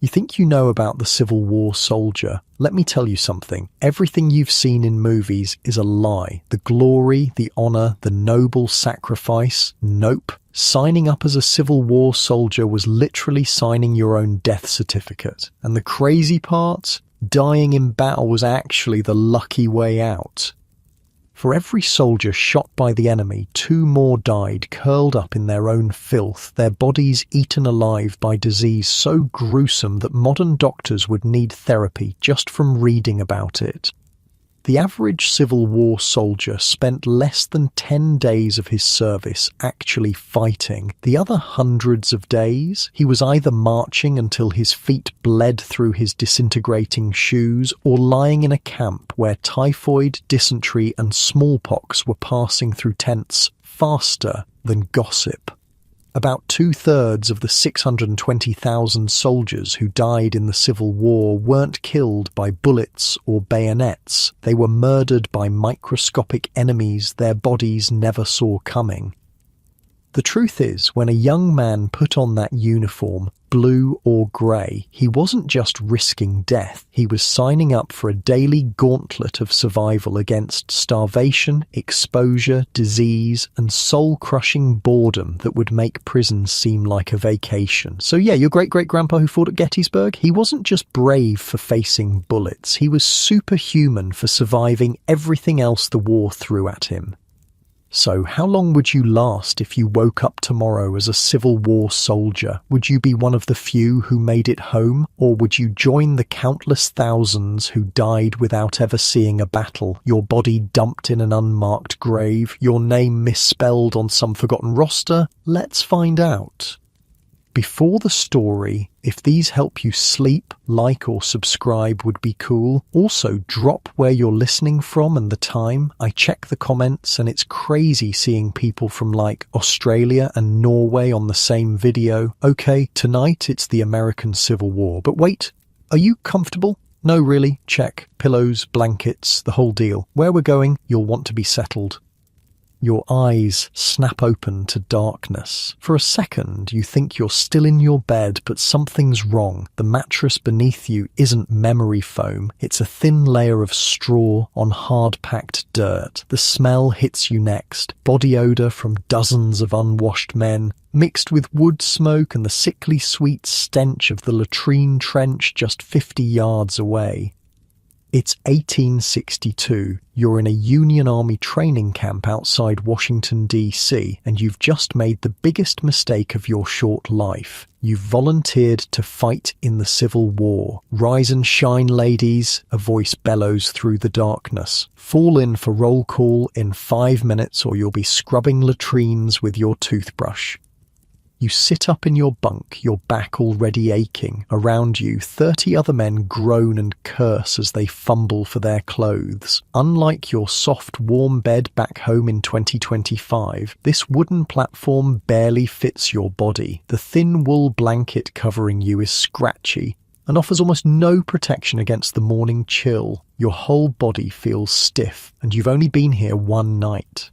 You think you know about the Civil War soldier? Let me tell you something. Everything you've seen in movies is a lie. The glory, the honor, the noble sacrifice? Nope. Signing up as a Civil War soldier was literally signing your own death certificate. And the crazy part? Dying in battle was actually the lucky way out. For every soldier shot by the enemy, 2 more died curled up in their own filth, their bodies eaten alive by disease so gruesome that modern doctors would need therapy just from reading about it. The average Civil War soldier spent less than 10 days of his service actually fighting. The other hundreds of days, he was either marching until his feet bled through his disintegrating shoes or lying in a camp where typhoid, dysentery and smallpox were passing through tents faster than gossip. About 2/3 of the 620,000 soldiers who died in the Civil War weren't killed by bullets or bayonets. They were murdered by microscopic enemies their bodies never saw coming. The truth is, when a young man put on that uniform, blue or grey, he wasn't just risking death, he was signing up for a daily gauntlet of survival against starvation, exposure, disease, and soul-crushing boredom that would make prison seem like a vacation. So yeah, your great-great-grandpa who fought at Gettysburg, he wasn't just brave for facing bullets, he was superhuman for surviving everything else the war threw at him. So, how long would you last if you woke up tomorrow as a Civil War soldier? Would you be one of the few who made it home? Or would you join the countless thousands who died without ever seeing a battle, your body dumped in an unmarked grave, your name misspelled on some forgotten roster? Let's find out. Before the story, if these help you sleep, like or subscribe would be cool. Also, drop where you're listening from and the time. I check the comments and it's crazy seeing people from like Australia and Norway on the same video. Okay, tonight it's the American Civil War. But wait, are you comfortable? No, really? Check. Pillows, blankets, the whole deal. Where we're going, you'll want to be settled. Your eyes snap open to darkness. For a second, you think you're still in your bed, but something's wrong. The mattress beneath you isn't memory foam. It's a thin layer of straw on hard-packed dirt. The smell hits you next. Body odor from dozens of unwashed men, mixed with wood smoke and the sickly sweet stench of the latrine trench just 50 yards away. It's 1862, you're in a Union Army training camp outside Washington, D.C., and you've just made the biggest mistake of your short life. You've volunteered to fight in the Civil War. Rise and shine, ladies, a voice bellows through the darkness. Fall in for roll call in 5 minutes or you'll be scrubbing latrines with your toothbrush. You sit up in your bunk, your back already aching. Around you, 30 other men groan and curse as they fumble for their clothes. Unlike your soft, warm bed back home in 2025, this wooden platform barely fits your body. The thin wool blanket covering you is scratchy and offers almost no protection against the morning chill. Your whole body feels stiff, and you've only been here one night.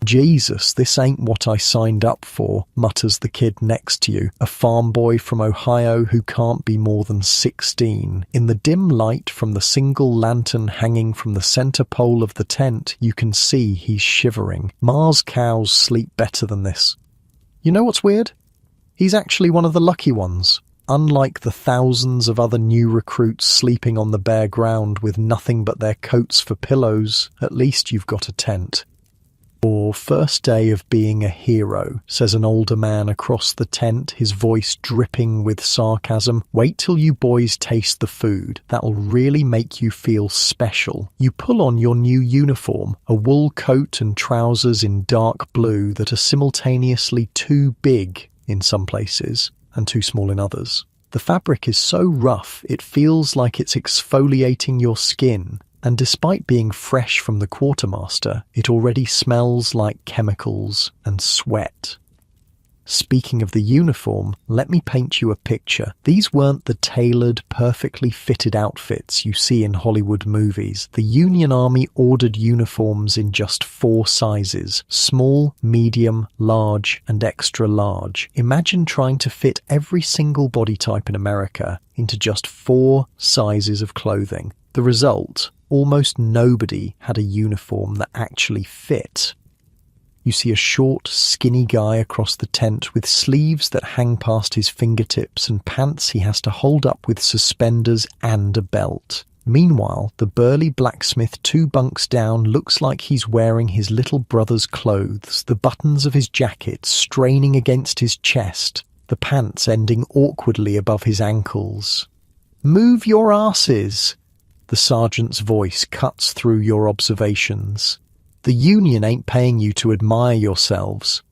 Jesus, this ain't what I signed up for, mutters the kid next to you, a farm boy from Ohio who can't be more than 16. In the dim light from the single lantern hanging from the center pole of the tent, you can see he's shivering. Mars cows sleep better than this. You know what's weird? He's actually one of the lucky ones. Unlike the thousands of other new recruits sleeping on the bare ground with nothing but their coats for pillows, at least you've got a tent. Or first day of being a hero, says an older man across the tent, his voice dripping with sarcasm. Wait till you boys taste the food. That'll really make you feel special. You pull on your new uniform, a wool coat and trousers in dark blue that are simultaneously too big in some places and too small in others. The fabric is so rough it feels like it's exfoliating your skin. And despite being fresh from the quartermaster, it already smells like chemicals and sweat. Speaking of the uniform, let me paint you a picture. These weren't the tailored, perfectly fitted outfits you see in Hollywood movies. The Union Army ordered uniforms in just 4 sizes: small, medium, large, and extra large. Imagine trying to fit every single body type in America into just 4 sizes of clothing. The result? Almost nobody had a uniform that actually fit. You see a short, skinny guy across the tent with sleeves that hang past his fingertips and pants he has to hold up with suspenders and a belt. Meanwhile, the burly blacksmith 2 bunks down looks like he's wearing his little brother's clothes, the buttons of his jacket straining against his chest, the pants ending awkwardly above his ankles. "Move your asses!" The sergeant's voice cuts through your observations. "The Union ain't paying you to admire yourselves."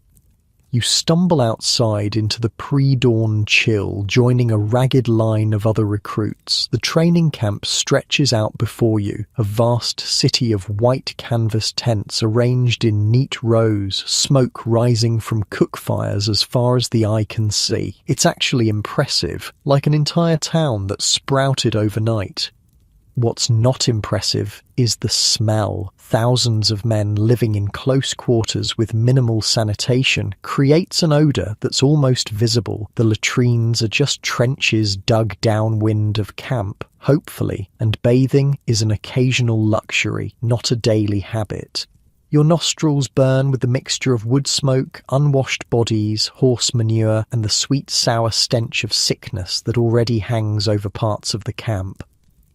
You stumble outside into the pre-dawn chill, joining a ragged line of other recruits. The training camp stretches out before you, a vast city of white canvas tents arranged in neat rows, smoke rising from cook fires as far as the eye can see. It's actually impressive, like an entire town that sprouted overnight. What's not impressive is the smell. Thousands of men living in close quarters with minimal sanitation creates an odour that's almost visible. The latrines are just trenches dug downwind of camp, hopefully, and bathing is an occasional luxury, not a daily habit. Your nostrils burn with the mixture of wood smoke, unwashed bodies, horse manure, and the sweet sour stench of sickness that already hangs over parts of the camp.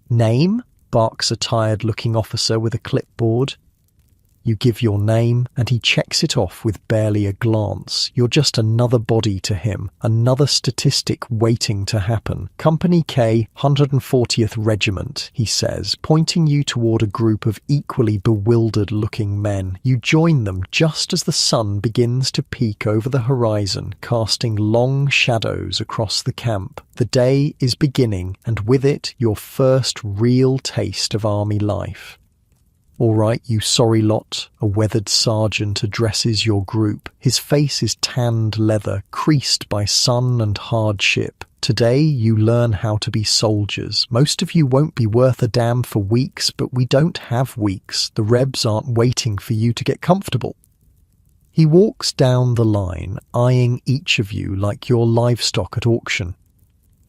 "Name?" barks a tired-looking officer with a clipboard. You give your name, and he checks it off with barely a glance. You're just another body to him, another statistic waiting to happen. "Company K, 140th Regiment," he says, pointing you toward a group of equally bewildered-looking men. You join them just as the sun begins to peek over the horizon, casting long shadows across the camp. The day is beginning, and with it, your first real taste of army life. "All right, you sorry lot," a weathered sergeant addresses your group. His face is tanned leather, creased by sun and hardship. "Today you learn how to be soldiers. Most of you won't be worth a damn for weeks, but we don't have weeks. The Rebs aren't waiting for you to get comfortable." He walks down the line, eyeing each of you like your livestock at auction.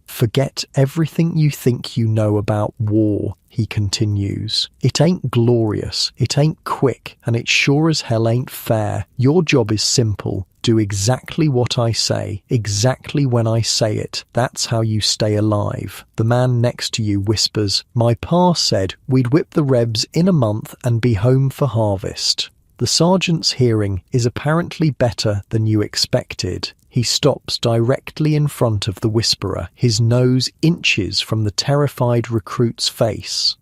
"Forget everything you think you know about war," he continues. "It ain't glorious, it ain't quick, and it sure as hell ain't fair. Your job is simple. Do exactly what I say, exactly when I say it. That's how you stay alive." The man next to you whispers, "My pa said we'd whip the Rebs in a month and be home for harvest." The sergeant's hearing is apparently better than you expected. He stops directly in front of the whisperer, his nose inches from the terrified recruit's face.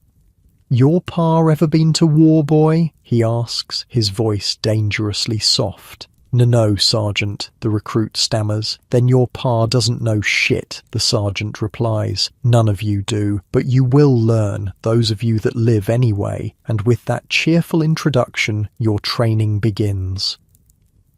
"Your pa ever been to war, boy?" he asks, his voice dangerously soft. No, Sergeant," the recruit stammers. "Then your pa doesn't know shit," the sergeant replies. "None of you do, but you will learn, those of you that live anyway." And with that cheerful introduction, your training begins.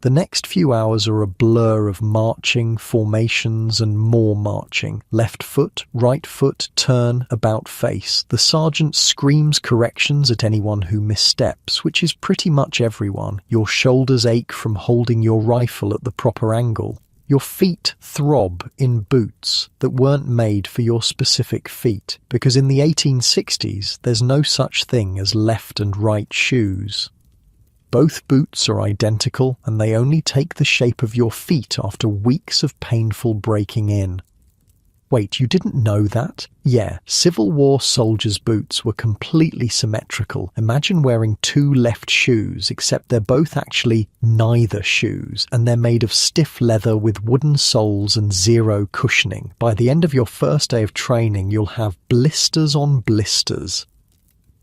The next few hours are a blur of marching, formations, and more marching. Left foot, right foot, turn, about face. The sergeant screams corrections at anyone who missteps, which is pretty much everyone. Your shoulders ache from holding your rifle at the proper angle. Your feet throb in boots that weren't made for your specific feet, because in the 1860s, there's no such thing as left and right shoes. Both boots are identical, and they only take the shape of your feet after weeks of painful breaking in. Wait, you didn't know that? Yeah, Civil War soldiers' boots were completely symmetrical. Imagine wearing 2 left shoes, except they're both actually neither shoes, and they're made of stiff leather with wooden soles and 0 cushioning. By the end of your first day of training, you'll have blisters on blisters.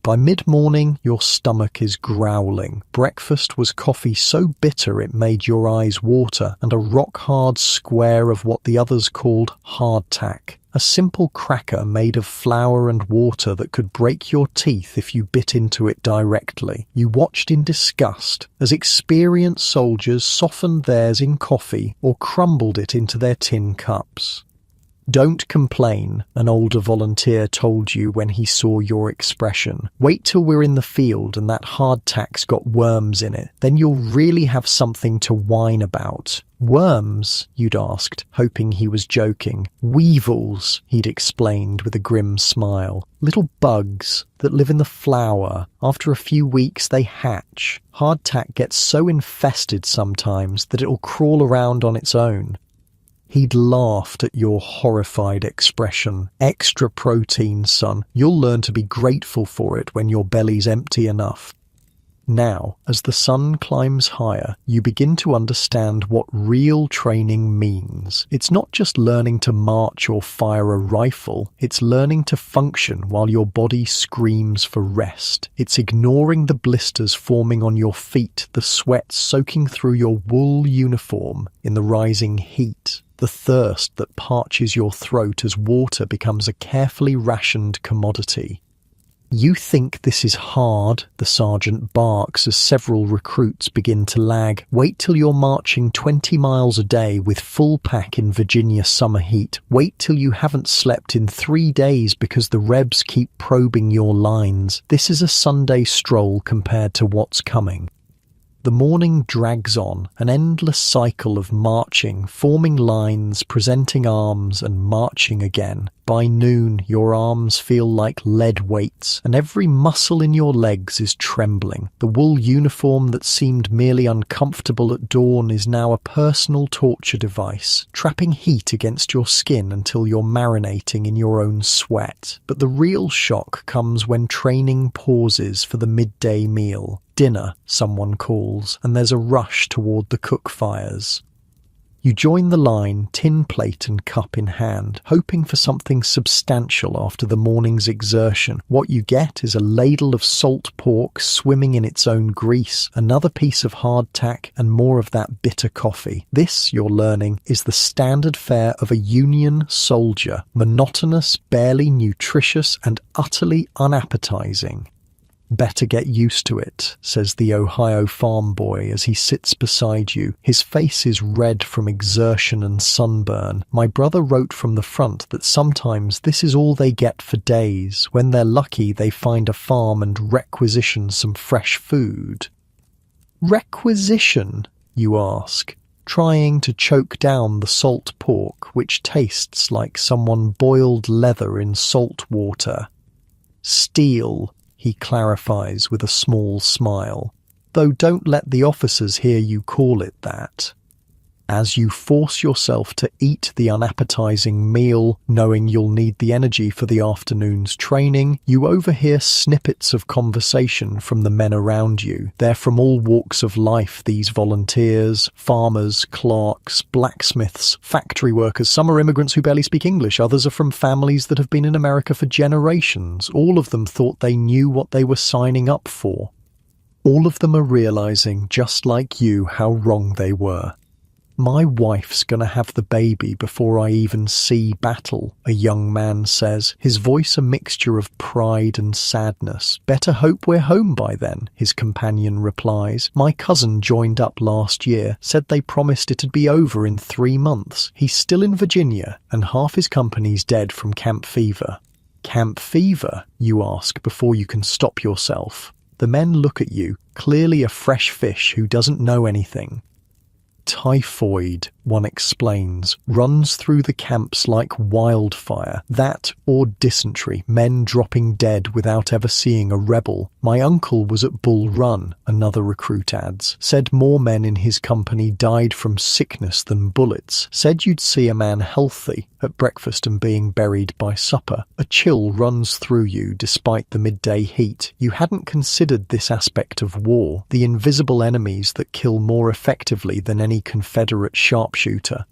By mid-morning, your stomach is growling. Breakfast was coffee so bitter it made your eyes water, and a rock-hard square of what the others called hardtack. a simple cracker made of flour and water that could break your teeth if you bit into it directly. You watched in disgust as experienced soldiers softened theirs in coffee or crumbled it into their tin cups. "Don't complain," an older volunteer told you when he saw your expression. "Wait till we're in the field and that hardtack's got worms in it. Then you'll really have something to whine about." "Worms?" you'd asked, hoping he was joking. "Weevils," he'd explained with a grim smile. "Little bugs that live in the flour. After a few weeks they hatch. Hardtack gets so infested sometimes that it'll crawl around on its own." He'd laughed at your horrified expression. "Extra protein, son. You'll learn to be grateful for it when your belly's empty enough." Now, as the sun climbs higher, you begin to understand what real training means. It's not just learning to march or fire a rifle, it's learning to function while your body screams for rest. It's ignoring the blisters forming on your feet, the sweat soaking through your wool uniform in the rising heat, the thirst that parches your throat as water becomes a carefully rationed commodity. "You think this is hard," the sergeant barks as several recruits begin to lag. "Wait till you're marching 20 miles a day with full pack in Virginia summer heat. Wait till you haven't slept in 3 days because the Rebs keep probing your lines. This is a Sunday stroll compared to what's coming." The morning drags on, an endless cycle of marching, forming lines, presenting arms, and marching again. By noon, your arms feel like lead weights, and every muscle in your legs is trembling. The wool uniform that seemed merely uncomfortable at dawn is now a personal torture device, trapping heat against your skin until you're marinating in your own sweat. But the real shock comes when training pauses for the midday meal. Dinner, someone calls, and there's a rush toward the cook fires. You join the line, tin plate and cup in hand, hoping for something substantial after the morning's exertion. What you get is a ladle of salt pork swimming in its own grease, another piece of hardtack, and more of that bitter coffee. This, you're learning, is the standard fare of a Union soldier, monotonous, barely nutritious, and utterly unappetizing. "Better get used to it," says the Ohio farm boy as he sits beside you. His face is red from exertion and sunburn. "My brother wrote from the front that sometimes this is all they get for days. When they're lucky, they find a farm and requisition some fresh food." "Requisition?" you ask, trying to choke down the salt pork, which tastes like someone boiled leather in salt water. "Steal," he clarifies with a small smile, "though don't let the officers hear you call it that." As you force yourself to eat the unappetizing meal, knowing you'll need the energy for the afternoon's training, you overhear snippets of conversation from the men around you. They're from all walks of life, these volunteers: farmers, clerks, blacksmiths, factory workers. Some are immigrants who barely speak English, others are from families that have been in America for generations. All of them thought they knew what they were signing up for. All of them are realizing, just like you, how wrong they were. "My wife's gonna have the baby before I even see battle," a young man says, his voice a mixture of pride and sadness. "Better hope we're home by then," his companion replies. "My cousin joined up last year, said they promised it'd be over in 3 months. He's still in Virginia, and half his company's dead from camp fever." "Camp fever?" you ask before you can stop yourself. The men look at you, clearly a fresh fish who doesn't know anything. "Typhoid," one explains, "runs through the camps like wildfire. That or dysentery, men dropping dead without ever seeing a rebel. My uncle was at Bull Run," another recruit adds. "Said more men in his company died from sickness than bullets. Said you'd see a man healthy at breakfast and being buried by supper. A chill runs through you despite the midday heat. You hadn't considered this aspect of war, the invisible enemies that kill more effectively than any Confederate sharpshooter."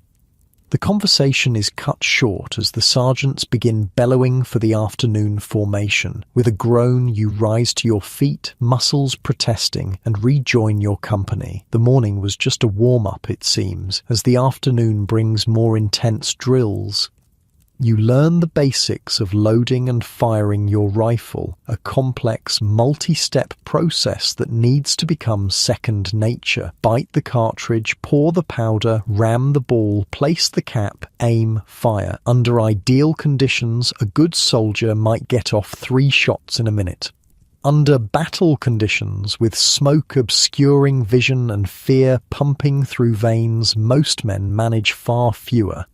The conversation is cut short as the sergeants begin bellowing for the afternoon formation. With a groan, you rise to your feet, muscles protesting, and rejoin your company. The morning was just a warm-up, it seems, as the afternoon brings more intense drills. You learn the basics of loading and firing your rifle, a complex multi-step process that needs to become second nature. Bite the cartridge, pour the powder, ram the ball, place the cap, aim, fire. Under ideal conditions, a good soldier might get off 3 shots in a minute. Under battle conditions, with smoke obscuring vision and fear pumping through veins, most men manage far fewer.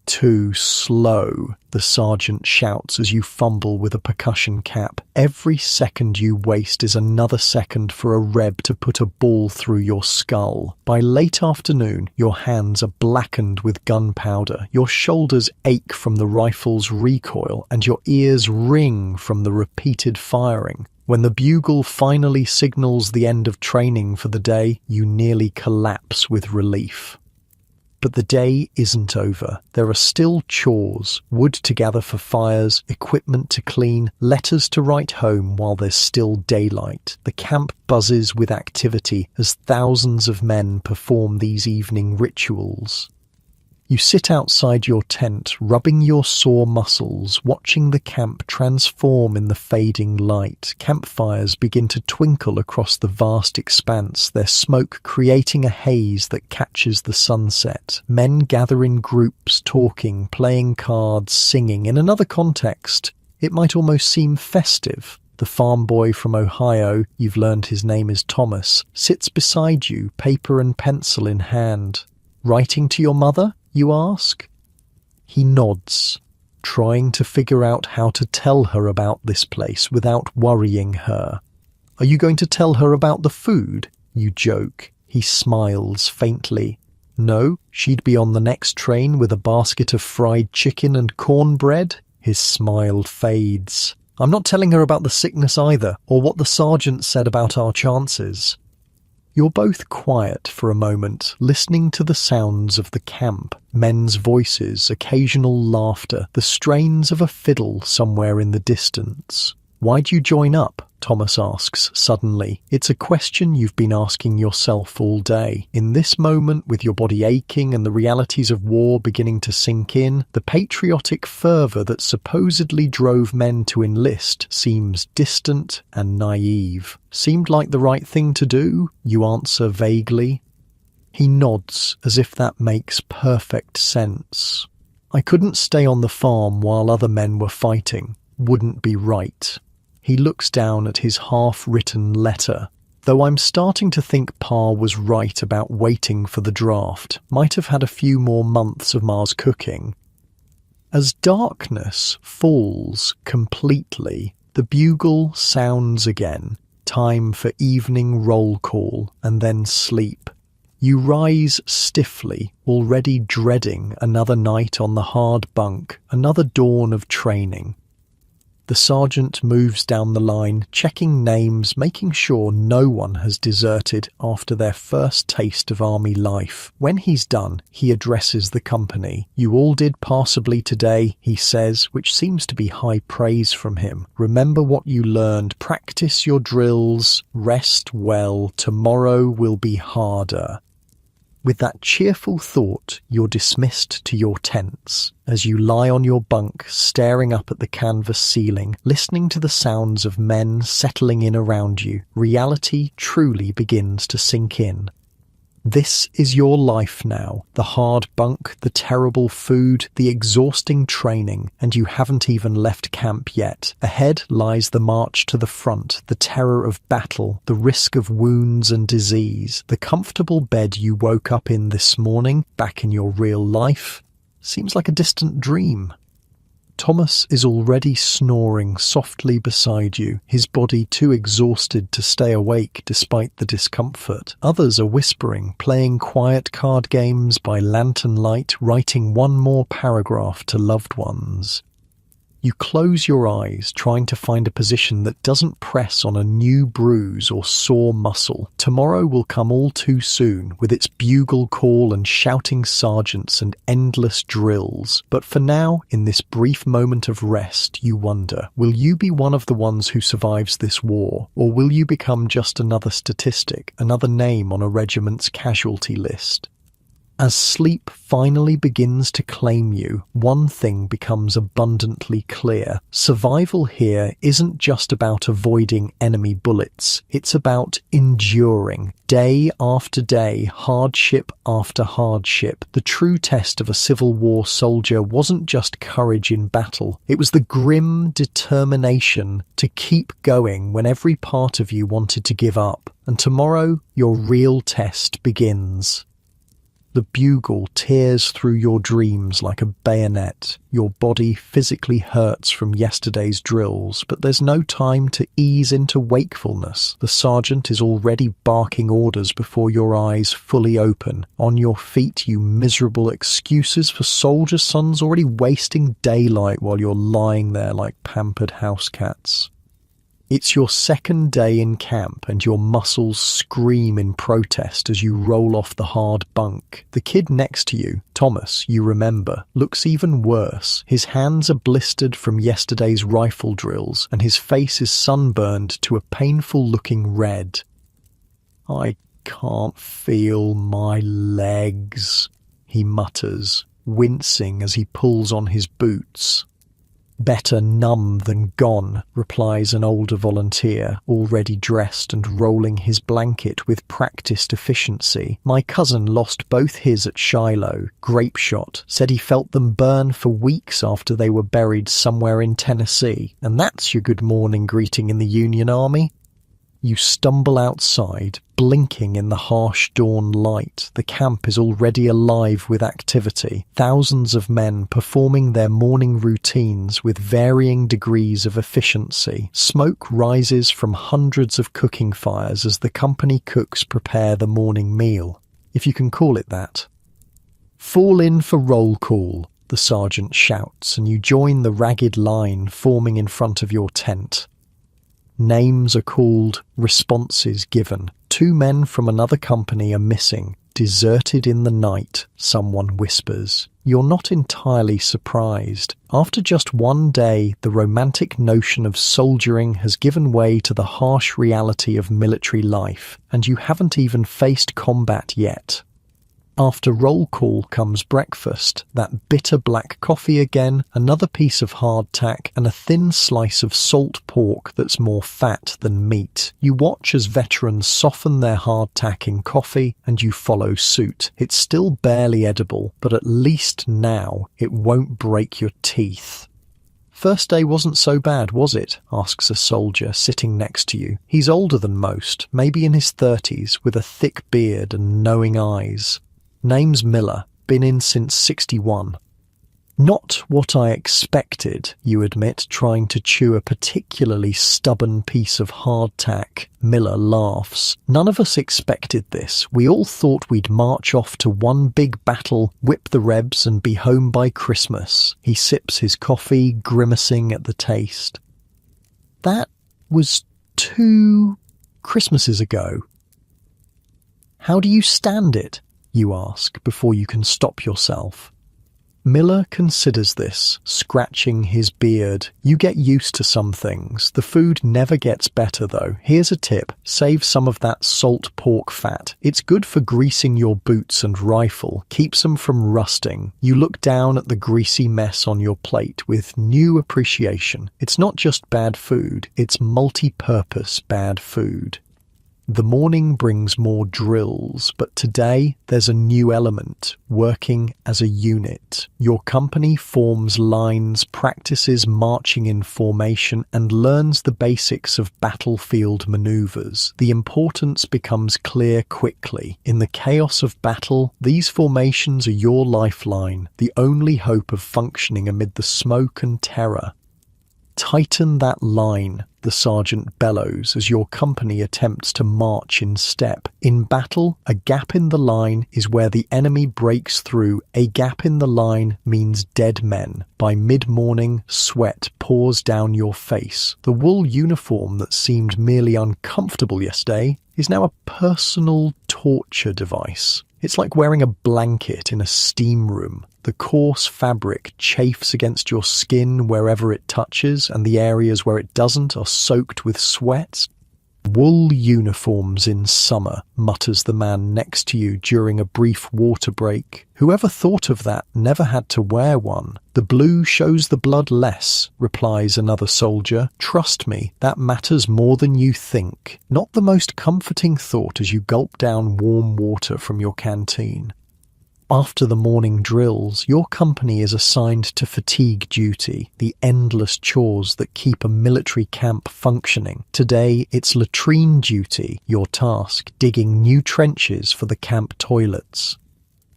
Too slow, the sergeant shouts as you fumble with a percussion cap. Every second you waste is another second for a reb to put a ball through your skull. By late afternoon, your hands are blackened with gunpowder, your shoulders ache from the rifle's recoil, and your ears ring from the repeated firing. When the bugle finally signals the end of training for the day, you nearly collapse with relief. But the day isn't over. There are still chores, wood to gather for fires, equipment to clean, letters to write home while there's still daylight. The camp buzzes with activity as thousands of men perform these evening rituals. You sit outside your tent, rubbing your sore muscles, watching the camp transform in the fading light. Campfires begin to twinkle across the vast expanse, their smoke creating a haze that catches the sunset. Men gather in groups, talking, playing cards, singing. In another context, it might almost seem festive. The farm boy from Ohio, you've learned his name is Thomas, sits beside you, paper and pencil in hand. Writing to your mother? You ask? He nods, trying to figure out how to tell her about this place without worrying her. Are you going to tell her about the food? You joke. He smiles faintly. No, she'd be on the next train with a basket of fried chicken and cornbread. His smile fades. I'm not telling her about the sickness either, or what the sergeant said about our chances. You're both quiet for a moment, listening to the sounds of the camp, men's voices, occasional laughter, the strains of a fiddle somewhere in the distance. Why'd you join up? Thomas asks suddenly. It's a question you've been asking yourself all day. In this moment, with your body aching and the realities of war beginning to sink in, the patriotic fervour that supposedly drove men to enlist seems distant and naive. Seemed like the right thing to do? You answer vaguely. He nods as if that makes perfect sense. I couldn't stay on the farm while other men were fighting. Wouldn't be right. He looks down at his half-written letter. Though I'm starting to think Pa was right about waiting for the draft. Might have had a few more months of Ma's cooking. As darkness falls completely, the bugle sounds again. Time for evening roll call and then sleep. You rise stiffly, already dreading another night on the hard bunk, another dawn of training. The sergeant moves down the line, checking names, making sure no one has deserted after their first taste of army life. When he's done, he addresses the company. You all did passably today, he says, which seems to be high praise from him. Remember what you learned, practice your drills, rest well, tomorrow will be harder. With that cheerful thought, you're dismissed to your tents as you lie on your bunk, staring up at the canvas ceiling, listening to the sounds of men settling in around you. Reality truly begins to sink in. This is your life now, the hard bunk, the terrible food, the exhausting training, and you haven't even left camp yet. Ahead lies the march to the front, the terror of battle, the risk of wounds and disease. The comfortable bed you woke up in this morning, back in your real life, seems like a distant dream. Thomas is already snoring softly beside you, his body too exhausted to stay awake despite the discomfort. Others are whispering, playing quiet card games by lantern light, writing one more paragraph to loved ones. You close your eyes, trying to find a position that doesn't press on a new bruise or sore muscle. Tomorrow will come all too soon, with its bugle call and shouting sergeants and endless drills. But for now, in this brief moment of rest, you wonder, will you be one of the ones who survives this war? Or will you become just another statistic, another name on a regiment's casualty list? As sleep finally begins to claim you, one thing becomes abundantly clear. Survival here isn't just about avoiding enemy bullets, it's about enduring. Day after day, hardship after hardship. The true test of a Civil War soldier wasn't just courage in battle, it was the grim determination to keep going when every part of you wanted to give up. And tomorrow, your real test begins. The bugle tears through your dreams like a bayonet. Your body physically hurts from yesterday's drills, but there's no time to ease into wakefulness. The sergeant is already barking orders before your eyes fully open. On your feet, you miserable excuses for soldier sons already wasting daylight while you're lying there like pampered house cats. It's your second day in camp and your muscles scream in protest as you roll off the hard bunk. The kid next to you, Thomas, you remember, looks even worse. His hands are blistered from yesterday's rifle drills and his face is sunburned to a painful-looking red. "I can't feel my legs," he mutters, wincing as he pulls on his boots. "Better numb than gone," replies an older volunteer, already dressed and rolling his blanket with practiced efficiency. "My cousin lost both his at Shiloh, grape shot, said he felt them burn for weeks after they were buried somewhere in Tennessee. And that's your good morning greeting in the Union Army?" You stumble outside, blinking in the harsh dawn light. The camp is already alive with activity. Thousands of men performing their morning routines with varying degrees of efficiency. Smoke rises from hundreds of cooking fires as the company cooks prepare the morning meal, if you can call it that. "Fall in for roll call," the sergeant shouts, and you join the ragged line forming in front of your tent. Names are called, responses given. 2 men from another company are missing. "Deserted in the night," someone whispers. You're not entirely surprised. After just one day, the romantic notion of soldiering has given way to the harsh reality of military life, and you haven't even faced combat yet. After roll call comes breakfast, that bitter black coffee again, another piece of hardtack, and a thin slice of salt pork that's more fat than meat. You watch as veterans soften their hardtack in coffee, and you follow suit. It's still barely edible, but at least now it won't break your teeth. "First day wasn't so bad, was it?" asks a soldier sitting next to you. He's older than most, maybe in his 30s, with a thick beard and knowing eyes. Name's Miller, been in since 61. "Not what I expected," you admit, trying to chew a particularly stubborn piece of hardtack. Miller laughs. "None of us expected this. We all thought we'd march off to one big battle, whip the Rebs, and be home by Christmas." He sips his coffee, grimacing at the taste. "That was 2 Christmases ago." "How do you stand it?" you ask before you can stop yourself. Miller considers this, scratching his beard. "You get used to some things. The food never gets better though. Here's a tip. Save some of that salt pork fat. It's good for greasing your boots and rifle. Keeps them from rusting." You look down at the greasy mess on your plate with new appreciation. It's not just bad food, it's multi-purpose bad food. The morning brings more drills, but today there's a new element, working as a unit. Your company forms lines, practices marching in formation, and learns the basics of battlefield maneuvers. The importance becomes clear quickly. In the chaos of battle, these formations are your lifeline, the only hope of functioning amid the smoke and terror. "Tighten that line," the sergeant bellows as your company attempts to march in step. In battle, a gap in the line is where the enemy breaks through. A gap in the line means dead men. By mid-morning, sweat pours down your face. The wool uniform that seemed merely uncomfortable yesterday is now a personal torture device. It's like wearing a blanket in a steam room. The coarse fabric chafes against your skin wherever it touches, and the areas where it doesn't are soaked with sweat. Wool uniforms in summer, mutters the man next to you during a brief water break. Whoever thought of that never had to wear one. The blue shows the blood less, replies another soldier. Trust me, that matters more than you think. Not the most comforting thought as you gulp down warm water from your canteen. After the morning drills, your company is assigned to fatigue duty, the endless chores that keep a military camp functioning. Today, it's latrine duty, your task, digging new trenches for the camp toilets.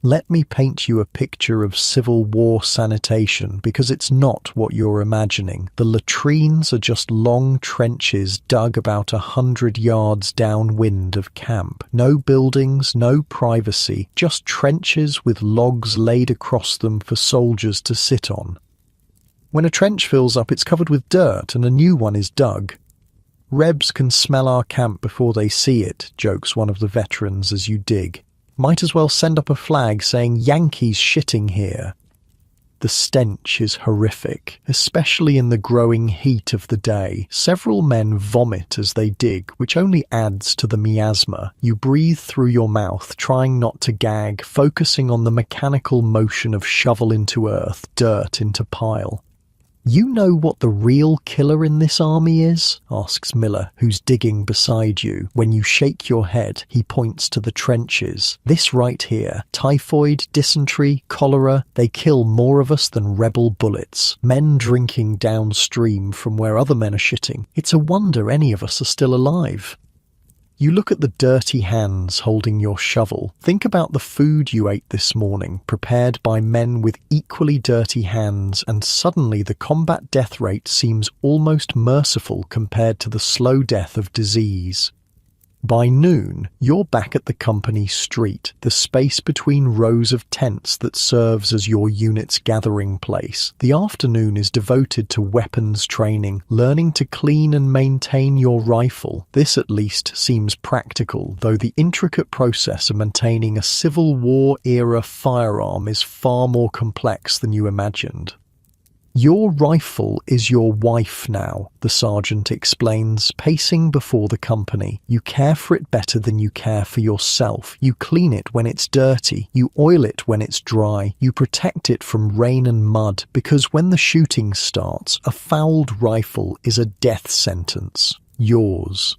Let me paint you a picture of Civil War sanitation, because it's not what you're imagining. The latrines are just long trenches dug about 100 yards downwind of camp. No buildings, no privacy, just trenches with logs laid across them for soldiers to sit on. When a trench fills up, it's covered with dirt and a new one is dug. Rebs can smell our camp before they see it, jokes one of the veterans as you dig. Might as well send up a flag saying Yankees shitting here. The stench is horrific, especially in the growing heat of the day. Several men vomit as they dig, which only adds to the miasma. You breathe through your mouth, trying not to gag, focusing on the mechanical motion of shovel into earth, dirt into pile. You know what the real killer in this army is? Asks Miller, who's digging beside you. When you shake your head, he points to the trenches. This right here, typhoid, dysentery, cholera, they kill more of us than rebel bullets. Men drinking downstream from where other men are shitting. It's a wonder any of us are still alive. You look at the dirty hands holding your shovel. Think about the food you ate this morning, prepared by men with equally dirty hands, and suddenly the combat death rate seems almost merciful compared to the slow death of disease. By noon, you're back at the company street, the space between rows of tents that serves as your unit's gathering place. The afternoon is devoted to weapons training, learning to clean and maintain your rifle. This at least seems practical, though the intricate process of maintaining a Civil War-era firearm is far more complex than you imagined. Your rifle is your wife now, the sergeant explains, pacing before the company. You care for it better than you care for yourself. You clean it when it's dirty. You oil it when it's dry. You protect it from rain and mud, because when the shooting starts, a fouled rifle is a death sentence. Yours.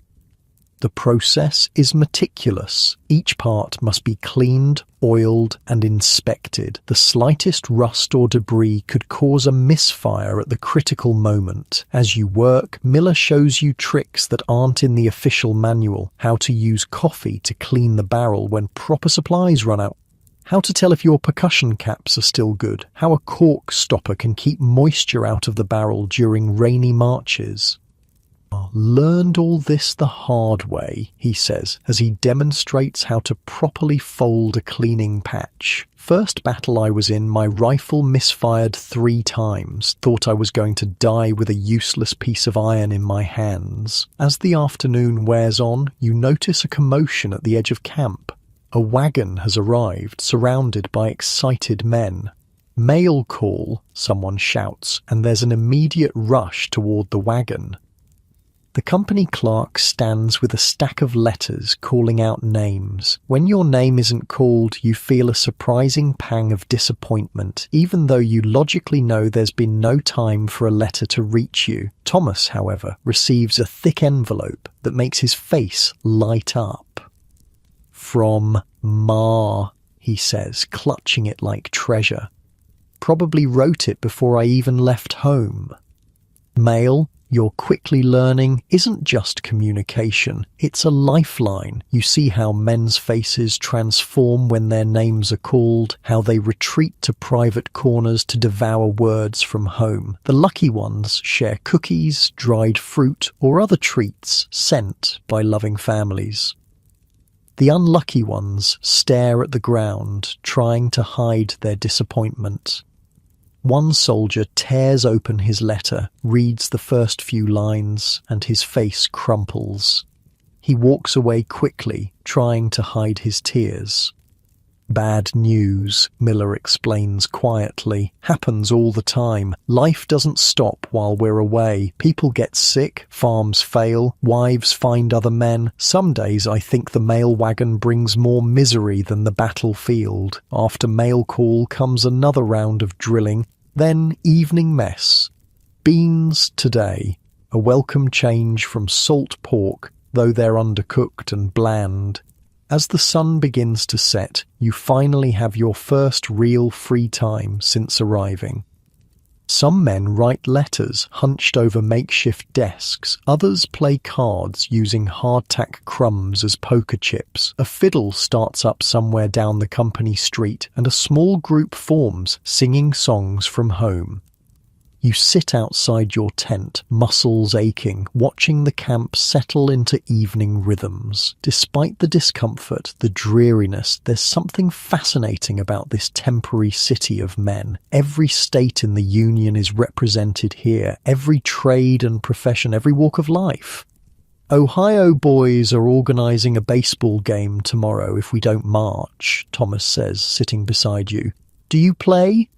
The process is meticulous. Each part must be cleaned, oiled, and inspected. The slightest rust or debris could cause a misfire at the critical moment. As you work, Miller shows you tricks that aren't in the official manual. How to use coffee to clean the barrel when proper supplies run out. How to tell if your percussion caps are still good. How a cork stopper can keep moisture out of the barrel during rainy marches. Learned all this the hard way, he says, as he demonstrates how to properly fold a cleaning patch. First battle I was in, my rifle misfired 3 times. Thought I was going to die with a useless piece of iron in my hands. As the afternoon wears on, you notice a commotion at the edge of camp. A wagon has arrived, surrounded by excited men. Mail call, someone shouts, and there's an immediate rush toward the wagon. The company clerk stands with a stack of letters calling out names. When your name isn't called, you feel a surprising pang of disappointment, even though you logically know there's been no time for a letter to reach you. Thomas, however, receives a thick envelope that makes his face light up. From Ma, he says, clutching it like treasure. Probably wrote it before I even left home. Mail, you're quickly learning, isn't just communication, it's a lifeline. You see how men's faces transform when their names are called, how they retreat to private corners to devour words from home. The lucky ones share cookies, dried fruit, or other treats sent by loving families. The unlucky ones stare at the ground, trying to hide their disappointment. One soldier tears open his letter, reads the first few lines, and his face crumples. He walks away quickly, trying to hide his tears. Bad news, Miller explains quietly, happens all the time. Life doesn't stop while we're away. People get sick, farms fail, wives find other men. Some days I think the mail wagon brings more misery than the battlefield. After mail call comes another round of drilling, then evening mess. Beans today, a welcome change from salt pork, though they're undercooked and bland. As the sun begins to set, you finally have your first real free time since arriving. Some men write letters hunched over makeshift desks. Others play cards using hardtack crumbs as poker chips. A fiddle starts up somewhere down the company street, and a small group forms, singing songs from home. You sit outside your tent, muscles aching, watching the camp settle into evening rhythms. Despite the discomfort, the dreariness, there's something fascinating about this temporary city of men. Every state in the Union is represented here, every trade and profession, every walk of life. Ohio boys are organizing a baseball game tomorrow if we don't march, Thomas says, sitting beside you. Do you play?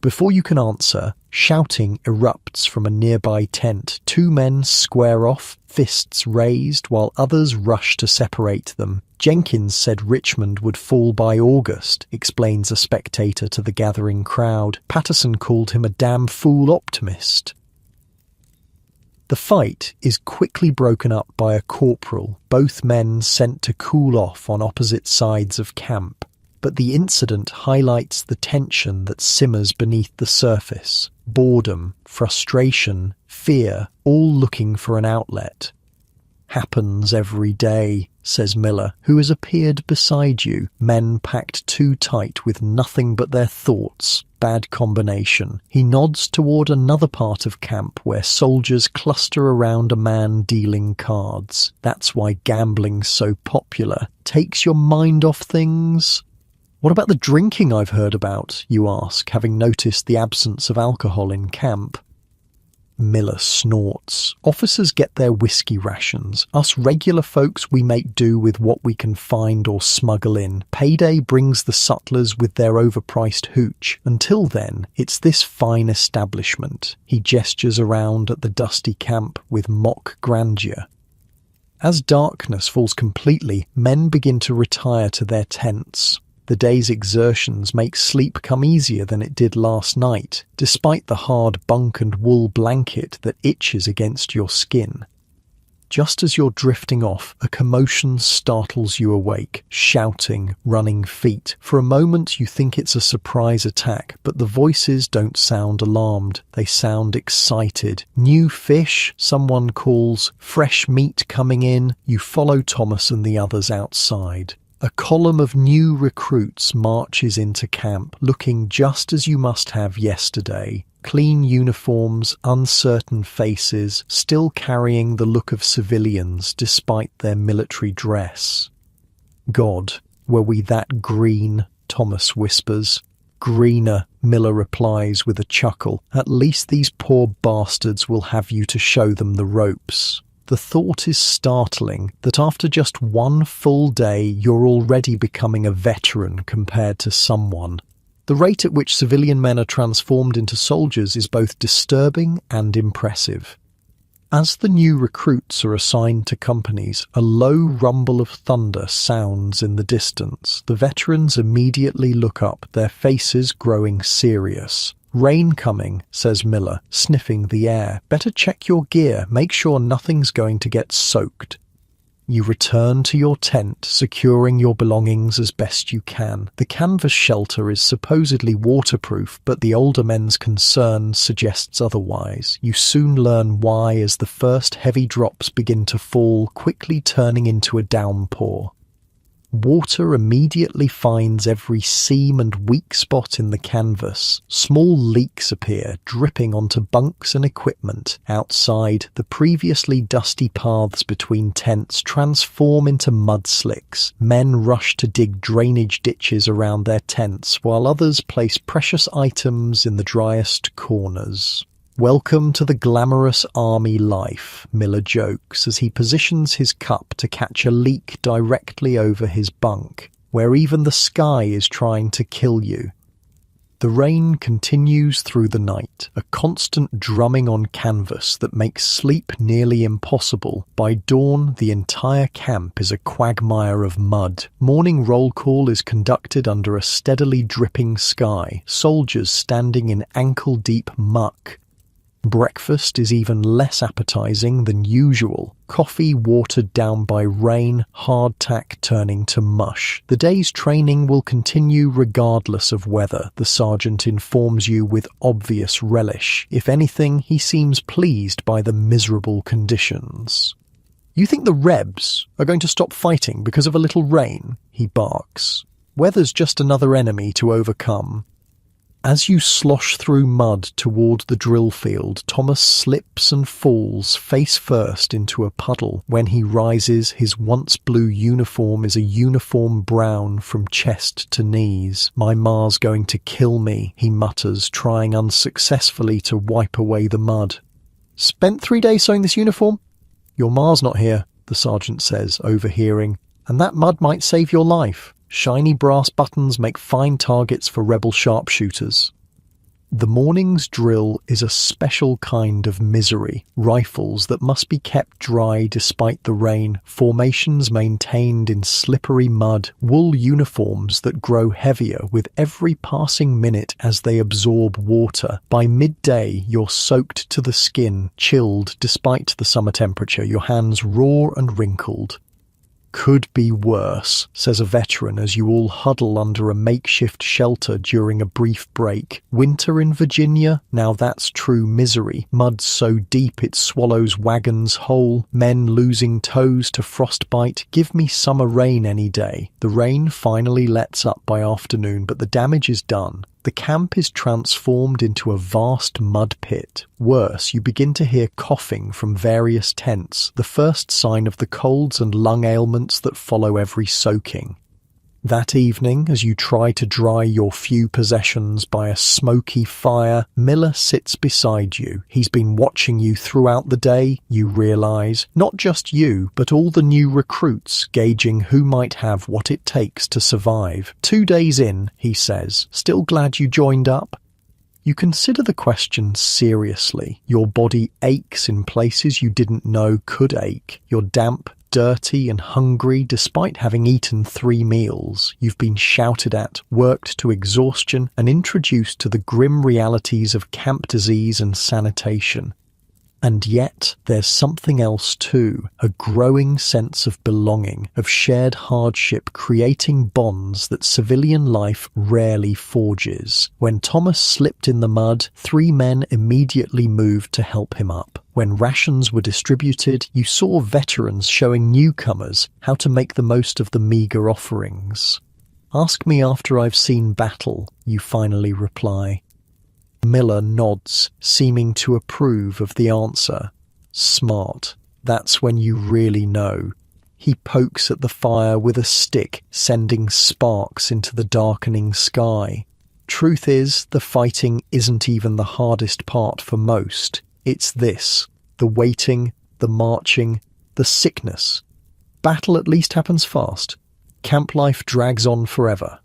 Before you can answer, shouting erupts from a nearby tent. Two men square off, fists raised, while others rush to separate them. Jenkins said Richmond would fall by August, explains a spectator to the gathering crowd. Patterson called him a damn fool optimist. The fight is quickly broken up by a corporal, both men sent to cool off on opposite sides of camp. But the incident highlights the tension that simmers beneath the surface. Boredom, frustration, fear, all looking for an outlet. Happens every day, says Miller, who has appeared beside you. Men packed too tight with nothing but their thoughts. Bad combination. He nods toward another part of camp where soldiers cluster around a man dealing cards. That's why gambling's so popular. Takes your mind off things. What about the drinking I've heard about, you ask, having noticed the absence of alcohol in camp? Miller snorts. Officers get their whiskey rations. Us regular folks, we make do with what we can find or smuggle in. Payday brings the sutlers with their overpriced hooch. Until then, it's this fine establishment. He gestures around at the dusty camp with mock grandeur. As darkness falls completely, men begin to retire to their tents. The day's exertions make sleep come easier than it did last night, despite the hard bunk and wool blanket that itches against your skin. Just as you're drifting off, a commotion startles you awake, shouting, running feet. For a moment you think it's a surprise attack, but the voices don't sound alarmed. They sound excited. New fish, someone calls. Fresh meat coming in. You follow Thomas and the others outside. A column of new recruits marches into camp, looking just as you must have yesterday. Clean uniforms, uncertain faces, still carrying the look of civilians despite their military dress. God, were we that green, Thomas whispers. Greener, Miller replies with a chuckle. At least these poor bastards will have you to show them the ropes. The thought is startling that after just one full day you're already becoming a veteran compared to someone. The rate at which civilian men are transformed into soldiers is both disturbing and impressive. As the new recruits are assigned to companies, a low rumble of thunder sounds in the distance. The veterans immediately look up, their faces growing serious. Rain coming, says Miller, sniffing the air. Better check your gear, make sure nothing's going to get soaked. You return to your tent, securing your belongings as best you can. The canvas shelter is supposedly waterproof, but the older men's concern suggests otherwise. You soon learn why as the first heavy drops begin to fall, quickly turning into a downpour. Water immediately finds every seam and weak spot in the canvas. Small leaks appear, dripping onto bunks and equipment. Outside, the previously dusty paths between tents transform into mud slicks. Men rush to dig drainage ditches around their tents, while others place precious items in the driest corners. Welcome to the glamorous army life, Miller jokes as he positions his cup to catch a leak directly over his bunk. where even the sky is trying to kill you. The rain continues through the night, a constant drumming on canvas that makes sleep nearly impossible. By dawn, the entire camp is a quagmire of mud. Morning roll call is conducted under a steadily dripping sky, soldiers standing in ankle-deep muck. Breakfast is even less appetizing than usual. Coffee watered down by rain, hardtack turning to mush. The day's training will continue regardless of weather, the sergeant informs you with obvious relish. If anything, he seems pleased by the miserable conditions. "You think the Rebs are going to stop fighting because of a little rain?" he barks. "Weather's just another enemy to overcome." As you slosh through mud toward the drill field, Thomas slips and falls face first into a puddle. When he rises, his once blue uniform is a uniform brown from chest to knees. "My ma's going to kill me," he mutters, trying unsuccessfully to wipe away the mud. "Spent 3 days sewing this uniform?" "Your ma's not here," the sergeant says, overhearing, "and that mud might save your life. Shiny brass buttons make fine targets for rebel sharpshooters." The morning's drill is a special kind of misery. Rifles that must be kept dry despite the rain, formations maintained in slippery mud, wool uniforms that grow heavier with every passing minute as they absorb water. By midday, you're soaked to the skin, chilled despite the summer temperature, your hands raw and wrinkled. "Could be worse," says a veteran as you all huddle under a makeshift shelter during a brief break. "Winter in Virginia? Now that's true misery. Mud so deep it swallows wagons whole. Men losing toes to frostbite. Give me summer rain any day." The rain finally lets up by afternoon, but the damage is done. The camp is transformed into a vast mud pit. Worse, you begin to hear coughing from various tents, the first sign of the colds and lung ailments that follow every soaking. That evening, as you try to dry your few possessions by a smoky fire, Miller sits beside you. He's been watching you throughout the day, you realise. Not just you, but all the new recruits, gauging who might have what it takes to survive. 2 days in, he says, "Still glad you joined up?" You consider the question seriously. Your body aches in places you didn't know could ache. You're damp, dirty and hungry despite having eaten 3 meals. You've been shouted at, worked to exhaustion, and introduced to the grim realities of camp disease and sanitation. And yet, there's something else too, a growing sense of belonging, of shared hardship creating bonds that civilian life rarely forges. When Thomas slipped in the mud, 3 men immediately moved to help him up. When rations were distributed, you saw veterans showing newcomers how to make the most of the meagre offerings. "Ask me after I've seen battle," you finally reply. Miller nods, seeming to approve of the answer. Smart. That's when you really know. He pokes at the fire with a stick, sending sparks into the darkening sky. Truth is, the fighting isn't even the hardest part for most. It's this: the waiting, the marching, the sickness. Battle at least happens fast. Camp life drags on forever.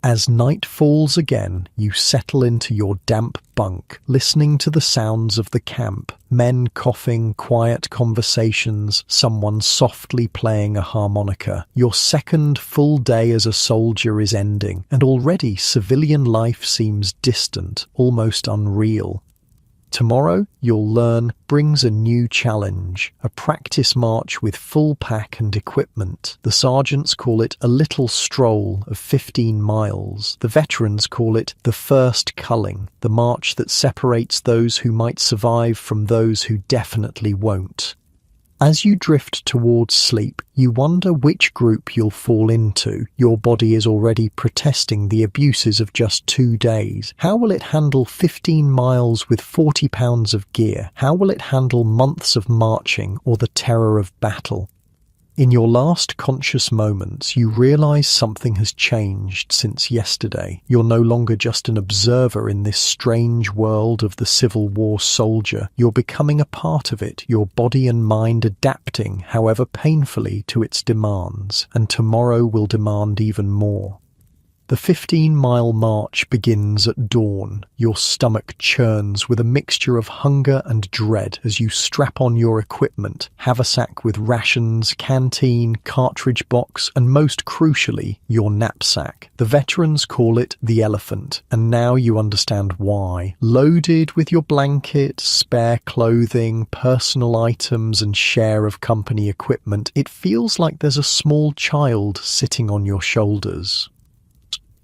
As night falls again, you settle into your damp bunk, listening to the sounds of the camp. Men coughing, quiet conversations, someone softly playing a harmonica. Your second full day as a soldier is ending, and already civilian life seems distant, almost unreal. Tomorrow, you'll learn, brings a new challenge, a practice march with full pack and equipment. The sergeants call it a little stroll of 15 miles. The veterans call it the first culling, the march that separates those who might survive from those who definitely won't. As you drift towards sleep, you wonder which group you'll fall into. Your body is already protesting the abuses of just 2 days. How will it handle 15 miles with 40 pounds of gear? How will it handle months of marching or the terror of battle? In your last conscious moments, you realize something has changed since yesterday. You're no longer just an observer in this strange world of the Civil War soldier. You're becoming a part of it, your body and mind adapting, however painfully, to its demands, and tomorrow will demand even more. The 15-mile march begins at dawn. Your stomach churns with a mixture of hunger and dread as you strap on your equipment, haversack with rations, canteen, cartridge box, and most crucially, your knapsack. The veterans call it the elephant, and now you understand why. Loaded with your blanket, spare clothing, personal items, and share of company equipment, it feels like there's a small child sitting on your shoulders.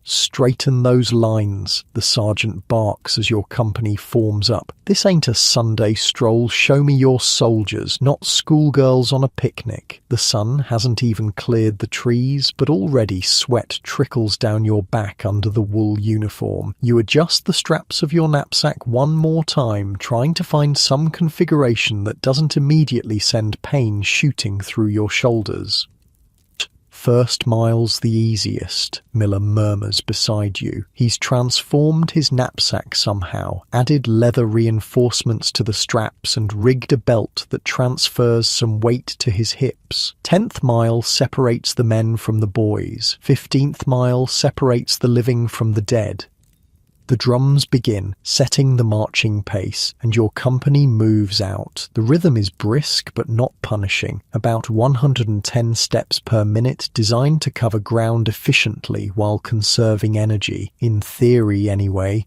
Straighten those lines, the sergeant barks as your company forms up. This ain't a Sunday stroll, show me your soldiers, not schoolgirls on a picnic. The sun hasn't even cleared the trees, but already sweat trickles down your back under the wool uniform. You adjust the straps of your knapsack one more time, trying to find some configuration that doesn't immediately send pain shooting through your shoulders. First mile's the easiest, Miller murmurs beside you. He's transformed his knapsack somehow, added leather reinforcements to the straps and rigged a belt that transfers some weight to his hips. 10th mile separates the men from the boys. 15th mile separates the living from the dead. The drums begin, setting the marching pace, and your company moves out. The rhythm is brisk but not punishing, about 110 steps per minute, designed to cover ground efficiently while conserving energy, in theory anyway.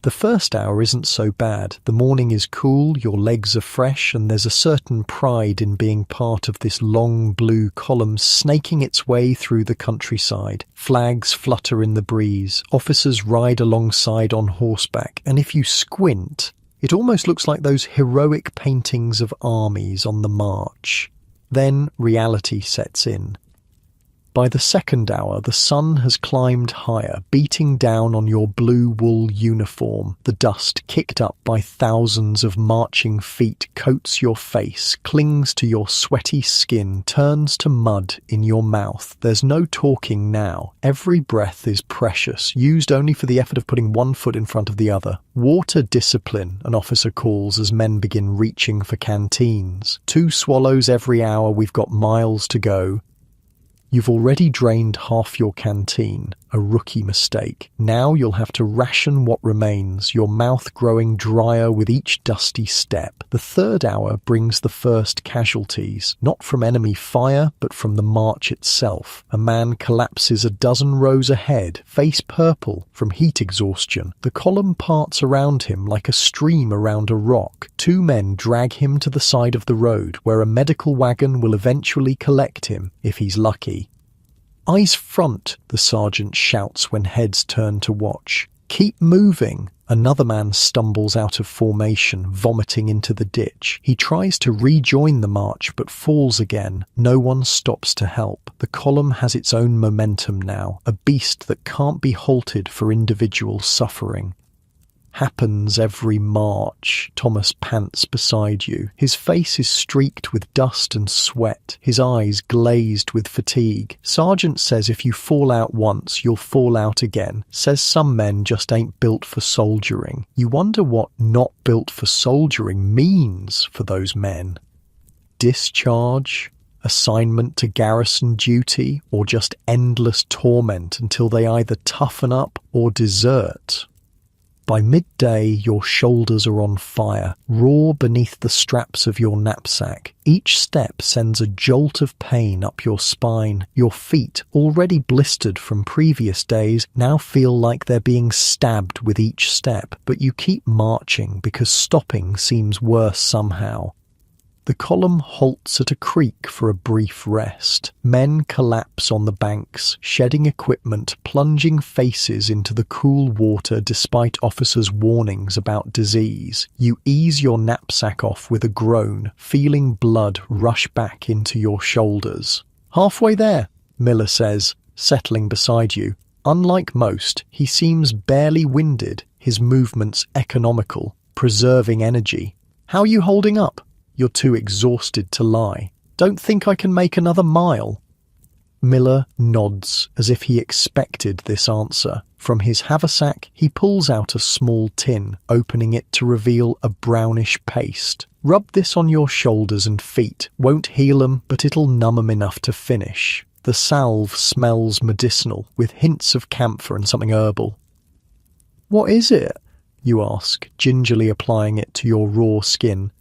The first hour isn't so bad. The morning is cool, your legs are fresh, and there's a certain pride in being part of this long blue column snaking its way through the countryside. Flags flutter in the breeze, officers ride alongside on horseback, and if you squint, it almost looks like those heroic paintings of armies on the march. Then reality sets in. By the second hour, the sun has climbed higher, beating down on your blue wool uniform. The dust, kicked up by thousands of marching feet, coats your face, clings to your sweaty skin, turns to mud in your mouth. There's no talking now. Every breath is precious, used only for the effort of putting one foot in front of the other. Water discipline, an officer calls as men begin reaching for canteens. 2 swallows every hour, we've got miles to go. You've already drained half your canteen, a rookie mistake. Now you'll have to ration what remains, your mouth growing drier with each dusty step. The third hour brings the first casualties, not from enemy fire, but from the march itself. A man collapses a dozen rows ahead, face purple from heat exhaustion. The column parts around him like a stream around a rock. 2 men drag him to the side of the road, where a medical wagon will eventually collect him, if he's lucky. "Eyes front," the sergeant shouts when heads turn to watch. "Keep moving." Another man stumbles out of formation, vomiting into the ditch. He tries to rejoin the march, but falls again. No one stops to help. The column has its own momentum now, a beast that can't be halted for individual suffering. Happens every march. Thomas pants beside you. His face is streaked with dust and sweat, his eyes glazed with fatigue. Sergeant says if you fall out once, you'll fall out again. Says some men just ain't built for soldiering. You wonder what not built for soldiering means for those men. Discharge? Assignment to garrison duty? Or just endless torment until they either toughen up or desert? By midday, your shoulders are on fire, raw beneath the straps of your knapsack. Each step sends a jolt of pain up your spine. Your feet, already blistered from previous days, now feel like they're being stabbed with each step, but you keep marching because stopping seems worse somehow. The column halts at a creek for a brief rest. Men collapse on the banks, shedding equipment, plunging faces into the cool water despite officers' warnings about disease. You ease your knapsack off with a groan, feeling blood rush back into your shoulders. "Halfway there," Miller says, settling beside you. Unlike most, he seems barely winded, his movements economical, preserving energy. "How are you holding up?" You're too exhausted to lie. Don't think I can make another mile?" Miller nods as if he expected this answer. From his haversack, he pulls out a small tin, opening it to reveal a brownish paste. "Rub this on your shoulders and feet. Won't heal 'em, but it'll numb 'em enough to finish." The salve smells medicinal, with hints of camphor and something herbal. "What is it?" you ask, gingerly applying it to your raw skin.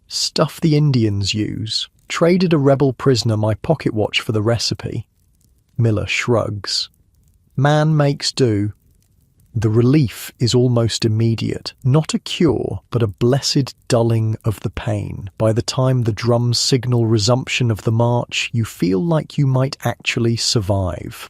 "Stuff the Indians use. Traded a rebel prisoner my pocket watch for the recipe." Miller shrugs. "Man makes do." The relief is almost immediate, not a cure, but a blessed dulling of the pain. By the time the drums signal resumption of the march, you feel like you might actually survive.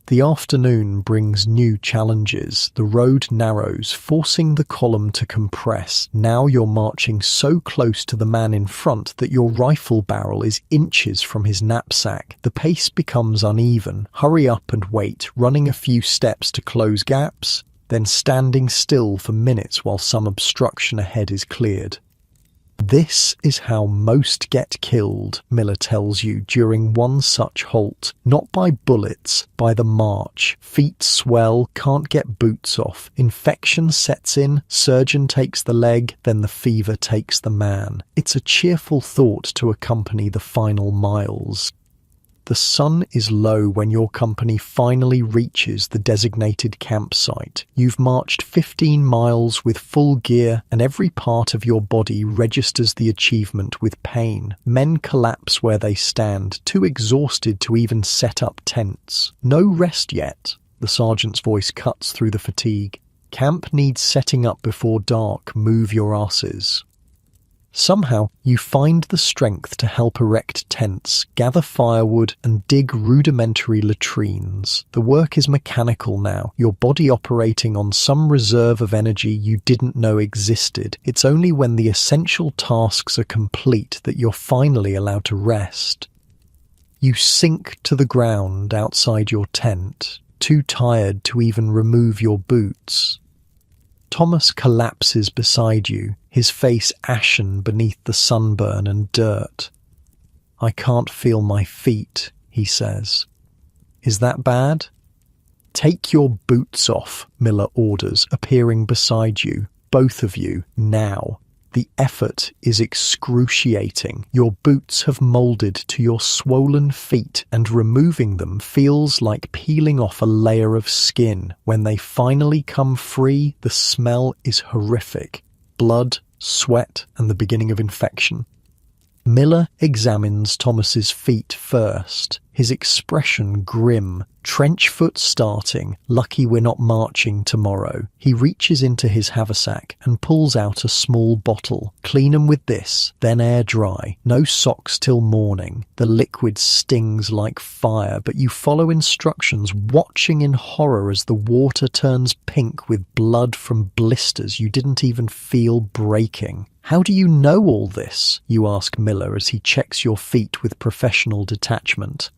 The afternoon brings new challenges. The road narrows, forcing the column to compress. Now you're marching so close to the man in front that your rifle barrel is inches from his knapsack. The pace becomes uneven. Hurry up and wait, running a few steps to close gaps, then standing still for minutes while some obstruction ahead is cleared. "This is how most get killed," Miller tells you during one such halt. "Not by bullets, by the march. Feet swell, can't get boots off. Infection sets in, surgeon takes the leg, then the fever takes the man." It's a cheerful thought to accompany the final miles. The sun is low when your company finally reaches the designated campsite. You've marched 15 miles with full gear, and every part of your body registers the achievement with pain. Men collapse where they stand, too exhausted to even set up tents. "No rest yet," the sergeant's voice cuts through the fatigue. "Camp needs setting up before dark. Move your asses." Somehow, you find the strength to help erect tents, gather firewood, and dig rudimentary latrines. The work is mechanical now, your body operating on some reserve of energy you didn't know existed. It's only when the essential tasks are complete that you're finally allowed to rest. You sink to the ground outside your tent, too tired to even remove your boots. Thomas collapses beside you, his face ashen beneath the sunburn and dirt. "I can't feel my feet," he says. "Is that bad?" "Take your boots off," Miller orders, appearing beside you. "Both of you, now." The effort is excruciating. Your boots have molded to your swollen feet, and removing them feels like peeling off a layer of skin. When they finally come free, the smell is horrific. Blood, sweat, and the beginning of infection. Miller examines Thomas's feet first, his expression grim. "Trench foot starting, lucky we're not marching tomorrow." He reaches into his haversack and pulls out a small bottle. "Clean 'em with this, then air dry. No socks till morning." The liquid stings like fire, but you follow instructions, watching in horror as the water turns pink with blood from blisters you didn't even feel breaking. "How do you know all this?" you ask Miller as he checks your feet with professional detachment.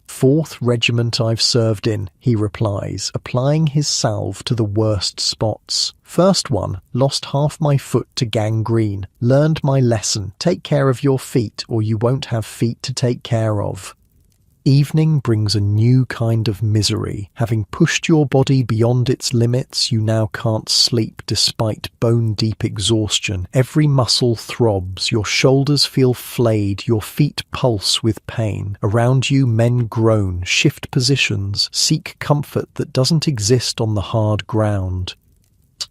"4th Regiment I've served in," he replies, applying his salve to the worst spots. "First one, lost half my foot to gangrene. Learned my lesson. Take care of your feet, or you won't have feet to take care of." Evening brings a new kind of misery. Having pushed your body beyond its limits, you now can't sleep despite bone-deep exhaustion. Every muscle throbs, your shoulders feel flayed, your feet pulse with pain. Around you, men groan, shift positions, seek comfort that doesn't exist on the hard ground.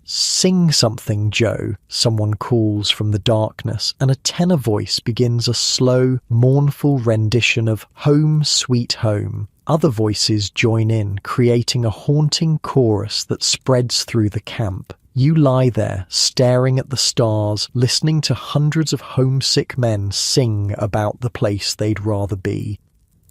"Sing something, Joe," someone calls from the darkness, and a tenor voice begins a slow, mournful rendition of "Home, Sweet Home." Other voices join in, creating a haunting chorus that spreads through the camp. You lie there, staring at the stars, listening to hundreds of homesick men sing about the place they'd rather be.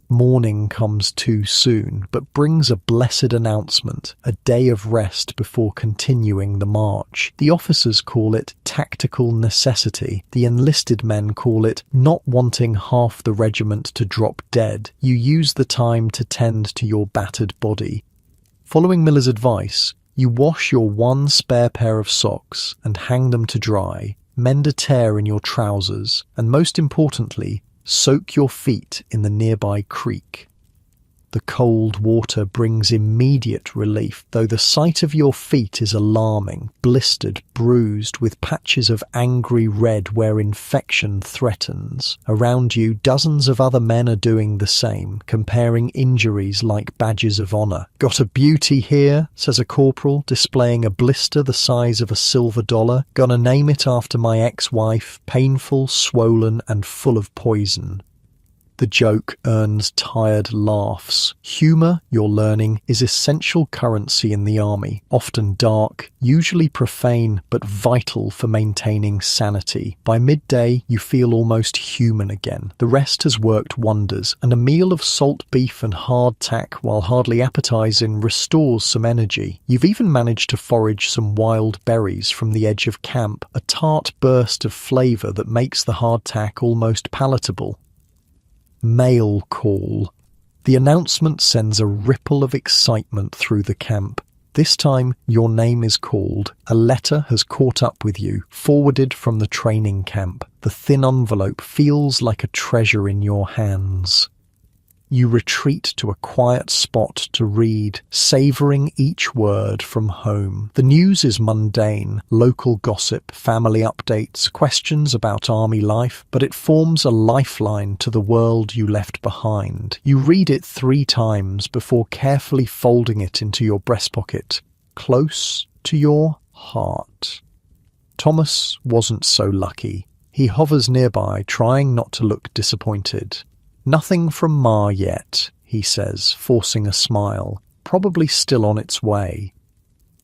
Morning comes too soon, but brings a blessed announcement, a day of rest before continuing the march. The officers call it tactical necessity. The enlisted men call it not wanting half the regiment to drop dead. You use the time to tend to your battered body. Following Miller's advice, you wash your one spare pair of socks and hang them to dry, mend a tear in your trousers, and most importantly, Soak your feet in the nearby creek. The cold water brings immediate relief, though the sight of your feet is alarming, blistered, bruised, with patches of angry red where infection threatens. Around you, dozens of other men are doing the same, comparing injuries like badges of honor. "Got a beauty here," says a corporal, displaying a blister the size of a silver dollar. "Gonna name it after my ex-wife, painful, swollen, and full of poison." The joke earns tired laughs. Humor, you're learning, is essential currency in the army, often dark, usually profane, but vital for maintaining sanity. By midday, you feel almost human again. The rest has worked wonders, and a meal of salt beef and hardtack, while hardly appetizing, restores some energy. You've even managed to forage some wild berries from the edge of camp, a tart burst of flavor that makes the hardtack almost palatable. Mail call. The announcement sends a ripple of excitement through the camp. This time, your name is called. A letter has caught up with you, forwarded from the training camp. The thin envelope feels like a treasure in your hands. You retreat to a quiet spot to read, savoring each word from home. The news is mundane, local gossip, family updates, questions about army life, but it forms a lifeline to the world you left behind. You read it 3 times before carefully folding it into your breast pocket, close to your heart. Thomas wasn't so lucky. He hovers nearby, trying not to look disappointed. "Nothing from Ma yet," he says, forcing a smile. "Probably still on its way."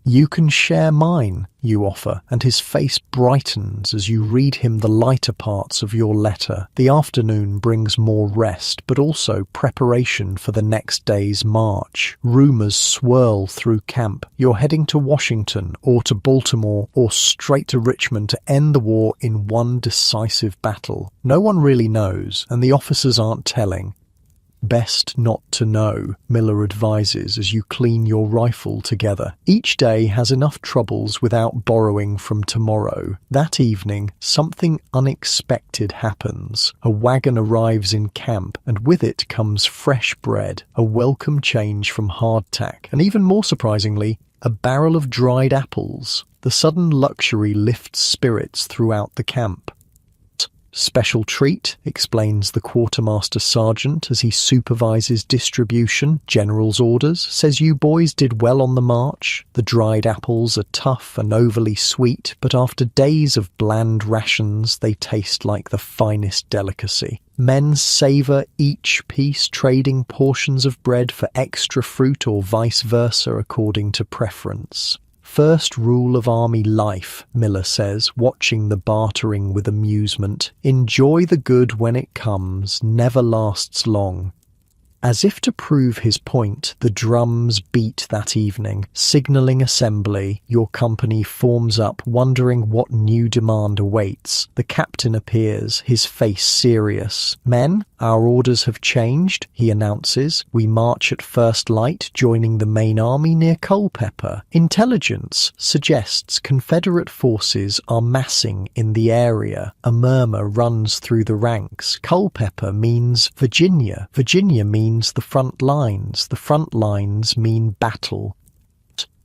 "You can share mine," you offer, and his face brightens as you read him the lighter parts of your letter. The afternoon brings more rest, but also preparation for the next day's march. Rumors swirl through camp. You're heading to Washington, or to Baltimore, or straight to Richmond to end the war in one decisive battle. No one really knows, and the officers aren't telling. "Best not to know," Miller advises as you clean your rifle together. Each day has enough troubles without borrowing from tomorrow. That evening, something unexpected happens. A wagon arrives in camp, and with it comes fresh bread, a welcome change from hardtack, and even more surprisingly, a barrel of dried apples. The sudden luxury lifts spirits throughout the camp. "Special treat," explains the quartermaster sergeant as he supervises distribution. "General's orders, says you boys did well on the march. The dried apples are tough and overly sweet, but after days of bland rations, they taste like the finest delicacy. Men savor each piece, trading portions of bread for extra fruit or vice versa according to preference. First rule of army life," Miller says, watching the bartering with amusement. "Enjoy the good when it comes, never lasts long." As if to prove his point, the drums beat that evening, signalling assembly. Your company forms up, wondering what new demand awaits. The captain appears, his face serious. "Men, our orders have changed," he announces. "We march at first light, joining the main army near Culpeper. Intelligence suggests Confederate forces are massing in the area." A murmur runs through the ranks. Culpeper means Virginia. Virginia means the front lines. The front lines mean battle.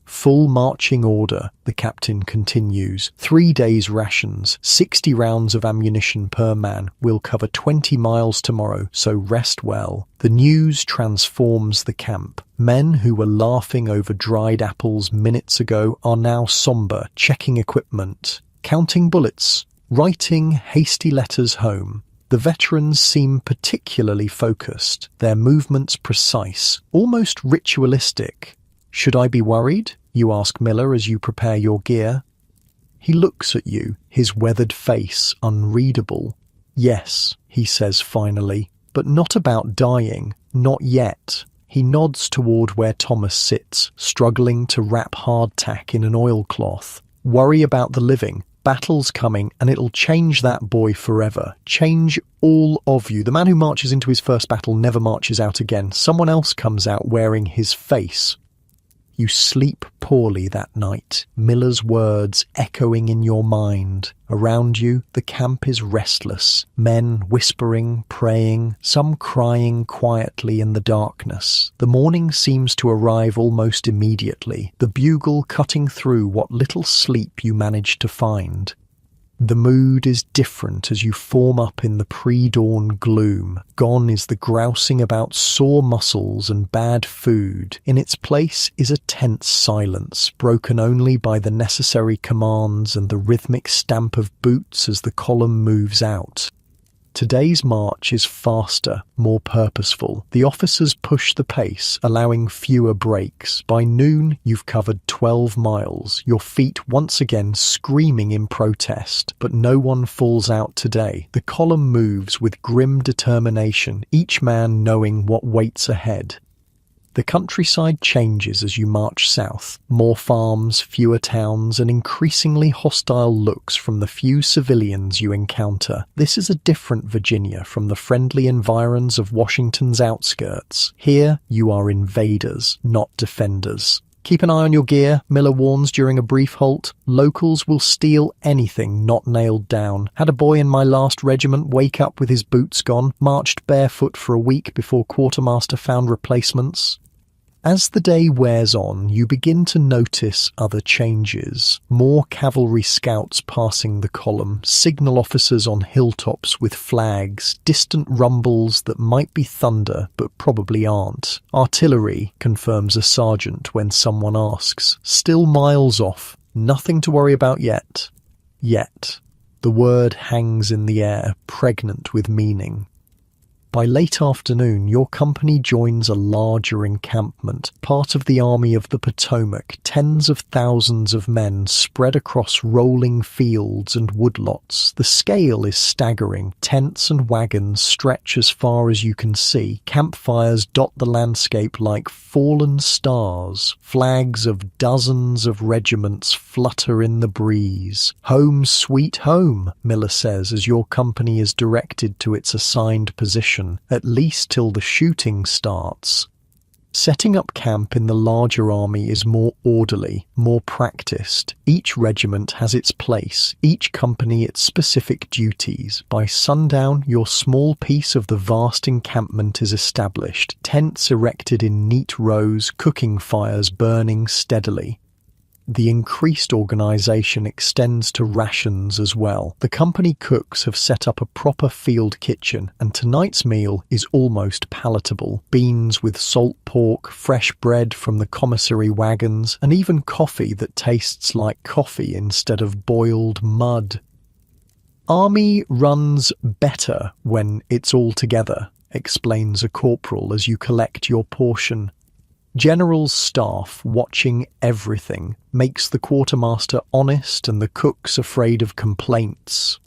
"Full marching order," the captain continues. 3 days' rations, 60 rounds of ammunition per man. We'll cover 20 miles tomorrow, so rest well. The news transforms the camp. Men who were laughing over dried apples minutes ago are now somber, checking equipment, counting bullets, writing hasty letters home. The veterans seem particularly focused, their movements precise, almost ritualistic. "Should I be worried?" you ask Miller as you prepare your gear. He looks at you, his weathered face unreadable. "Yes," he says finally, "but not about dying, not yet." He nods toward where Thomas sits, struggling to wrap hardtack in an oilcloth. "Worry about the living. Battle's coming, and it'll change that boy forever. Change all of you. The man who marches into his first battle never marches out again. Someone else comes out wearing his face." You sleep poorly that night, Miller's words echoing in your mind. Around you, the camp is restless. Men whispering, praying, some crying quietly in the darkness. The morning seems to arrive almost immediately, the bugle cutting through what little sleep you manage to find. The mood is different as you form up in the pre-dawn gloom. Gone is the grousing about sore muscles and bad food. In its place is a tense silence, broken only by the necessary commands and the rhythmic stamp of boots as the column moves out. Today's march is faster, more purposeful. The officers push the pace, allowing fewer breaks. By noon, you've covered 12 miles, your feet once again screaming in protest. But no one falls out today. The column moves with grim determination, each man knowing what waits ahead. The countryside changes as you march south. More farms, fewer towns, and increasingly hostile looks from the few civilians you encounter. This is a different Virginia from the friendly environs of Washington's outskirts. Here, you are invaders, not defenders. Keep an eye on your gear, Miller warns during a brief halt. Locals will steal anything not nailed down. Had a boy in my last regiment wake up with his boots gone, marched barefoot for a week before quartermaster found replacements. As the day wears on, you begin to notice other changes. More cavalry scouts passing the column, signal officers on hilltops with flags, distant rumbles that might be thunder but probably aren't. Artillery, confirms a sergeant when someone asks. Still miles off. Nothing to worry about yet. Yet. The word hangs in the air, pregnant with meaning. By late afternoon, your company joins a larger encampment, part of the Army of the Potomac, tens of thousands of men spread across rolling fields and woodlots. The scale is staggering. Tents and wagons stretch as far as you can see. Campfires dot the landscape like fallen stars. Flags of dozens of regiments flutter in the breeze. Home sweet home, Miller says as your company is directed to its assigned position. At least till the shooting starts. Setting up camp in the larger army is more orderly, more practiced. Each regiment has its place, each company its specific duties. By sundown, your small piece of the vast encampment is established, tents erected in neat rows, cooking fires burning steadily. The increased organisation extends to rations as well. The company cooks have set up a proper field kitchen, and tonight's meal is almost palatable. Beans with salt pork, fresh bread from the commissary wagons, and even coffee that tastes like coffee instead of boiled mud. Army runs better when it's all together, explains a corporal as you collect your portion. General's staff watching everything makes the quartermaster honest and the cooks afraid of complaints.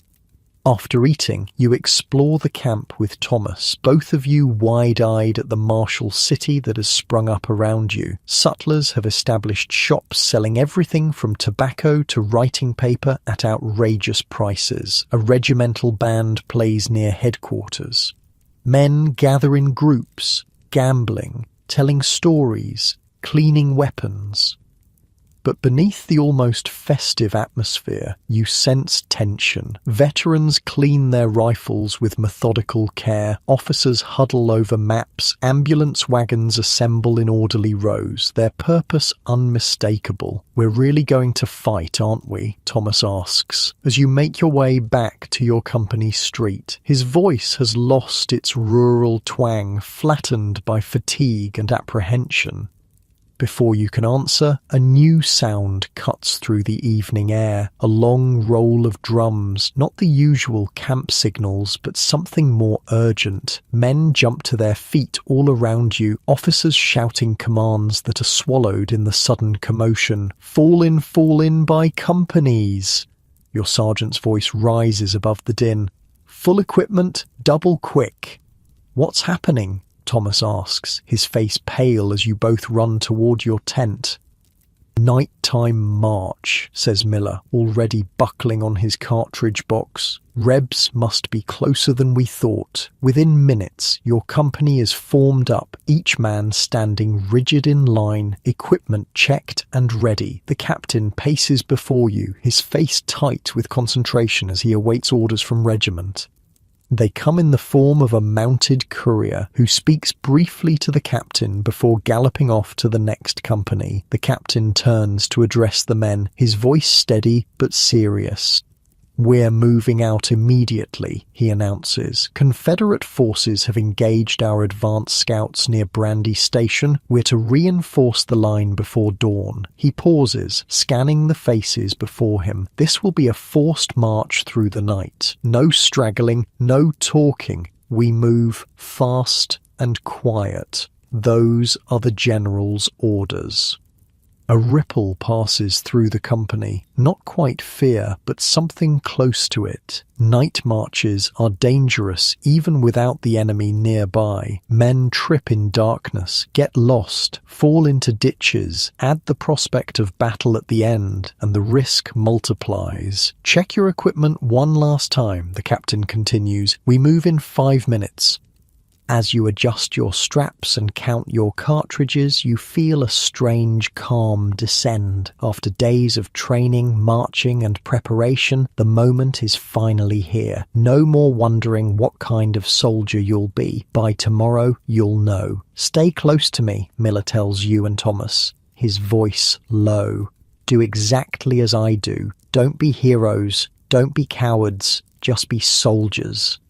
After eating, you explore the camp with Thomas, both of you wide-eyed at the martial city that has sprung up around you. Sutlers have established shops selling everything from tobacco to writing paper at outrageous prices. A regimental band plays near headquarters. Men gather in groups, gambling, telling stories, cleaning weapons. But beneath the almost festive atmosphere, you sense tension. Veterans clean their rifles with methodical care. Officers huddle over maps. Ambulance wagons assemble in orderly rows, their purpose unmistakable. We're really going to fight, aren't we? Thomas asks, as you make your way back to your company street. His voice has lost its rural twang, flattened by fatigue and apprehension. Before you can answer, a new sound cuts through the evening air, a long roll of drums, not the usual camp signals, but something more urgent. Men jump to their feet all around you, officers shouting commands that are swallowed in the sudden commotion. Fall in by companies. Your sergeant's voice rises above the din. Full equipment, double quick. What's happening? Thomas asks, his face pale as you both run toward your tent. "Nighttime march," says Miller, already buckling on his cartridge box. "Rebs must be closer than we thought. Within minutes, your company is formed up, each man standing rigid in line, equipment checked and ready. The captain paces before you, his face tight with concentration as he awaits orders from regiment. They come in the form of a mounted courier who speaks briefly to the captain before galloping off to the next company. The captain turns to address the men, his voice steady but serious. "We're moving out immediately," he announces. "Confederate forces have engaged our advance scouts near Brandy Station. We're to reinforce the line before dawn." He pauses, scanning the faces before him. This will be a forced march through the night. No straggling, no talking. We move fast and quiet. Those are the general's orders. A ripple passes through the company, not quite fear, but something close to it. Night marches are dangerous even without the enemy nearby. Men trip in darkness, get lost, fall into ditches, add the prospect of battle at the end, and the risk multiplies. "Check your equipment one last time," the captain continues. "We move in 5 minutes." As you adjust your straps and count your cartridges, you feel a strange calm descend. After days of training, marching, and preparation, the moment is finally here. No more wondering what kind of soldier you'll be. By tomorrow, you'll know. "Stay close to me," Miller tells you and Thomas, his voice low. "Do exactly as I do. Don't be heroes. Don't be cowards. Just be soldiers."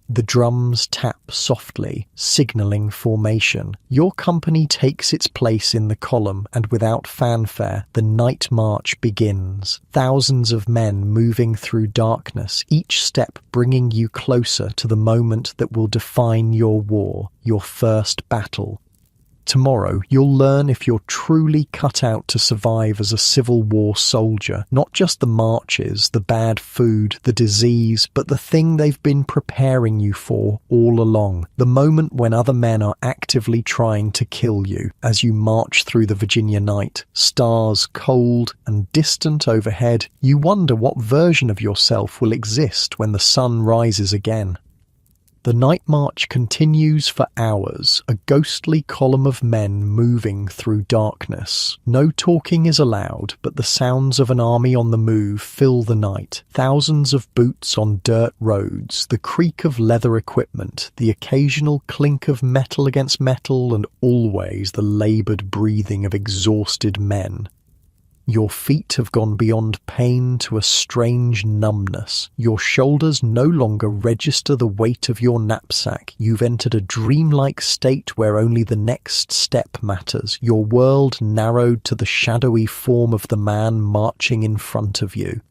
The drums tap softly, signaling formation. Your company takes its place in the column, and without fanfare, the night march begins. Thousands of men moving through darkness, each step bringing you closer to the moment that will define your war, your first battle. Tomorrow, you'll learn if you're truly cut out to survive as a Civil War soldier. Not just the marches, the bad food, the disease, but the thing they've been preparing you for all along. The moment when other men are actively trying to kill you. As you march through the Virginia night, stars cold and distant overhead, you wonder what version of yourself will exist when the sun rises again. The night march continues for hours, a ghostly column of men moving through darkness. No talking is allowed, but the sounds of an army on the move fill the night. Thousands of boots on dirt roads, the creak of leather equipment, the occasional clink of metal against metal, and always the laboured breathing of exhausted men. Your feet have gone beyond pain to a strange numbness. Your shoulders no longer register the weight of your knapsack. You've entered a dreamlike state where only the next step matters. Your world narrowed to the shadowy form of the man marching in front of you.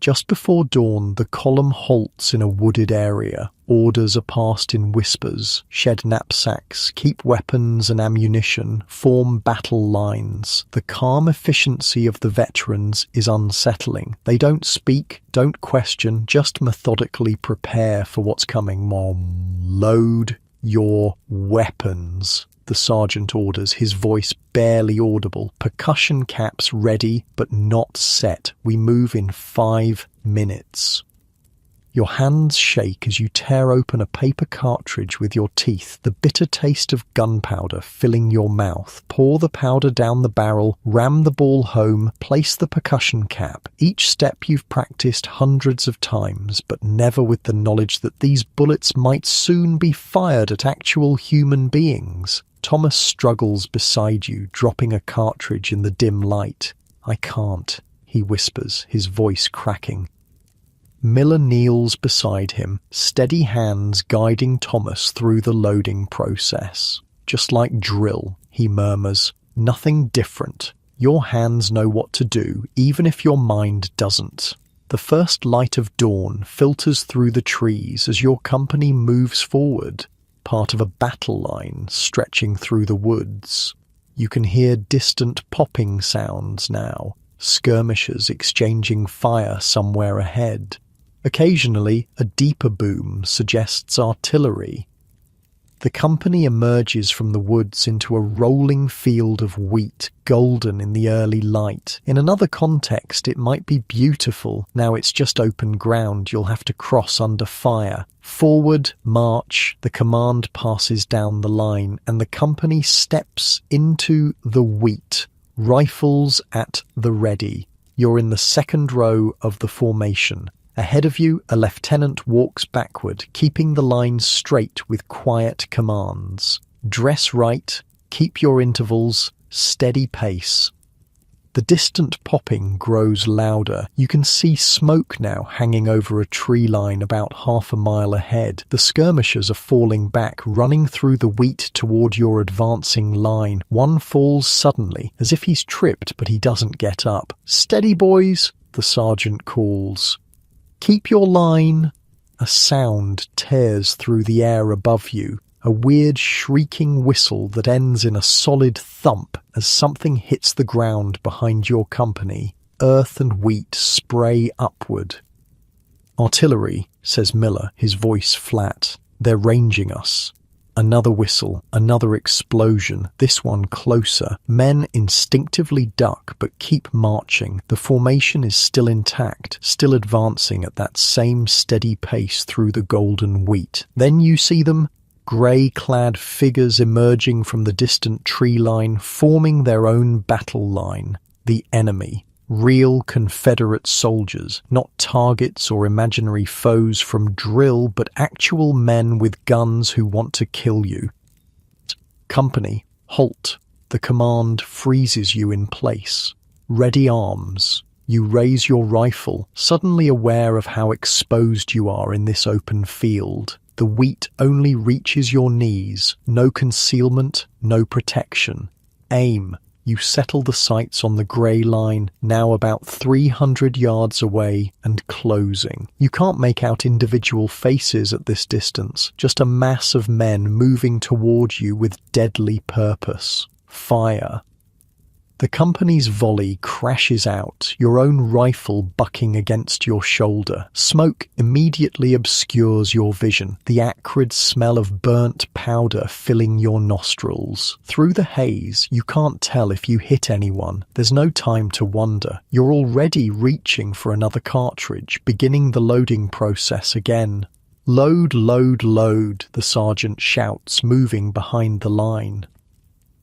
Just before dawn, the column halts in a wooded area. Orders are passed in whispers. Shed knapsacks, keep weapons and ammunition, form battle lines. The calm efficiency of the veterans is unsettling. They don't speak, don't question, just methodically prepare for what's coming. Load your weapons, the sergeant orders, his voice barely audible. Percussion caps ready, but not set. We move in 5 minutes. Your hands shake as you tear open a paper cartridge with your teeth, the bitter taste of gunpowder filling your mouth. Pour the powder down the barrel, ram the ball home, place the percussion cap. Each step you've practiced hundreds of times, but never with the knowledge that these bullets might soon be fired at actual human beings. Thomas struggles beside you, dropping a cartridge in the dim light. "I can't," he whispers, his voice cracking. Miller kneels beside him, steady hands guiding Thomas through the loading process. "Just like drill," he murmurs. "Nothing different. Your hands know what to do, even if your mind doesn't." The first light of dawn filters through the trees as your company moves forward, part of a battle line stretching through the woods. You can hear distant popping sounds now, skirmishers exchanging fire somewhere ahead. Occasionally, a deeper boom suggests artillery. The company emerges from the woods into a rolling field of wheat, golden in the early light. In another context, it might be beautiful. Now it's just open ground you'll have to cross under fire. Forward, march, the command passes down the line, and the company steps into the wheat, rifles at the ready. You're in the second row of the formation. Ahead of you, a lieutenant walks backward, keeping the line straight with quiet commands. Dress right, keep your intervals, steady pace. The distant popping grows louder. You can see smoke now hanging over a tree line about half a mile ahead. The skirmishers are falling back, running through the wheat toward your advancing line. One falls suddenly, as if he's tripped, but he doesn't get up. "Steady, boys," the sergeant calls. "Keep your line." A sound tears through the air above you, a weird shrieking whistle that ends in a solid thump as something hits the ground behind your company. Earth and wheat spray upward. "Artillery," says Miller, his voice flat. "They're ranging us." Another whistle, another explosion, this one closer. Men instinctively duck but keep marching. The formation is still intact, still advancing at that same steady pace through the golden wheat. Then you see them, grey-clad figures emerging from the distant tree line, forming their own battle line. The enemy. Real Confederate soldiers, not targets or imaginary foes from drill, but actual men with guns who want to kill you. "Company, halt." The command freezes you in place. "Ready arms." You raise your rifle, suddenly aware of how exposed you are in this open field. The wheat only reaches your knees. No concealment, no protection. Aim. You settle the sights on the grey line, now about 300 yards away and closing. You can't make out individual faces at this distance, just a mass of men moving toward you with deadly purpose. Fire. The company's volley crashes out, your own rifle bucking against your shoulder. Smoke immediately obscures your vision, the acrid smell of burnt powder filling your nostrils. Through the haze, you can't tell if you hit anyone. There's no time to wonder. You're already reaching for another cartridge, beginning the loading process again. "Load, load, load," the sergeant shouts, moving behind the line.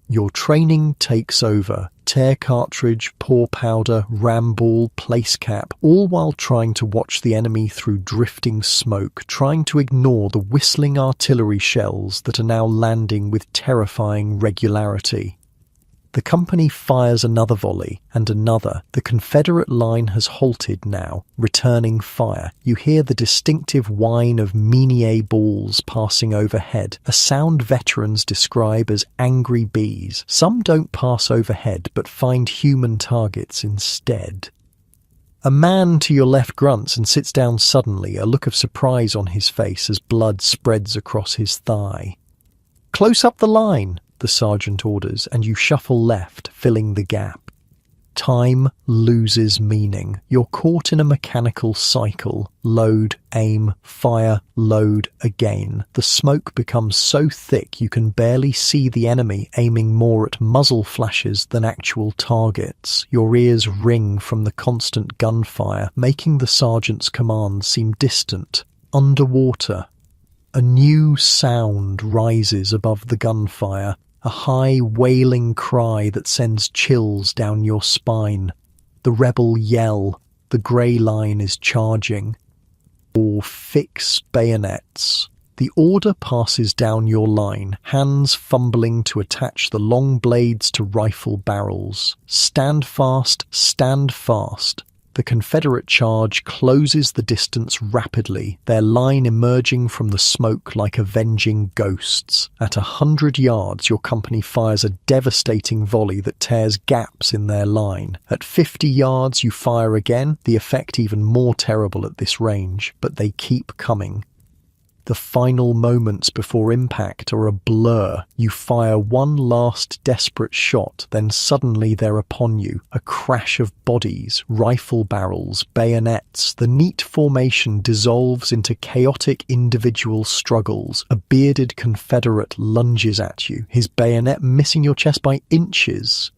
Your training takes over. Tear cartridge, pour powder, ram ball, place cap, all while trying to watch the enemy through drifting smoke, trying to ignore the whistling artillery shells that are now landing with terrifying regularity. The company fires another volley, and another. The Confederate line has halted now, returning fire. You hear the distinctive whine of Minié balls passing overhead, a sound veterans describe as angry bees. Some don't pass overhead, but find human targets instead. A man to your left grunts and sits down suddenly, a look of surprise on his face as blood spreads across his thigh. "Close up the line," the sergeant orders, and you shuffle left, filling the gap. Time loses meaning. You're caught in a mechanical cycle. Load, aim, fire, load again. The smoke becomes so thick you can barely see the enemy, aiming more at muzzle flashes than actual targets. Your ears ring from the constant gunfire, making the sergeant's command seem distant, underwater. A new sound rises above the gunfire, a high wailing cry that sends chills down your spine. The rebel yell, the grey line is charging. Or fix bayonets. The order passes down your line, hands fumbling to attach the long blades to rifle barrels. Stand fast, stand fast. The Confederate charge closes the distance rapidly, their line emerging from the smoke like avenging ghosts. At 100 yards, your company fires a devastating volley that tears gaps in their line. At 50 yards, you fire again, the effect even more terrible at this range, but they keep coming. The final moments before impact are a blur. You fire one last desperate shot, then suddenly they're upon you. A crash of bodies, rifle barrels, bayonets. The neat formation dissolves into chaotic individual struggles. A bearded Confederate lunges at you, his bayonet missing your chest by inches.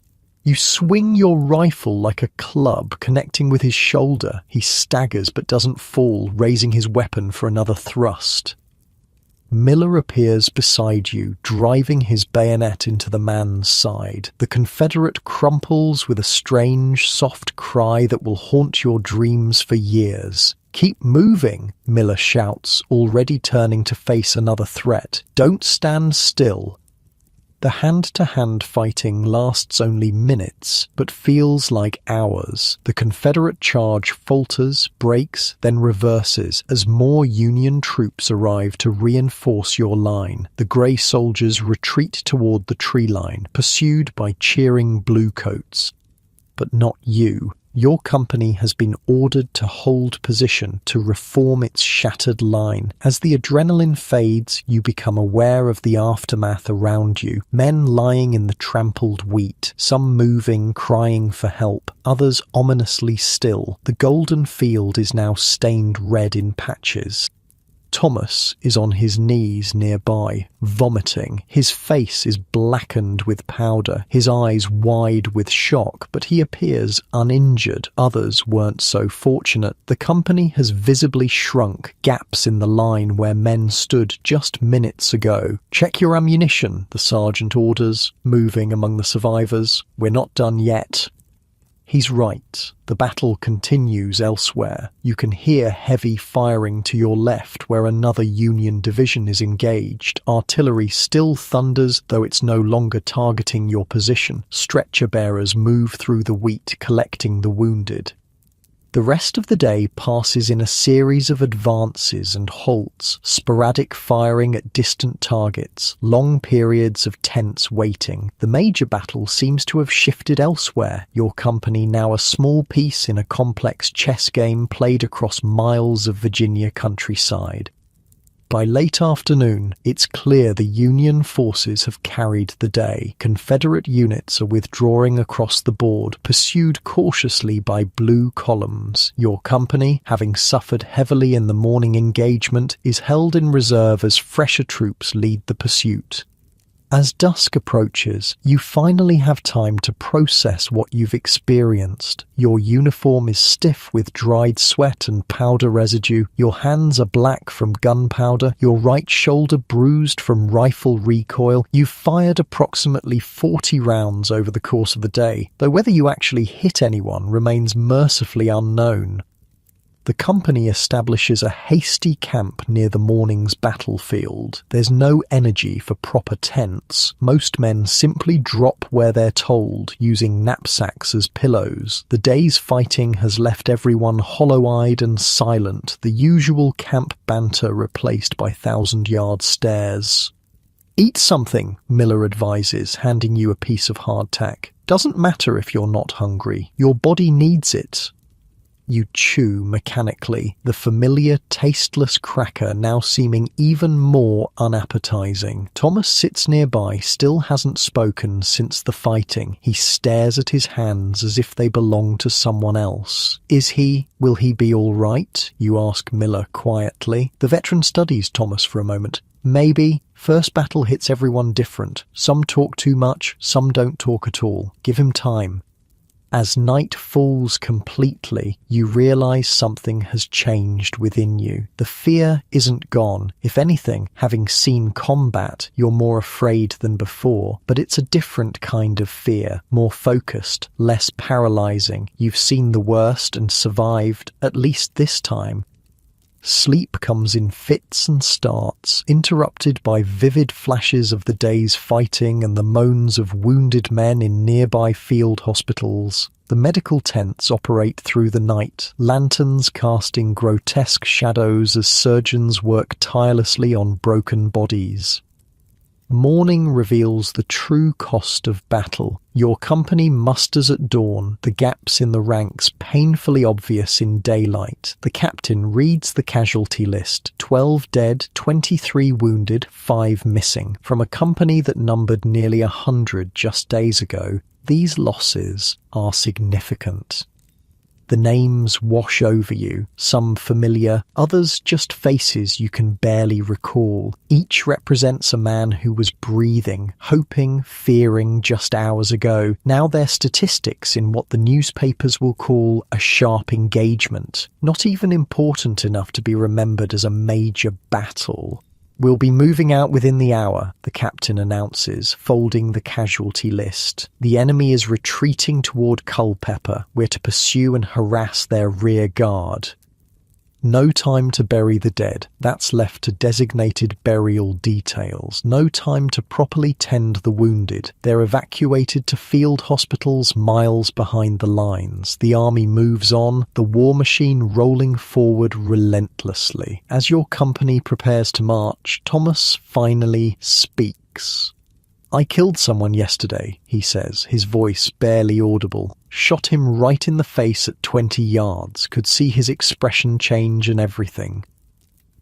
You swing your rifle like a club, connecting with his shoulder. He staggers but doesn't fall, raising his weapon for another thrust. Miller appears beside you, driving his bayonet into the man's side. The Confederate crumples with a strange, soft cry that will haunt your dreams for years. "Keep moving," Miller shouts, already turning to face another threat. "Don't stand still." The hand-to-hand fighting lasts only minutes, but feels like hours. The Confederate charge falters, breaks, then reverses as more Union troops arrive to reinforce your line. The grey soldiers retreat toward the tree line, pursued by cheering bluecoats. But not you. Your company has been ordered to hold position, to reform its shattered line. As the adrenaline fades, you become aware of the aftermath around you. Men lying in the trampled wheat, some moving, crying for help, others ominously still. The golden field is now stained red in patches. Thomas is on his knees nearby, vomiting. His face is blackened with powder, his eyes wide with shock, but he appears uninjured. Others weren't so fortunate. The company has visibly shrunk, gaps in the line where men stood just minutes ago. "Check your ammunition," the sergeant orders, moving among the survivors. "We're not done yet." He's right. The battle continues elsewhere. You can hear heavy firing to your left where another Union division is engaged. Artillery still thunders, though it's no longer targeting your position. Stretcher bearers move through the wheat, collecting the wounded. The rest of the day passes in a series of advances and halts, sporadic firing at distant targets, long periods of tense waiting. The major battle seems to have shifted elsewhere, your company now a small piece in a complex chess game played across miles of Virginia countryside. By late afternoon, it's clear the Union forces have carried the day. Confederate units are withdrawing across the board, pursued cautiously by blue columns. Your company, having suffered heavily in the morning engagement, is held in reserve as fresher troops lead the pursuit. As dusk approaches, you finally have time to process what you've experienced. Your uniform is stiff with dried sweat and powder residue. Your hands are black from gunpowder. Your right shoulder bruised from rifle recoil. You've fired approximately 40 rounds over the course of the day, though whether you actually hit anyone remains mercifully unknown. The company establishes a hasty camp near the morning's battlefield. There's no energy for proper tents. Most men simply drop where they're told, using knapsacks as pillows. The day's fighting has left everyone hollow-eyed and silent, the usual camp banter replaced by thousand-yard stares. "Eat something," Miller advises, handing you a piece of hardtack. "Doesn't matter if you're not hungry. Your body needs it." You chew mechanically, the familiar, tasteless cracker now seeming even more unappetizing. Thomas sits nearby, still hasn't spoken since the fighting. He stares at his hands as if they belong to someone else. Will he be all right? You ask Miller quietly. The veteran studies Thomas for a moment. "Maybe. First battle hits everyone different. Some talk too much, some don't talk at all. Give him time." As night falls completely, you realize something has changed within you. The fear isn't gone. If anything, having seen combat, you're more afraid than before. But it's a different kind of fear, more focused, less paralyzing. You've seen the worst and survived, at least this time. Sleep comes in fits and starts, interrupted by vivid flashes of the day's fighting and the moans of wounded men in nearby field hospitals. The medical tents operate through the night, lanterns casting grotesque shadows as surgeons work tirelessly on broken bodies. Morning reveals the true cost of battle. Your company musters at dawn, the gaps in the ranks painfully obvious in daylight. The captain reads the casualty list: 12 dead, 23 wounded, 5 missing. From a company that numbered nearly 100 just days ago, these losses are significant. The names wash over you, some familiar, others just faces you can barely recall. Each represents a man who was breathing, hoping, fearing just hours ago. Now they're statistics in what the newspapers will call a sharp engagement, not even important enough to be remembered as a major battle. "We'll be moving out within the hour," the captain announces, folding the casualty list. "The enemy is retreating toward Culpeper. We're to pursue and harass their rear guard." No time to bury the dead. That's left to designated burial details. No time to properly tend the wounded. They're evacuated to field hospitals miles behind the lines. The army moves on, the war machine rolling forward relentlessly. As your company prepares to march, Thomas finally speaks. "I killed someone yesterday," he says, his voice barely audible. "Shot him right in the face at 20 yards, could see his expression change and everything."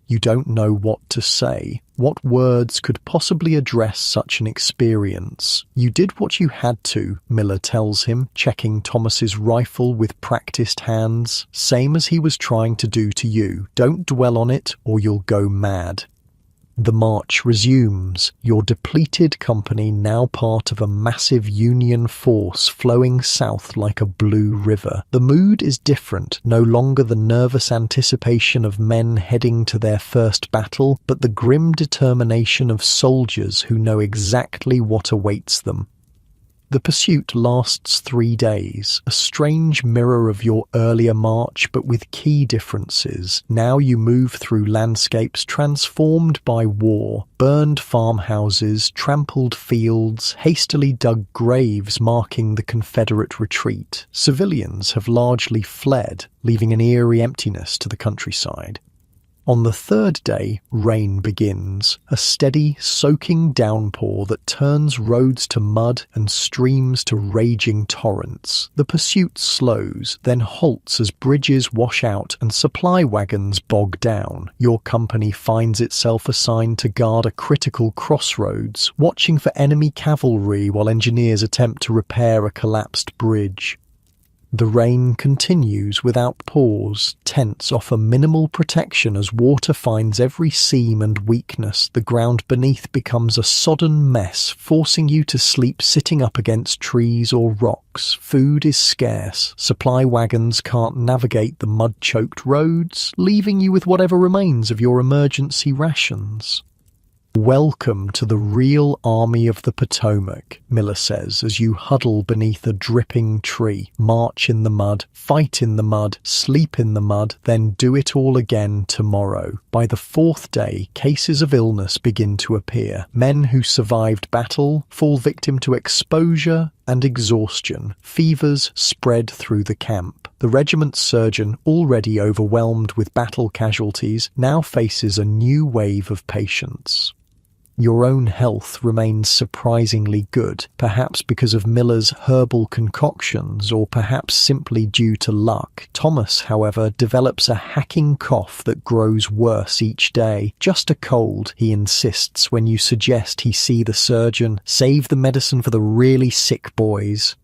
You don't know what to say. What words could possibly address such an experience? "You did what you had to," Miller tells him, checking Thomas's rifle with practiced hands. "Same as he was trying to do to you. Don't dwell on it or you'll go mad." The march resumes, your depleted company now part of a massive Union force flowing south like a blue river. The mood is different, no longer the nervous anticipation of men heading to their first battle, but the grim determination of soldiers who know exactly what awaits them. The pursuit lasts 3 days, a strange mirror of your earlier march, but with key differences. Now you move through landscapes transformed by war, burned farmhouses, trampled fields, hastily dug graves marking the Confederate retreat. Civilians have largely fled, leaving an eerie emptiness to the countryside. On the 3rd day, rain begins, a steady, soaking downpour that turns roads to mud and streams to raging torrents. The pursuit slows, then halts as bridges wash out and supply wagons bog down. Your company finds itself assigned to guard a critical crossroads, watching for enemy cavalry while engineers attempt to repair a collapsed bridge. The rain continues without pause. Tents offer minimal protection as water finds every seam and weakness. The ground beneath becomes a sodden mess, forcing you to sleep sitting up against trees or rocks. Food is scarce. Supply wagons can't navigate the mud-choked roads, leaving you with whatever remains of your emergency rations. "Welcome to the real Army of the Potomac," Miller says as you huddle beneath a dripping tree, march in the mud, fight in the mud, sleep in the mud, then do it all again tomorrow. By the 4th day, cases of illness begin to appear. Men who survived battle fall victim to exposure and exhaustion. Fevers spread through the camp. The regiment's surgeon, already overwhelmed with battle casualties, now faces a new wave of patients. Your own health remains surprisingly good, perhaps because of Miller's herbal concoctions or perhaps simply due to luck. Thomas, however, develops a hacking cough that grows worse each day. "Just a cold," he insists when you suggest he see the surgeon. "Save the medicine for the really sick boys."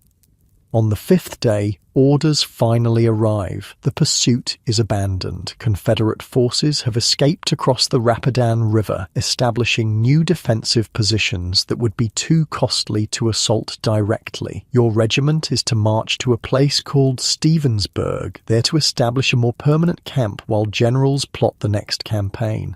On the 5th day, orders finally arrive. The pursuit is abandoned. Confederate forces have escaped across the Rapidan River, establishing new defensive positions that would be too costly to assault directly. Your regiment is to march to a place called Stevensburg, there to establish a more permanent camp while generals plot the next campaign.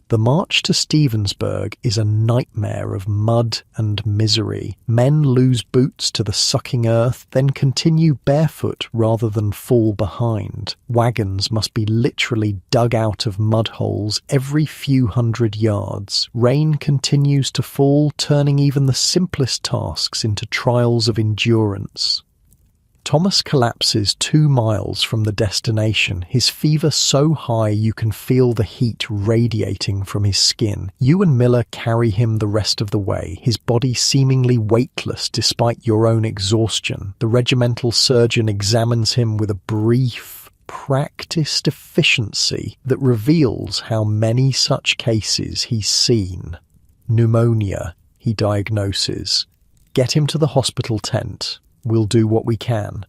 The march to Stevensburg is a nightmare of mud and misery. Men lose boots to the sucking earth, then continue barefoot rather than fall behind. Wagons must be literally dug out of mud holes every few hundred yards. Rain continues to fall, turning even the simplest tasks into trials of endurance. Thomas collapses 2 miles from the destination, his fever so high you can feel the heat radiating from his skin. You and Miller carry him the rest of the way, his body seemingly weightless despite your own exhaustion. The regimental surgeon examines him with a brief, practiced efficiency that reveals how many such cases he's seen. Pneumonia, he diagnoses. Get him to the hospital tent. We'll do what we can.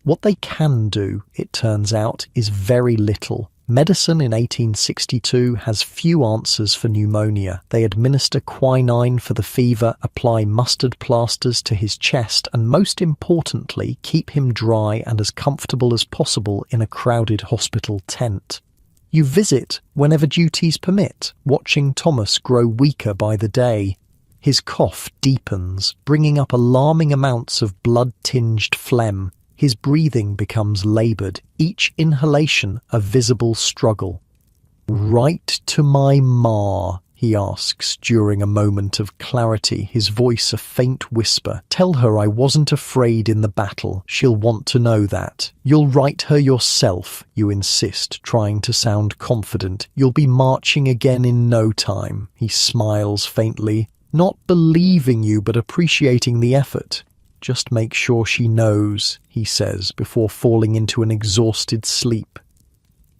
What they can do, it turns out, is very little. Medicine in 1862 has few answers for pneumonia. They administer quinine for the fever, apply mustard plasters to his chest, and most importantly, keep him dry and as comfortable as possible in a crowded hospital tent. You visit whenever duties permit, watching Thomas grow weaker by the day. His cough deepens, bringing up alarming amounts of blood-tinged phlegm. His breathing becomes laboured, each inhalation a visible struggle. "Write to my ma," he asks during a moment of clarity, his voice a faint whisper. "Tell her I wasn't afraid in the battle. She'll want to know that. You'll write her yourself," you insist, trying to sound confident. "You'll be marching again in no time." He smiles faintly, not believing you but appreciating the effort. "Just make sure she knows," he says before falling into an exhausted sleep.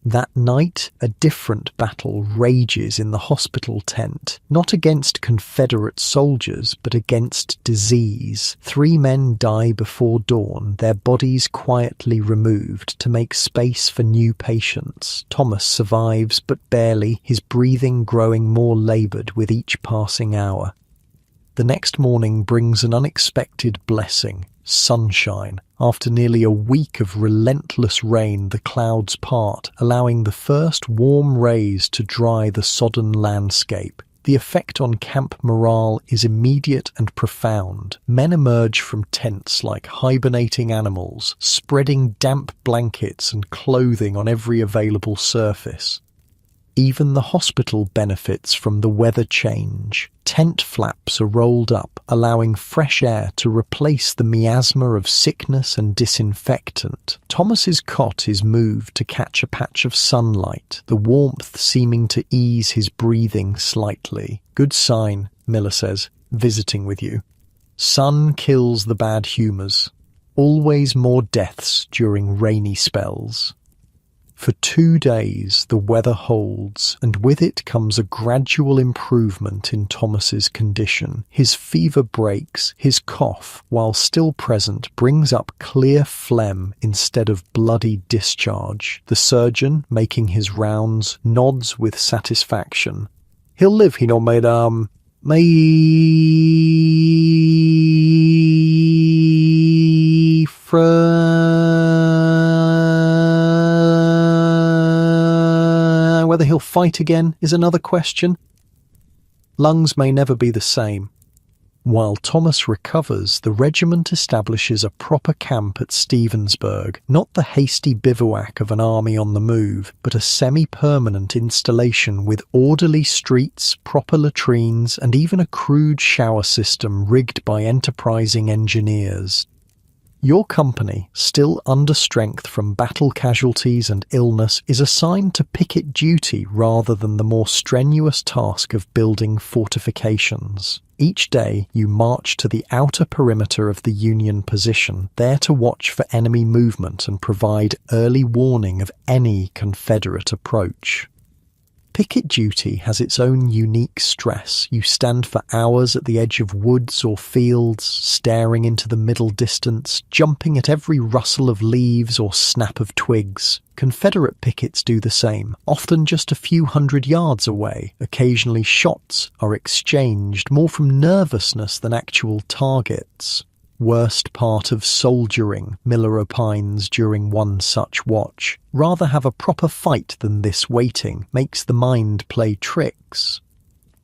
That night, a different battle rages in the hospital tent, not against Confederate soldiers, but against disease. 3 men die before dawn, their bodies quietly removed to make space for new patients. Thomas survives, but barely, his breathing growing more laboured with each passing hour. The next morning brings an unexpected blessing. Sunshine. After nearly a week of relentless rain, the clouds part, allowing the first warm rays to dry the sodden landscape. The effect on camp morale is immediate and profound. Men emerge from tents like hibernating animals, spreading damp blankets and clothing on every available surface. Even the hospital benefits from the weather change. Tent flaps are rolled up, allowing fresh air to replace the miasma of sickness and disinfectant. Thomas's cot is moved to catch a patch of sunlight, the warmth seeming to ease his breathing slightly. "Good sign," Miller says, "visiting with you. Sun kills the bad humours. Always more deaths during rainy spells." For 2 days the weather holds, and with it comes a gradual improvement in Thomas's condition. His fever breaks, his cough, while still present, brings up clear phlegm instead of bloody discharge. The surgeon, making his rounds, nods with satisfaction. "He'll live, you know, madam. My friend. Whether he'll fight again is another question. Lungs may never be the same." While Thomas recovers, the regiment establishes a proper camp at Stevensburg, not the hasty bivouac of an army on the move, but a semi-permanent installation with orderly streets, proper latrines, and even a crude shower system rigged by enterprising engineers. Your company, still under strength from battle casualties and illness, is assigned to picket duty rather than the more strenuous task of building fortifications. Each day you march to the outer perimeter of the Union position, there to watch for enemy movement and provide early warning of any Confederate approach. Picket duty has its own unique stress. You stand for hours at the edge of woods or fields, staring into the middle distance, jumping at every rustle of leaves or snap of twigs. Confederate pickets do the same, often just a few hundred yards away. Occasionally shots are exchanged, more from nervousness than actual targets. Worst part of soldiering, Miller opines during one such watch. Rather have a proper fight than this waiting, makes the mind play tricks.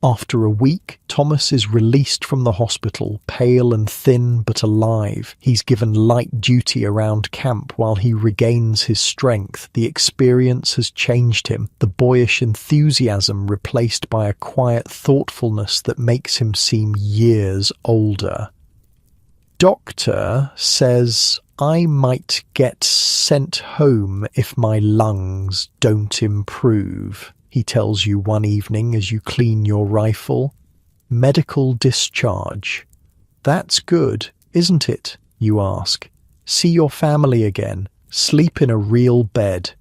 After a week, Thomas is released from the hospital, pale and thin but alive. He's given light duty around camp while he regains his strength. The experience has changed him, the boyish enthusiasm replaced by a quiet thoughtfulness that makes him seem years older. Doctor says, I might get sent home if my lungs don't improve, he tells you one evening as you clean your rifle. Medical discharge. That's good, isn't it? You ask. See your family again. Sleep in a real bed.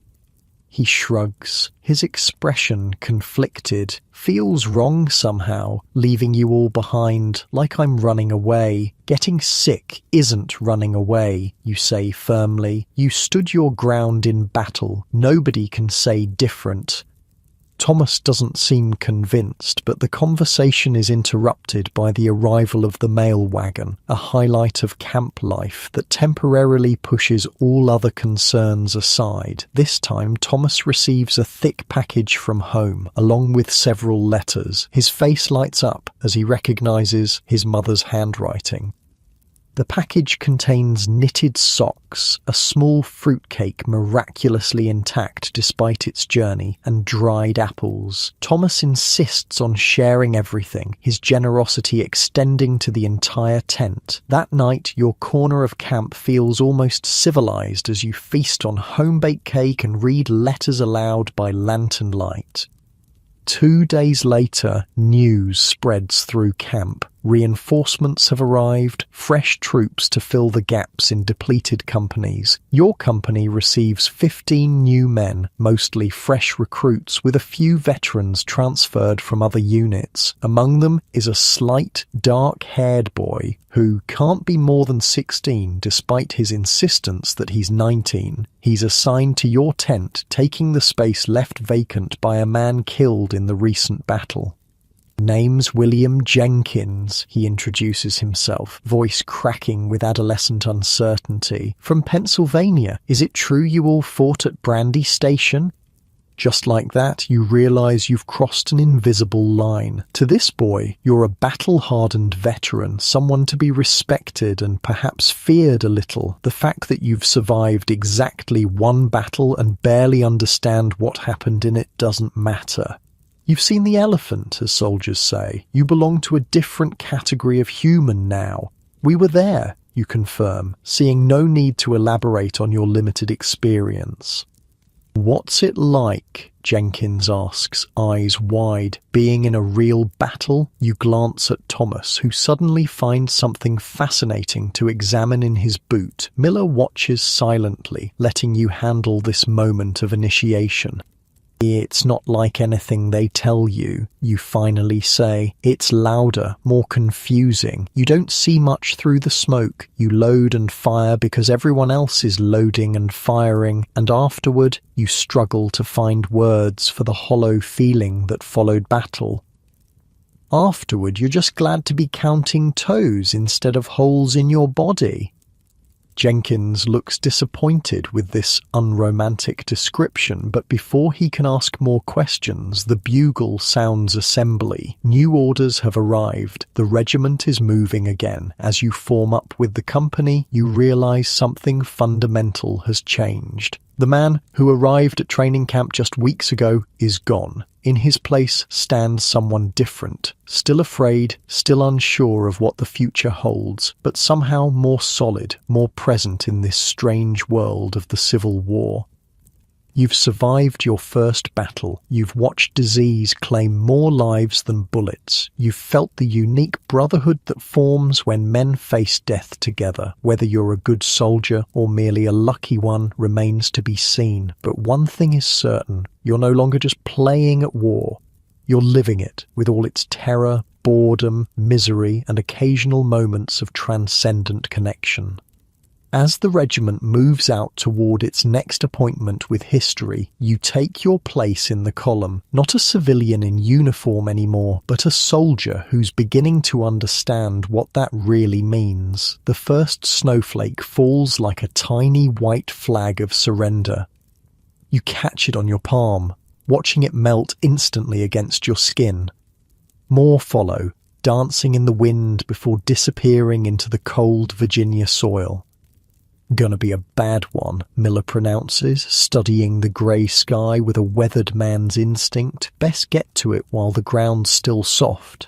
He shrugs, his expression conflicted. Feels wrong somehow, leaving you all behind, like I'm running away. Getting sick isn't running away, you say firmly. You stood your ground in battle. Nobody can say different. Thomas doesn't seem convinced, but the conversation is interrupted by the arrival of the mail wagon, a highlight of camp life that temporarily pushes all other concerns aside. This time, Thomas receives a thick package from home, along with several letters. His face lights up as he recognizes his mother's handwriting. The package contains knitted socks, a small fruitcake miraculously intact despite its journey, and dried apples. Thomas insists on sharing everything, his generosity extending to the entire tent. That night, your corner of camp feels almost civilized as you feast on home-baked cake and read letters aloud by lantern light. 2 days later, news spreads through camp. Reinforcements have arrived, fresh troops to fill the gaps in depleted companies. Your company receives 15 new men, mostly fresh recruits, with a few veterans transferred from other units. Among them is a slight, dark-haired boy who can't be more than 16 despite his insistence that he's 19. He's assigned to your tent, taking the space left vacant by a man killed in the recent battle. Name's William Jenkins, he introduces himself, voice cracking with adolescent uncertainty. From Pennsylvania. Is it true you all fought at Brandy Station? Just like that, you realize you've crossed an invisible line. To this boy, you're a battle-hardened veteran, someone to be respected and perhaps feared a little. The fact that you've survived exactly one battle and barely understand what happened in it doesn't matter. You've seen the elephant, as soldiers say. You belong to a different category of human now. We were there, you confirm, seeing no need to elaborate on your limited experience. What's it like? Jenkins asks, eyes wide. Being in a real battle? You glance at Thomas, who suddenly finds something fascinating to examine in his boot. Miller watches silently, letting you handle this moment of initiation. It's not like anything they tell you, you finally say. It's louder, more confusing. You don't see much through the smoke. You load and fire because everyone else is loading and firing, and afterward you struggle to find words for the hollow feeling that followed battle. Afterward, you're just glad to be counting toes instead of holes in your body. Jenkins looks disappointed with this unromantic description, but before he can ask more questions, the bugle sounds assembly. New orders have arrived. The regiment is moving again. As you form up with the company, you realize something fundamental has changed. The man who arrived at training camp just weeks ago is gone. In his place stands someone different, still afraid, still unsure of what the future holds, but somehow more solid, more present in this strange world of the Civil War. You've survived your first battle. You've watched disease claim more lives than bullets. You've felt the unique brotherhood that forms when men face death together. Whether you're a good soldier or merely a lucky one remains to be seen. But one thing is certain. You're no longer just playing at war. You're living it with all its terror, boredom, misery, and occasional moments of transcendent connection. As the regiment moves out toward its next appointment with history, you take your place in the column, not a civilian in uniform anymore, but a soldier who's beginning to understand what that really means. The first snowflake falls like a tiny white flag of surrender. You catch it on your palm, watching it melt instantly against your skin. More follow, dancing in the wind before disappearing into the cold Virginia soil. Gonna be a bad one, Miller pronounces, studying the grey sky with a weathered man's instinct. Best get to it while the ground's still soft.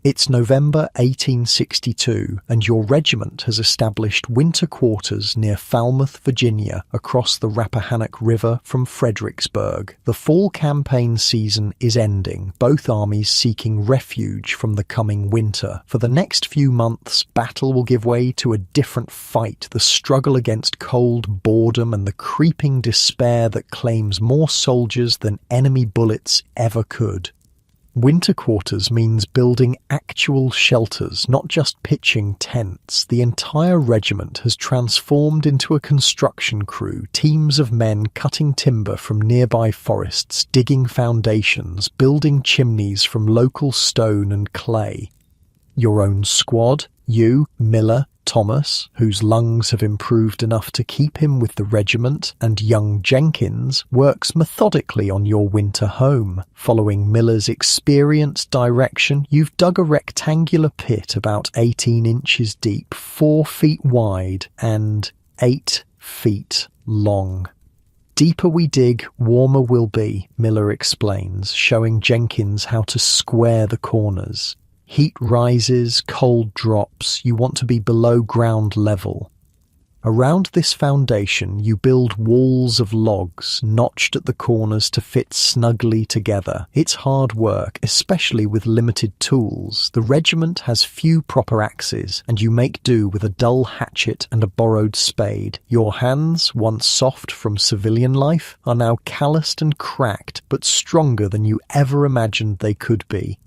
It's November 1862, and your regiment has established winter quarters near Falmouth, Virginia, across the Rappahannock River from Fredericksburg. The fall campaign season is ending, both armies seeking refuge from the coming winter. For the next few months, battle will give way to a different fight, the struggle against cold, boredom, and the creeping despair that claims more soldiers than enemy bullets ever could. Winter quarters means building actual shelters, not just pitching tents. The entire regiment has transformed into a construction crew, teams of men cutting timber from nearby forests, digging foundations, building chimneys from local stone and clay. Your own squad, you, Miller, Thomas, whose lungs have improved enough to keep him with the regiment, and young Jenkins works methodically on your winter home. Following Miller's experienced direction, you've dug a rectangular pit about 18 inches deep, 4 feet wide, and 8 feet long. Deeper we dig, warmer we'll be, Miller explains, showing Jenkins how to square the corners. Heat rises, cold drops, you want to be below ground level. Around this foundation you build walls of logs, notched at the corners to fit snugly together. It's hard work, especially with limited tools. The regiment has few proper axes, and you make do with a dull hatchet and a borrowed spade. Your hands, once soft from civilian life, are now calloused and cracked, but stronger than you ever imagined they could be.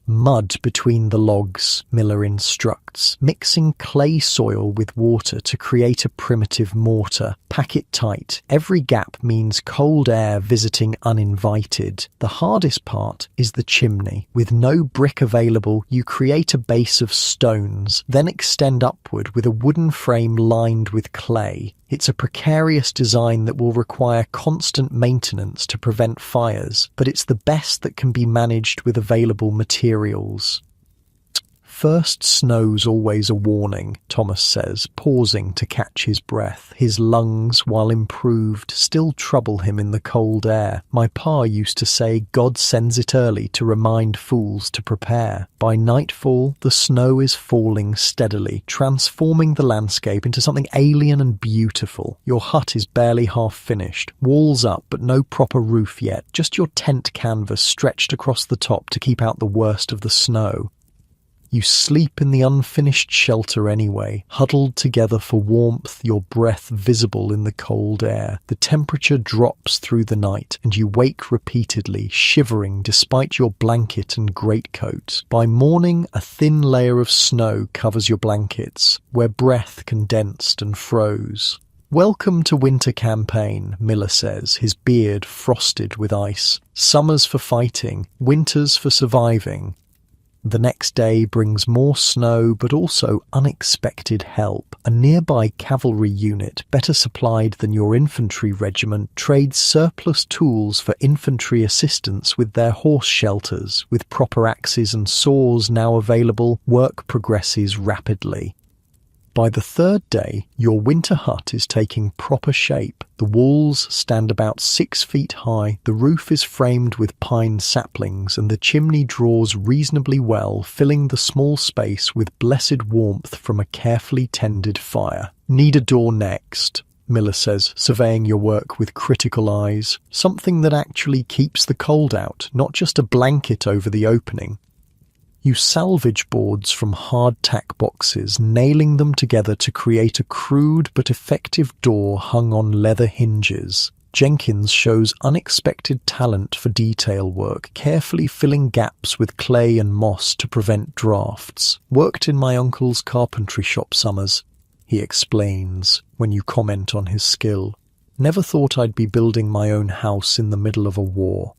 Mud between the logs, Miller instructs, mixing clay soil with water to create a primitive mortar. Pack it tight. Every gap means cold air visiting uninvited. The hardest part is the chimney. With no brick available, you create a base of stones, then extend upward with a wooden frame lined with clay. It's a precarious design that will require constant maintenance to prevent fires, but it's the best that can be managed with available materials. First snow's always a warning, Thomas says, pausing to catch his breath. His lungs, while improved, still trouble him in the cold air. My pa used to say God sends it early to remind fools to prepare. By nightfall, the snow is falling steadily, transforming the landscape into something alien and beautiful. Your hut is barely half finished, walls up but no proper roof yet, just your tent canvas stretched across the top to keep out the worst of the snow. You sleep in the unfinished shelter anyway, huddled together for warmth, your breath visible in the cold air. The temperature drops through the night, and you wake repeatedly, shivering despite your blanket and greatcoat. By morning, a thin layer of snow covers your blankets, where breath condensed and froze. Welcome to winter campaign, Miller says, his beard frosted with ice. Summers for fighting, winters for surviving. The next day brings more snow, but also unexpected help. A nearby cavalry unit, better supplied than your infantry regiment, trades surplus tools for infantry assistance with their horse shelters. With proper axes and saws now available, work progresses rapidly. By the third day, your winter hut is taking proper shape. The walls stand about 6 feet high, the roof is framed with pine saplings, and the chimney draws reasonably well, filling the small space with blessed warmth from a carefully tended fire. Need a door next, Miller says, surveying your work with critical eyes. Something that actually keeps the cold out, not just a blanket over the opening. You salvage boards from hardtack boxes, nailing them together to create a crude but effective door hung on leather hinges. Jenkins shows unexpected talent for detail work, carefully filling gaps with clay and moss to prevent drafts. Worked in my uncle's carpentry shop summers, he explains, when you comment on his skill. Never thought I'd be building my own house in the middle of a war.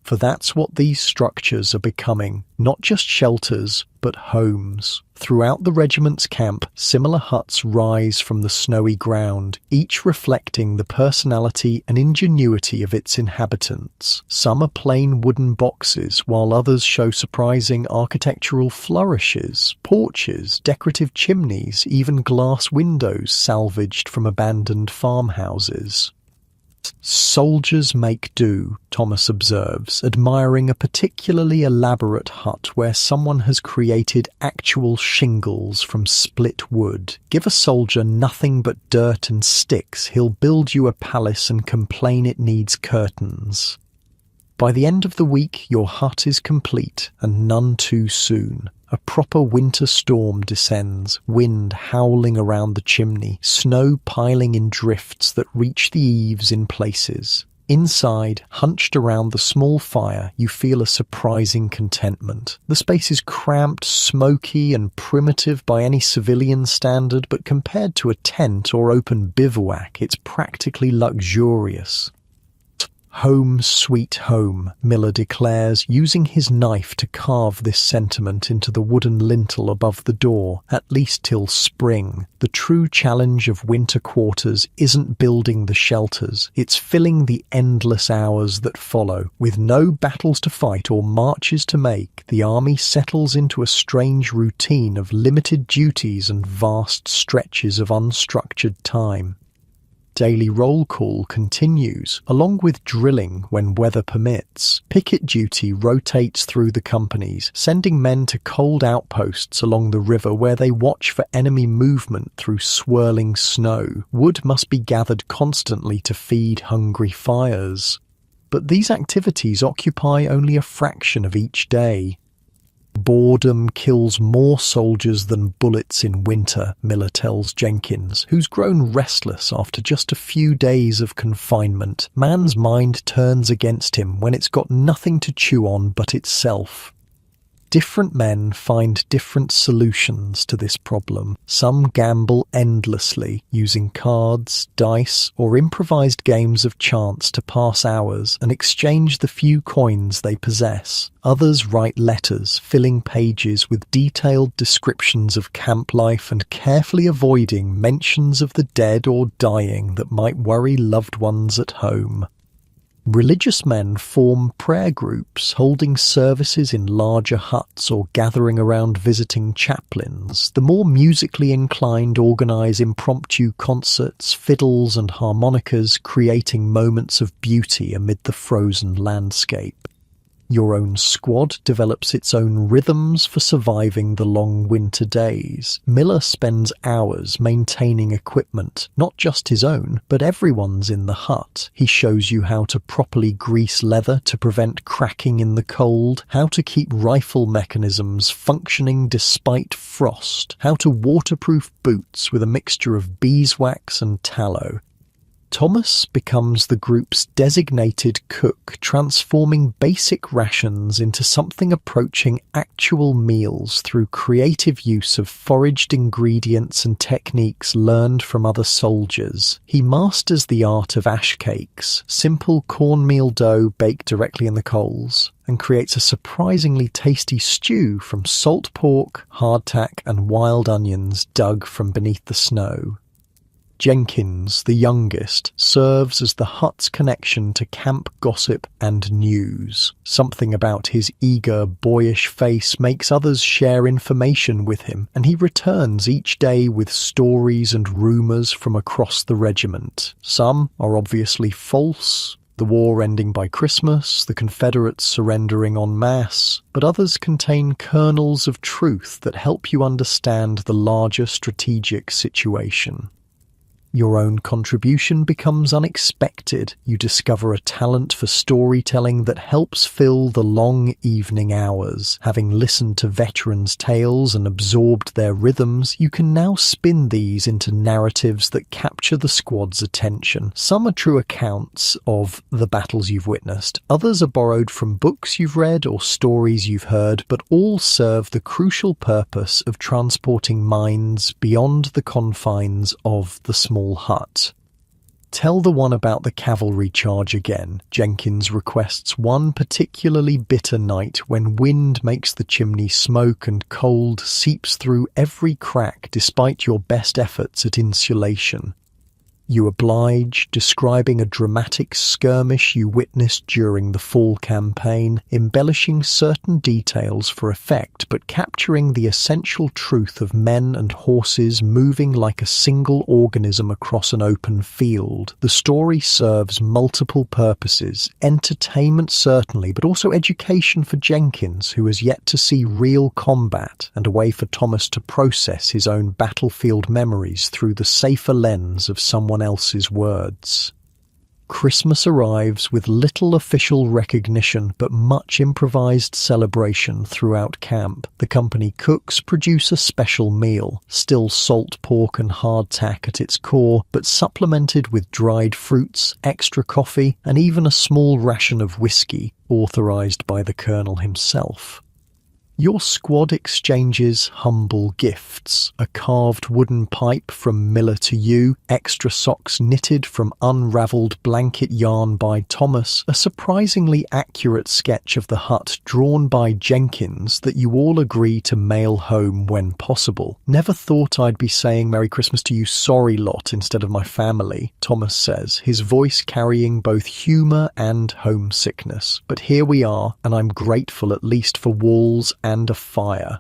For that's what these structures are becoming, not just shelters, but homes. Throughout the regiment's camp, similar huts rise from the snowy ground, each reflecting the personality and ingenuity of its inhabitants. Some are plain wooden boxes, while others show surprising architectural flourishes, porches, decorative chimneys, even glass windows salvaged from abandoned farmhouses. Soldiers make do, Thomas observes, admiring a particularly elaborate hut where someone has created actual shingles from split wood. Give a soldier nothing but dirt and sticks, he'll build you a palace and complain it needs curtains. By the end of the week, your hut is complete, and none too soon. A proper winter storm descends, wind howling around the chimney, snow piling in drifts that reach the eaves in places. Inside, hunched around the small fire, you feel a surprising contentment. The space is cramped, smoky, and primitive by any civilian standard, but compared to a tent or open bivouac, it's practically luxurious. Home sweet home, Miller declares, using his knife to carve this sentiment into the wooden lintel above the door, at least till spring. The true challenge of winter quarters isn't building the shelters, it's filling the endless hours that follow. With no battles to fight or marches to make, the army settles into a strange routine of limited duties and vast stretches of unstructured time. Daily roll call continues, along with drilling when weather permits. Picket duty rotates through the companies, sending men to cold outposts along the river where they watch for enemy movement through swirling snow. Wood must be gathered constantly to feed hungry fires. But these activities occupy only a fraction of each day. Boredom kills more soldiers than bullets in winter, Miller tells Jenkins, who's grown restless after just a few days of confinement. Man's mind turns against him when it's got nothing to chew on but itself. Different men find different solutions to this problem. Some gamble endlessly, using cards, dice, or improvised games of chance to pass hours and exchange the few coins they possess. Others write letters, filling pages with detailed descriptions of camp life and carefully avoiding mentions of the dead or dying that might worry loved ones at home. Religious men form prayer groups, holding services in larger huts or gathering around visiting chaplains. The more musically inclined organize impromptu concerts, fiddles and harmonicas, creating moments of beauty amid the frozen landscape. Your own squad develops its own rhythms for surviving the long winter days. Miller spends hours maintaining equipment, not just his own, but everyone's in the hut. He shows you how to properly grease leather to prevent cracking in the cold, how to keep rifle mechanisms functioning despite frost, how to waterproof boots with a mixture of beeswax and tallow. Thomas becomes the group's designated cook, transforming basic rations into something approaching actual meals through creative use of foraged ingredients and techniques learned from other soldiers. He masters the art of ash cakes, simple cornmeal dough baked directly in the coals, and creates a surprisingly tasty stew from salt pork, hardtack, and wild onions dug from beneath the snow. Jenkins, the youngest, serves as the hut's connection to camp gossip and news. Something about his eager, boyish face makes others share information with him, and he returns each day with stories and rumours from across the regiment. Some are obviously false, the war ending by Christmas, the Confederates surrendering en masse, but others contain kernels of truth that help you understand the larger strategic situation. Your own contribution becomes unexpected. You discover a talent for storytelling that helps fill the long evening hours. Having listened to veterans' tales and absorbed their rhythms, you can now spin these into narratives that capture the squad's attention. Some are true accounts of the battles you've witnessed. Others are borrowed from books you've read or stories you've heard, but all serve the crucial purpose of transporting minds beyond the confines of the small hut. Tell the one about the cavalry charge again, Jenkins requests, one particularly bitter night when wind makes the chimney smoke and cold seeps through every crack despite your best efforts at insulation. You oblige, describing a dramatic skirmish you witnessed during the fall campaign, embellishing certain details for effect but capturing the essential truth of men and horses moving like a single organism across an open field. The story serves multiple purposes, entertainment certainly, but also education for Jenkins, who has yet to see real combat, and a way for Thomas to process his own battlefield memories through the safer lens of someone else's words. Christmas arrives with little official recognition but much improvised celebration throughout camp. The company cooks produce a special meal, still salt pork and hardtack at its core, but supplemented with dried fruits, extra coffee, and even a small ration of whiskey, authorized by the colonel himself. Your squad exchanges humble gifts: a carved wooden pipe from Miller to you, extra socks knitted from unravelled blanket yarn by Thomas, a surprisingly accurate sketch of the hut drawn by Jenkins that you all agree to mail home when possible. "Never thought I'd be saying Merry Christmas to you sorry lot instead of my family," Thomas says, his voice carrying both humour and homesickness. "But here we are, and I'm grateful at least for walls and a fire."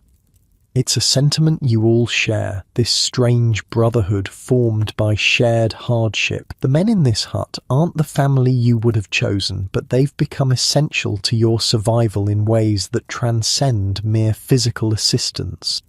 It's a sentiment you all share, this strange brotherhood formed by shared hardship. The men in this hut aren't the family you would have chosen, but they've become essential to your survival in ways that transcend mere physical assistance.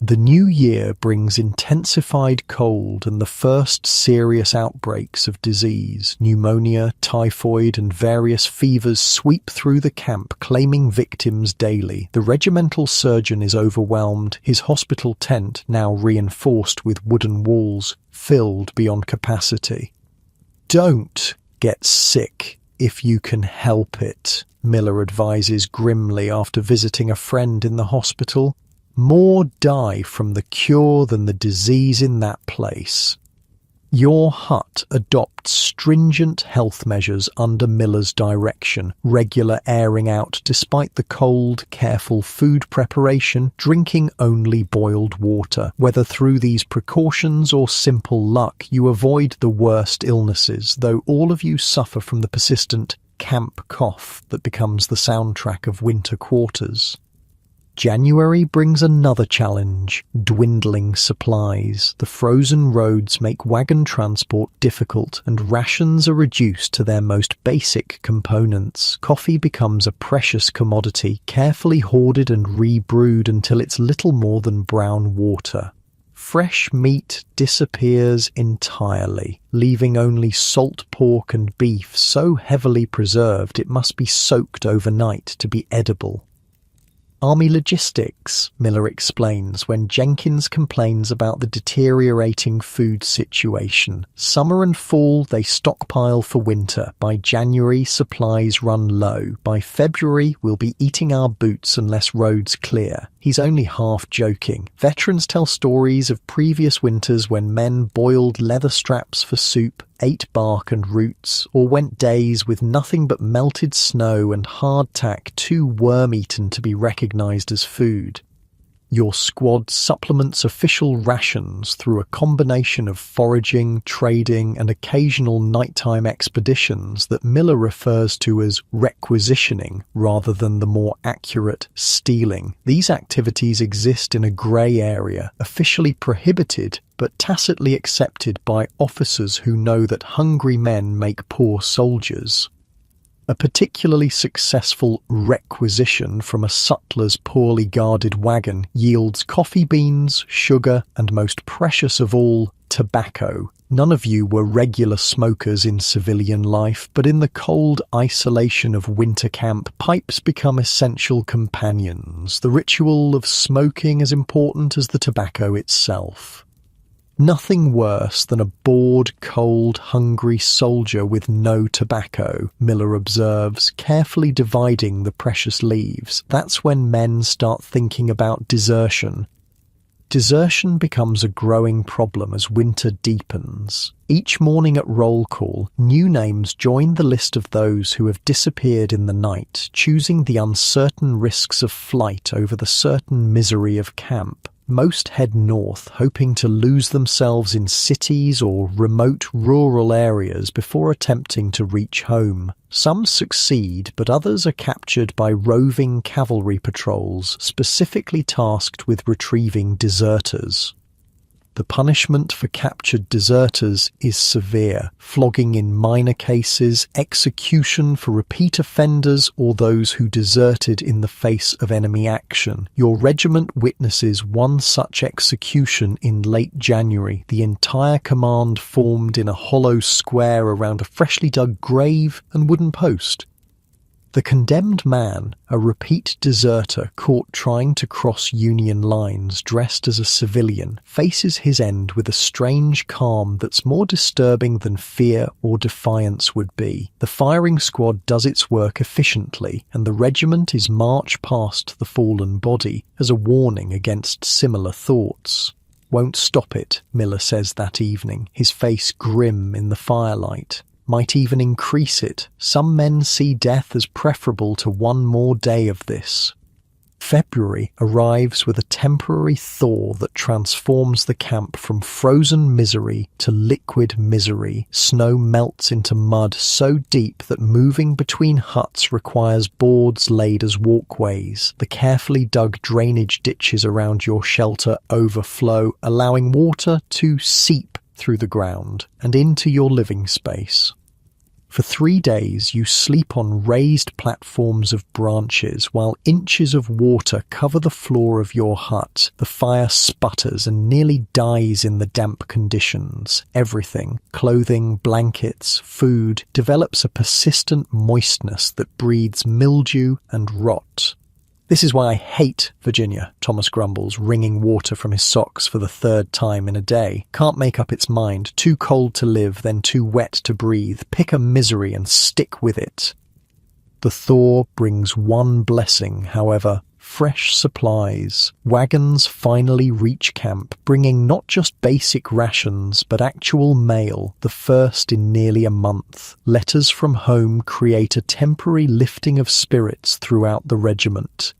The new year brings intensified cold and the first serious outbreaks of disease. Pneumonia, typhoid, and various fevers sweep through the camp, claiming victims daily. The regimental surgeon is overwhelmed, his hospital tent, now reinforced with wooden walls, filled beyond capacity. "Don't get sick if you can help it," Miller advises grimly after visiting a friend in the hospital. "More die from the cure than the disease in that place." Your hut adopts stringent health measures under Miller's direction, regular airing out despite the cold, careful food preparation, drinking only boiled water. Whether through these precautions or simple luck, you avoid the worst illnesses, though all of you suffer from the persistent camp cough that becomes the soundtrack of winter quarters. January brings another challenge: dwindling supplies. The frozen roads make wagon transport difficult, and rations are reduced to their most basic components. Coffee becomes a precious commodity, carefully hoarded and rebrewed until it's little more than brown water. Fresh meat disappears entirely, leaving only salt pork and beef so heavily preserved it must be soaked overnight to be edible. "Army logistics," Miller explains when Jenkins complains about the deteriorating food situation. "Summer and fall they stockpile for winter. By January supplies run low. By February we'll be eating our boots unless roads clear." He's only half joking. Veterans tell stories of previous winters when men boiled leather straps for soup, ate bark and roots, or went days with nothing but melted snow and hardtack too worm-eaten to be recognized as food. Your squad supplements official rations through a combination of foraging, trading, and occasional nighttime expeditions that Miller refers to as requisitioning rather than the more accurate stealing. These activities exist in a grey area, officially prohibited but tacitly accepted by officers who know that hungry men make poor soldiers. A particularly successful requisition from a sutler's poorly guarded wagon yields coffee beans, sugar, and most precious of all, tobacco. None of you were regular smokers in civilian life, but in the cold isolation of winter camp, pipes become essential companions, the ritual of smoking as important as the tobacco itself. Nothing worse than a bored, cold, hungry soldier with no tobacco, Miller observes, carefully dividing the precious leaves. That's when men start thinking about desertion. Desertion becomes a growing problem as winter deepens. Each morning at roll call, new names join the list of those who have disappeared in the night, choosing the uncertain risks of flight over the certain misery of camp. Most head north, hoping to lose themselves in cities or remote rural areas before attempting to reach home. Some succeed, but others are captured by roving cavalry patrols specifically tasked with retrieving deserters. The punishment for captured deserters is severe: flogging in minor cases, execution for repeat offenders or those who deserted in the face of enemy action. Your regiment witnesses one such execution in late January. The entire command formed in a hollow square around a freshly dug grave and wooden post. The condemned man, a repeat deserter caught trying to cross Union lines dressed as a civilian, faces his end with a strange calm that's more disturbing than fear or defiance would be. The firing squad does its work efficiently, and the regiment is marched past the fallen body as a warning against similar thoughts. "Won't stop it," Miller says that evening, his face grim in the firelight. "Might even increase it. Some men see death as preferable to one more day of this." February arrives with a temporary thaw that transforms the camp from frozen misery to liquid misery. Snow melts into mud so deep that moving between huts requires boards laid as walkways. The carefully dug drainage ditches around your shelter overflow, allowing water to seep through the ground and into your living space. For 3 days you sleep on raised platforms of branches while inches of water cover the floor of your hut. The fire sputters and nearly dies in the damp conditions. Everything, clothing, blankets, food, develops a persistent moistness that breeds mildew and rot. "This is why I hate Virginia," Thomas grumbles, wringing water from his socks for the 3rd time in a day. "Can't make up its mind. Too cold to live, then too wet to breathe. Pick a misery and stick with it." The thaw brings one blessing, however: fresh supplies. Wagons finally reach camp, bringing not just basic rations, but actual mail, the first in nearly a month. Letters from home create a temporary lifting of spirits throughout the regiment.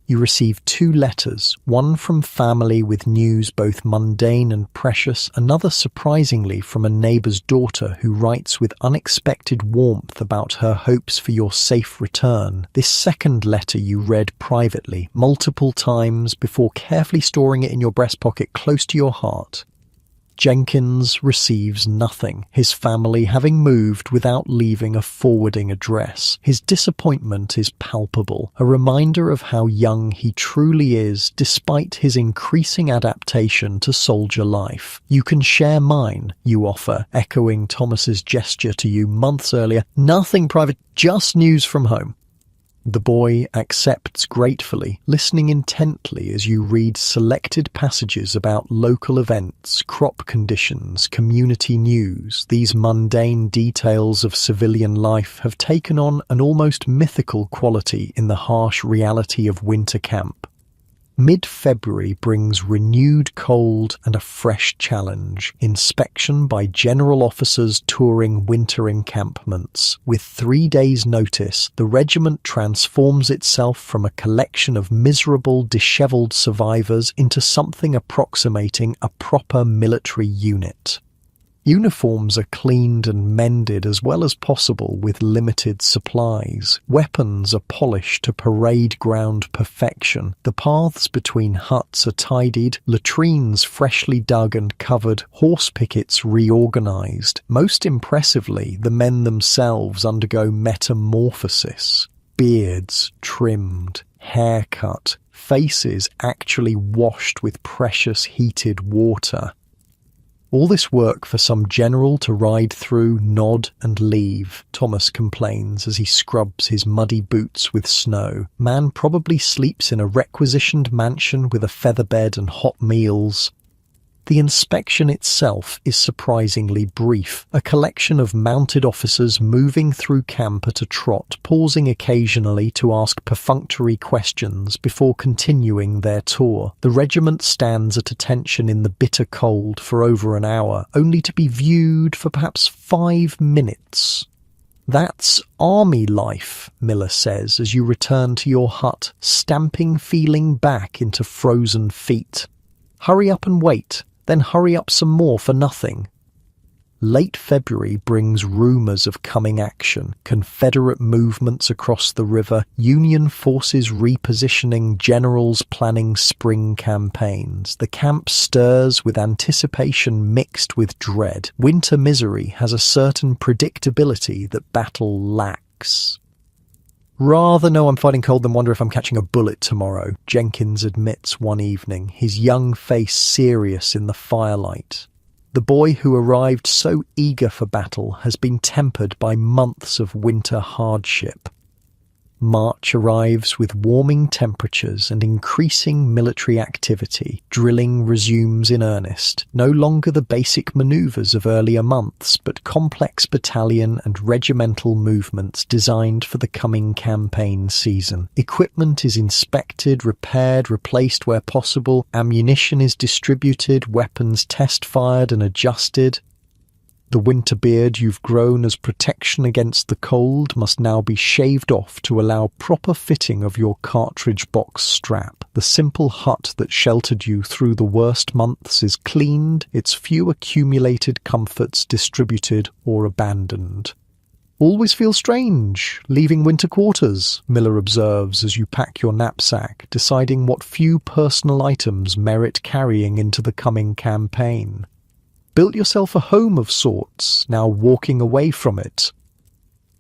You receive 2 letters, one from family with news both mundane and precious, another surprisingly from a neighbour's daughter who writes with unexpected warmth about her hopes for your safe return. This second letter you read privately, multiple times, before carefully storing it in your breast pocket close to your heart. Jenkins receives nothing, his family having moved without leaving a forwarding address. His disappointment is palpable, a reminder of how young he truly is despite his increasing adaptation to soldier life. "You can share mine," you offer, echoing Thomas's gesture to you months earlier. "Nothing private, just news from home." The boy accepts gratefully, listening intently as you read selected passages about local events, crop conditions, community news. These mundane details of civilian life have taken on an almost mythical quality in the harsh reality of winter camp. Mid-February brings renewed cold and a fresh challenge: inspection by general officers touring winter encampments. With 3 days' notice, the regiment transforms itself from a collection of miserable, dishevelled survivors into something approximating a proper military unit. Uniforms are cleaned and mended as well as possible with limited supplies. Weapons are polished to parade ground perfection. The paths between huts are tidied, latrines freshly dug and covered, horse pickets reorganized. Most impressively, the men themselves undergo metamorphosis. Beards trimmed, hair cut, faces actually washed with precious heated water. All this work for some general to ride through, nod and leave, Thomas complains as he scrubs his muddy boots with snow. Man probably sleeps in a requisitioned mansion with a feather bed and hot meals. The inspection itself is surprisingly brief, a collection of mounted officers moving through camp at a trot, pausing occasionally to ask perfunctory questions before continuing their tour. The regiment stands at attention in the bitter cold for over an hour, only to be viewed for perhaps 5 minutes. "That's army life," Miller says as you return to your hut, stamping feeling back into frozen feet. Hurry up and wait, then hurry up some more for nothing. Late February brings rumours of coming action, Confederate movements across the river, Union forces repositioning, generals planning spring campaigns. The camp stirs with anticipation mixed with dread. Winter misery has a certain predictability that battle lacks. "Rather know I'm fighting cold than wonder if I'm catching a bullet tomorrow," Jenkins admits one evening, his young face serious in the firelight. The boy who arrived so eager for battle has been tempered by months of winter hardship. March arrives with warming temperatures and increasing military activity. Drilling resumes in earnest, no longer the basic manoeuvres of earlier months, but complex battalion and regimental movements designed for the coming campaign season. Equipment is inspected, repaired, replaced where possible. Ammunition is distributed, weapons test-fired and adjusted. The winter beard you've grown as protection against the cold must now be shaved off to allow proper fitting of your cartridge box strap. The simple hut that sheltered you through the worst months is cleaned, its few accumulated comforts distributed or abandoned. "Always feel strange, leaving winter quarters," Miller observes as you pack your knapsack, deciding what few personal items merit carrying into the coming campaign. Built yourself a home of sorts, now walking away from it.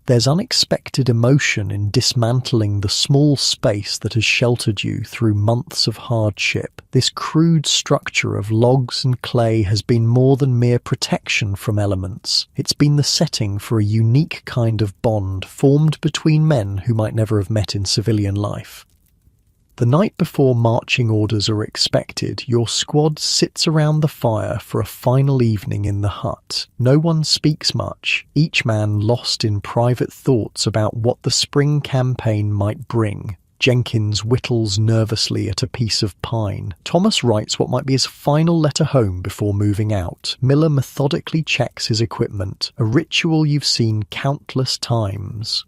There's unexpected emotion in dismantling the small space that has sheltered you through months of hardship. This crude structure of logs and clay has been more than mere protection from elements. It's been the setting for a unique kind of bond formed between men who might never have met in civilian life. The night before marching orders are expected, your squad sits around the fire for a final evening in the hut. No one speaks much, each man lost in private thoughts about what the spring campaign might bring. Jenkins whittles nervously at a piece of pine. Thomas writes what might be his final letter home before moving out. Miller methodically checks his equipment, a ritual you've seen countless times.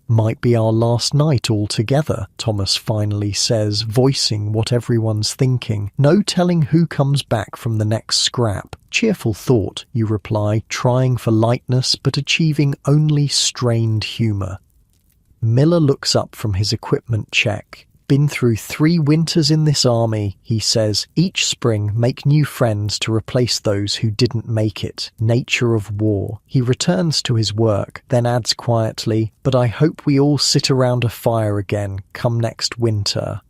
"Might be our last night altogether," Thomas finally says, voicing what everyone's thinking. "No telling who comes back from the next scrap." "Cheerful thought," you reply, trying for lightness but achieving only strained humour. Miller looks up from his equipment check. "Been through 3 winters in this army," he says. "Each spring make new friends to replace those who didn't make it. Nature of war." He returns to his work, then adds quietly, "But I hope we all sit around a fire again come next winter."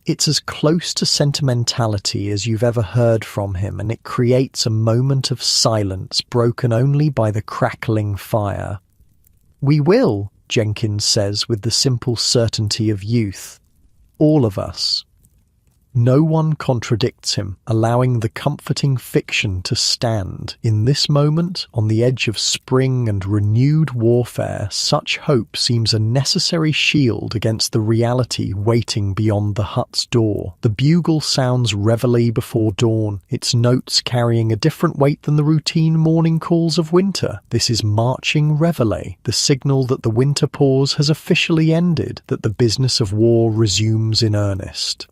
It's as close to sentimentality as you've ever heard from him, and it creates a moment of silence broken only by the crackling fire. "We will," Jenkins says with the simple certainty of youth. "All of us." No one contradicts him, allowing the comforting fiction to stand. In this moment, on the edge of spring and renewed warfare, such hope seems a necessary shield against the reality waiting beyond the hut's door. The bugle sounds reveille before dawn, its notes carrying a different weight than the routine morning calls of winter. This is marching reveille, the signal that the winter pause has officially ended, that the business of war resumes in earnest.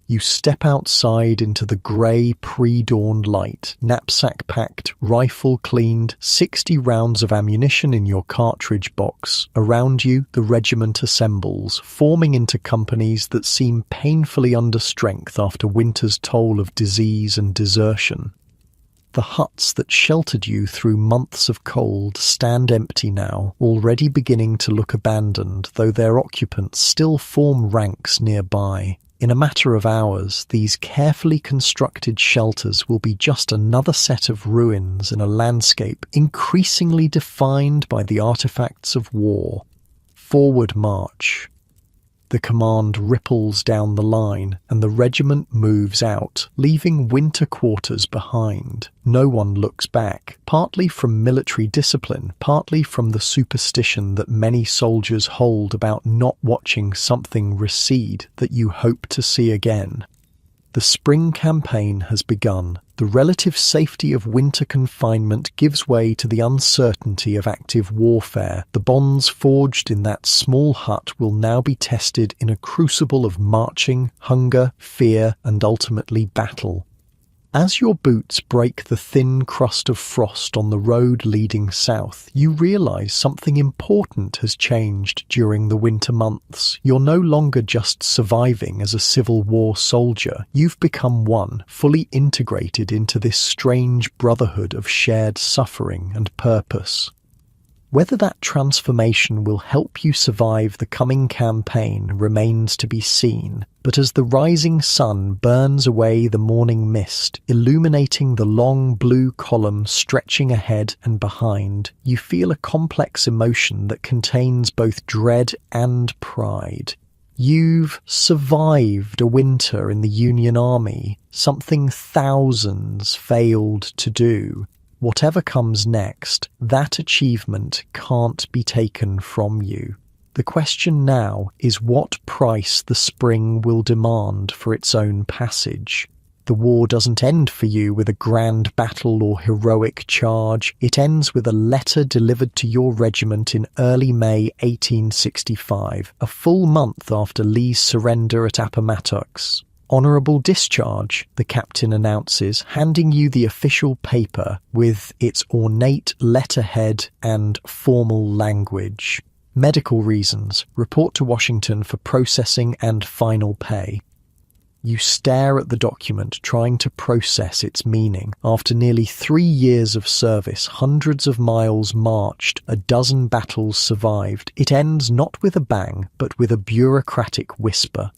You step outside into the grey pre-dawn light, knapsack packed, rifle cleaned, 60 rounds of ammunition in your cartridge box. Around you, the regiment assembles, forming into companies that seem painfully under strength after winter's toll of disease and desertion. The huts that sheltered you through months of cold stand empty now, already beginning to look abandoned, though their occupants still form ranks nearby. In a matter of hours, these carefully constructed shelters will be just another set of ruins in a landscape increasingly defined by the artifacts of war. Forward march. The command ripples down the line, and the regiment moves out, leaving winter quarters behind. No one looks back, partly from military discipline, partly from the superstition that many soldiers hold about not watching something recede that you hope to see again. The spring campaign has begun. The relative safety of winter confinement gives way to the uncertainty of active warfare. The bonds forged in that small hut will now be tested in a crucible of marching, hunger, fear, and ultimately battle. As your boots break the thin crust of frost on the road leading south, you realize something important has changed during the winter months. You're no longer just surviving as a Civil War soldier. You've become one, fully integrated into this strange brotherhood of shared suffering and purpose. Whether that transformation will help you survive the coming campaign remains to be seen, but as the rising sun burns away the morning mist, illuminating the long blue column stretching ahead and behind, you feel a complex emotion that contains both dread and pride. You've survived a winter in the Union Army, something thousands failed to do. Whatever comes next, that achievement can't be taken from you. The question now is what price the spring will demand for its own passage. The war doesn't end for you with a grand battle or heroic charge. It ends with a letter delivered to your regiment in early May 1865, a full month after Lee's surrender at Appomattox. Honourable discharge, the captain announces, handing you the official paper with its ornate letterhead and formal language. Medical reasons. Report to Washington for processing and final pay. You stare at the document, trying to process its meaning. After nearly 3 years of service, hundreds of miles marched, a dozen battles survived. It ends not with a bang, but with a bureaucratic whisper.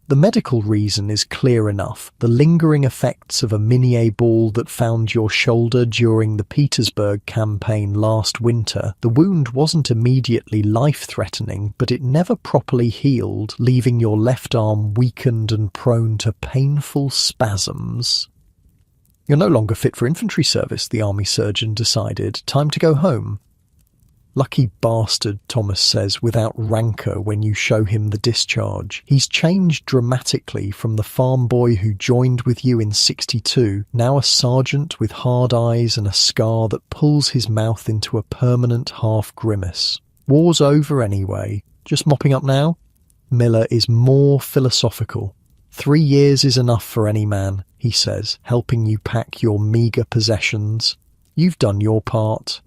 The medical reason is clear enough. The lingering effects of a Minié ball that found your shoulder during the Petersburg campaign last winter. The wound wasn't immediately life-threatening, but it never properly healed, leaving your left arm weakened and prone to painful spasms. You're no longer fit for infantry service, the army surgeon decided. Time to go home. Lucky bastard, Thomas says, without rancour when you show him the discharge. He's changed dramatically from the farm boy who joined with you in '62, now a sergeant with hard eyes and a scar that pulls his mouth into a permanent half-grimace. War's over anyway. Just mopping up now? Miller is more philosophical. 3 years is enough for any man, he says, helping you pack your meagre possessions. You've done your part.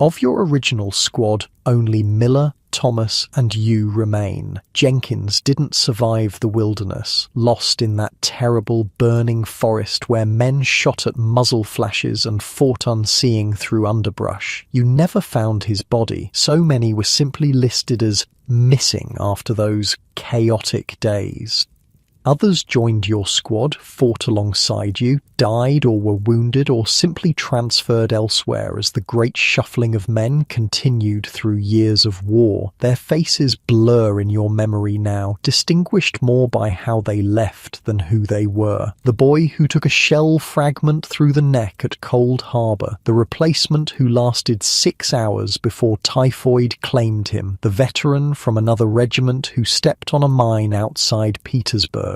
Of your original squad, only Miller, Thomas, and you remain. Jenkins didn't survive the wilderness, lost in that terrible burning forest where men shot at muzzle flashes and fought unseeing through underbrush. You never found his body. So many were simply listed as missing after those chaotic days. Others joined your squad, fought alongside you, died or were wounded or simply transferred elsewhere as the great shuffling of men continued through years of war. Their faces blur in your memory now, distinguished more by how they left than who they were. The boy who took a shell fragment through the neck at Cold Harbor, the replacement who lasted 6 hours before typhoid claimed him, the veteran from another regiment who stepped on a mine outside Petersburg.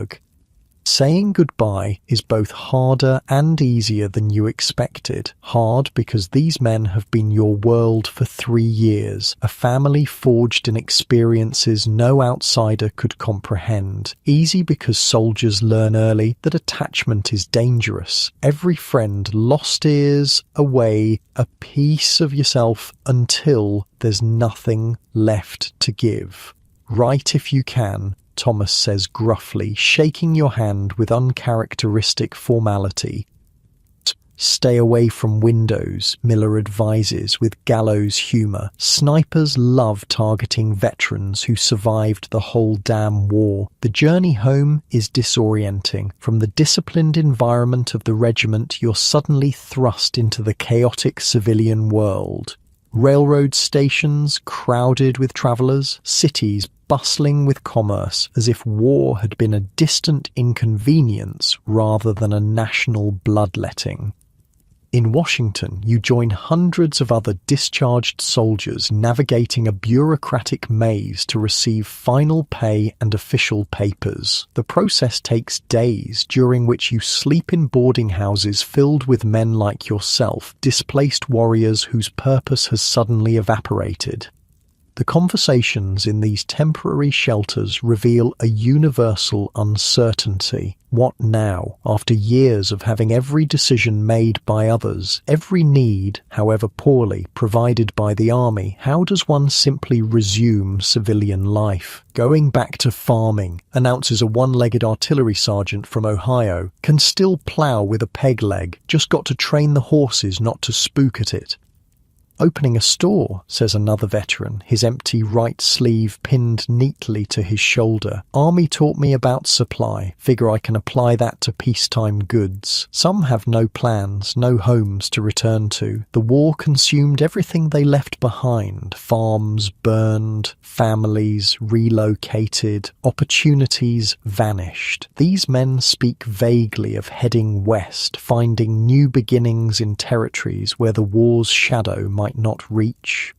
Saying goodbye is both harder and easier than you expected. Hard because these men have been your world for 3 years, a family forged in experiences no outsider could comprehend. Easy because soldiers learn early that attachment is dangerous. Every friend lost is away a piece of yourself until there's nothing left to give. Write if you can, Thomas says gruffly, shaking your hand with uncharacteristic formality. Stay away from windows, Miller advises with gallows humour. Snipers love targeting veterans who survived the whole damn war. The journey home is disorienting. From the disciplined environment of the regiment, you're suddenly thrust into the chaotic civilian world. Railroad stations crowded with travellers, cities bustling with commerce, as if war had been a distant inconvenience rather than a national bloodletting. In Washington, you join hundreds of other discharged soldiers navigating a bureaucratic maze to receive final pay and official papers. The process takes days, during which you sleep in boarding houses filled with men like yourself, displaced warriors whose purpose has suddenly evaporated. The conversations in these temporary shelters reveal a universal uncertainty. What now, after years of having every decision made by others, every need, however poorly, provided by the army? How does one simply resume civilian life? Going back to farming, announces a one-legged artillery sergeant from Ohio, can still plough with a peg leg, just got to train the horses not to spook at it. Opening a store, says another veteran, his empty right sleeve pinned neatly to his shoulder. Army taught me about supply. Figure I can apply that to peacetime goods. Some have no plans, no homes to return to. The war consumed everything they left behind. Farms burned, families relocated, opportunities vanished. These men speak vaguely of heading west, finding new beginnings in territories where the war's shadow might not reach.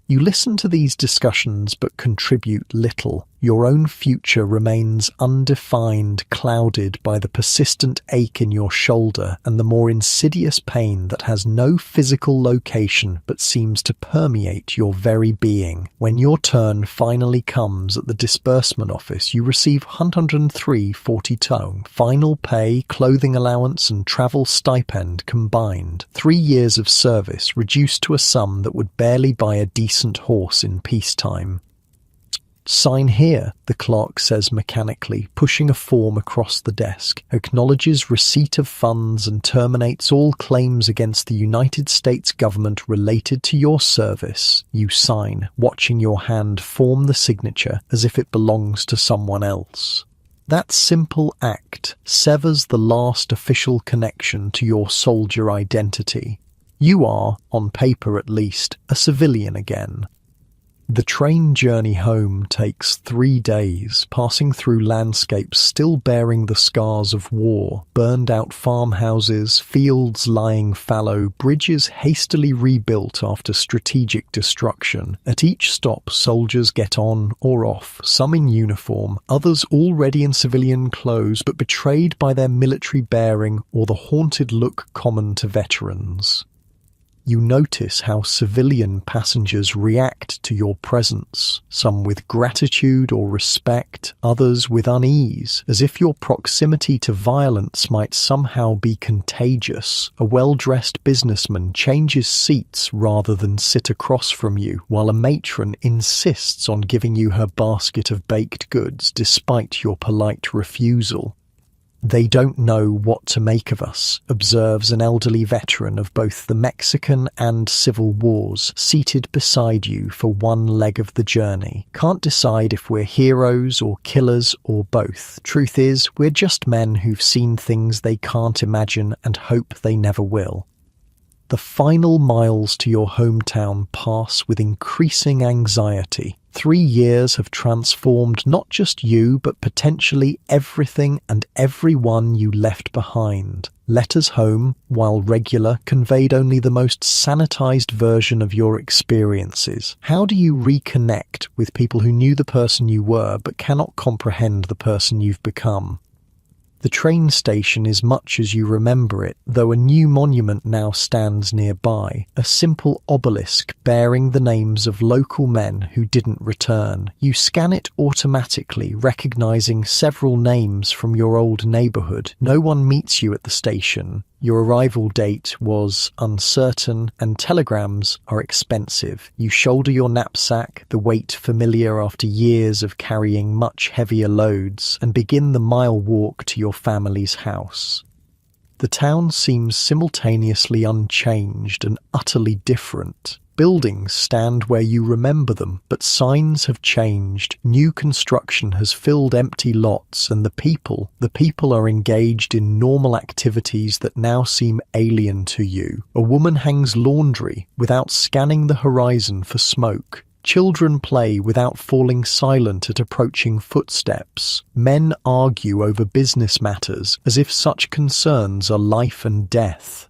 You listen to these discussions but contribute little. Your own future remains undefined, clouded by the persistent ache in your shoulder and the more insidious pain that has no physical location but seems to permeate your very being. When your turn finally comes at the disbursement office, you receive 103.42, final pay, clothing allowance and travel stipend combined. 3 years of service reduced to a sum that would barely buy a decent horse in peacetime. Sign here, the clerk says mechanically, pushing a form across the desk, acknowledges receipt of funds and terminates all claims against the United States government related to your service. You sign, watching your hand form the signature as if it belongs to someone else. That simple act severs the last official connection to your soldier identity. You are, on paper at least, a civilian again. The train journey home takes 3 days, passing through landscapes still bearing the scars of war, burned-out farmhouses, fields lying fallow, bridges hastily rebuilt after strategic destruction. At each stop, soldiers get on or off, some in uniform, others already in civilian clothes but betrayed by their military bearing or the haunted look common to veterans. You notice how civilian passengers react to your presence, some with gratitude or respect, others with unease, as if your proximity to violence might somehow be contagious. A well-dressed businessman changes seats rather than sit across from you, while a matron insists on giving you her basket of baked goods despite your polite refusal. They don't know what to make of us, observes an elderly veteran of both the Mexican and Civil Wars, seated beside you for one leg of the journey. Can't decide if we're heroes or killers or both. Truth is, we're just men who've seen things they can't imagine and hope they never will. The final miles to your hometown pass with increasing anxiety. 3 years have transformed not just you, but potentially everything and everyone you left behind. Letters home, while regular, conveyed only the most sanitized version of your experiences. How do you reconnect with people who knew the person you were, but cannot comprehend the person you've become? The train station is much as you remember it, though a new monument now stands nearby, a simple obelisk bearing the names of local men who didn't return. You scan it automatically, recognizing several names from your old neighborhood. No one meets you at the station. Your arrival date was uncertain, and telegrams are expensive. You shoulder your knapsack, the weight familiar after years of carrying much heavier loads, and begin the mile walk to your family's house. The town seems simultaneously unchanged and utterly different. Buildings stand where you remember them, but signs have changed. New construction has filled empty lots, and the people are engaged in normal activities that now seem alien to you. A woman hangs laundry without scanning the horizon for smoke. Children play without falling silent at approaching footsteps. Men argue over business matters as if such concerns are life and death.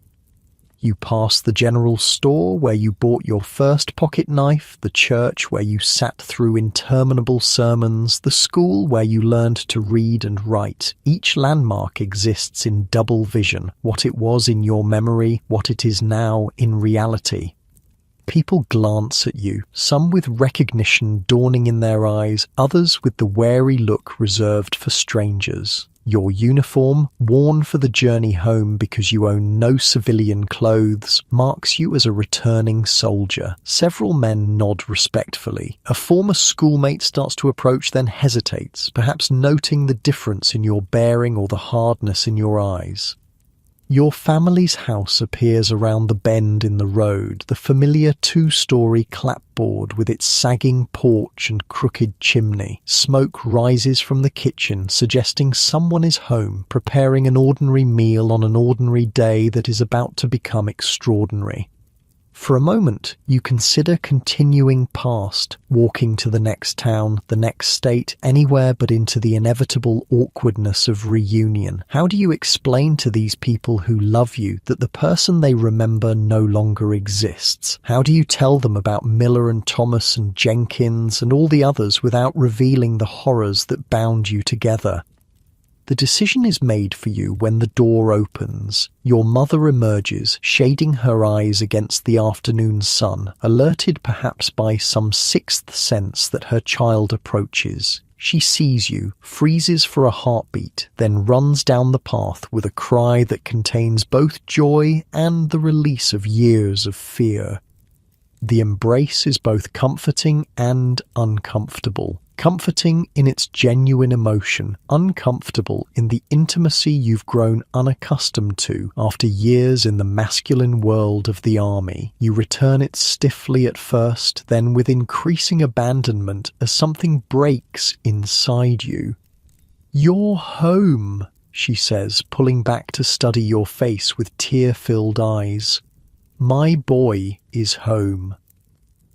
You pass the general store where you bought your first pocket knife, the church where you sat through interminable sermons, the school where you learned to read and write. Each landmark exists in double vision, what it was in your memory, what it is now in reality. People glance at you, some with recognition dawning in their eyes, others with the wary look reserved for strangers. Your uniform, worn for the journey home because you own no civilian clothes, marks you as a returning soldier. Several men nod respectfully. A former schoolmate starts to approach, then hesitates, perhaps noting the difference in your bearing or the hardness in your eyes. Your family's house appears around the bend in the road, the familiar two-story clapboard with its sagging porch and crooked chimney. Smoke rises from the kitchen, suggesting someone is home, preparing an ordinary meal on an ordinary day that is about to become extraordinary. For a moment, you consider continuing past, walking to the next town, the next state, anywhere but into the inevitable awkwardness of reunion. How do you explain to these people who love you that the person they remember no longer exists? How do you tell them about Miller and Thomas and Jenkins and all the others without revealing the horrors that bound you together? The decision is made for you when the door opens. Your mother emerges, shading her eyes against the afternoon sun, alerted perhaps by some sixth sense that her child approaches. She sees you, freezes for a heartbeat, then runs down the path with a cry that contains both joy and the release of years of fear. The embrace is both comforting and uncomfortable. Comforting in its genuine emotion, uncomfortable in the intimacy you've grown unaccustomed to after years in the masculine world of the army. You return it stiffly at first, then with increasing abandonment as something breaks inside you. "You're home," she says, pulling back to study your face with tear-filled eyes. "My boy is home."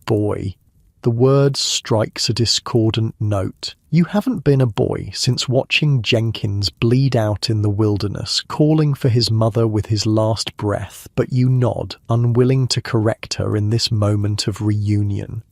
Boy. The word strikes a discordant note. You haven't been a boy since watching Jenkins bleed out in the wilderness, calling for his mother with his last breath, but you nod, unwilling to correct her in this moment of reunion.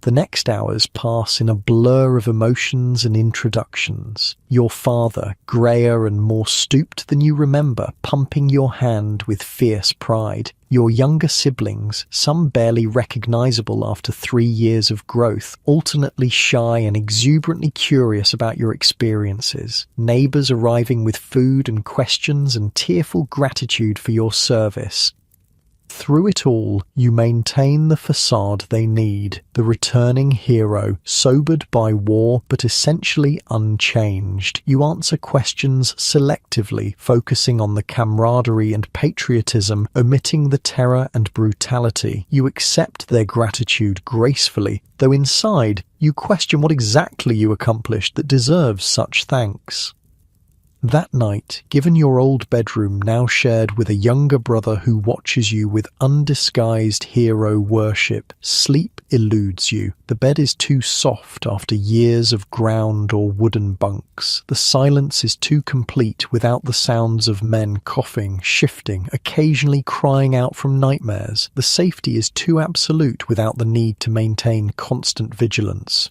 The next hours pass in a blur of emotions and introductions. Your father, greyer and more stooped than you remember, pumping your hand with fierce pride. Your younger siblings, some barely recognizable after 3 years of growth, alternately shy and exuberantly curious about your experiences. Neighbors arriving with food and questions and tearful gratitude for your service. Through it all, you maintain the facade they need, the returning hero, sobered by war but essentially unchanged. You answer questions selectively, focusing on the camaraderie and patriotism, omitting the terror and brutality. You accept their gratitude gracefully, though inside, you question what exactly you accomplished that deserves such thanks. That night, given your old bedroom now shared with a younger brother who watches you with undisguised hero worship, sleep eludes you. The bed is too soft after years of ground or wooden bunks. The silence is too complete without the sounds of men coughing, shifting, occasionally crying out from nightmares. The safety is too absolute without the need to maintain constant vigilance.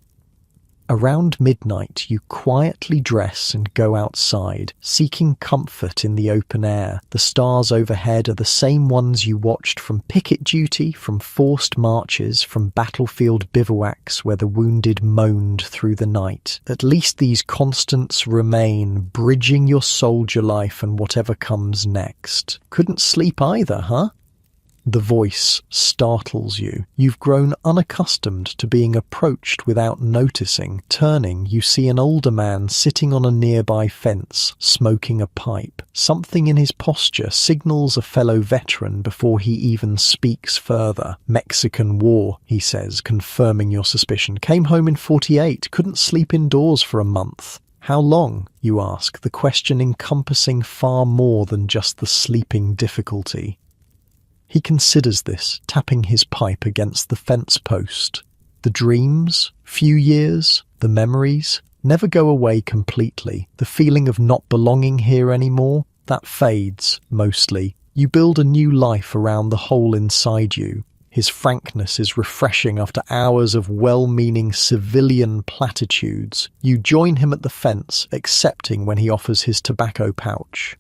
Around midnight, you quietly dress and go outside, seeking comfort in the open air. The stars overhead are the same ones you watched from picket duty, from forced marches, from battlefield bivouacs where the wounded moaned through the night. At least these constants remain, bridging your soldier life and whatever comes next. Couldn't sleep either, huh? The voice startles you. You've grown unaccustomed to being approached without noticing. Turning, you see an older man sitting on a nearby fence, smoking a pipe. Something in his posture signals a fellow veteran before he even speaks further. "Mexican War," he says, confirming your suspicion. "Came home in 48, couldn't sleep indoors for a month." "How long?" you ask, the question encompassing far more than just the sleeping difficulty. He considers this, tapping his pipe against the fence post. The dreams, few years, the memories, never go away completely. The feeling of not belonging here anymore, that fades, mostly. You build a new life around the hole inside you. His frankness is refreshing after hours of well-meaning civilian platitudes. You join him at the fence, accepting when he offers his tobacco pouch.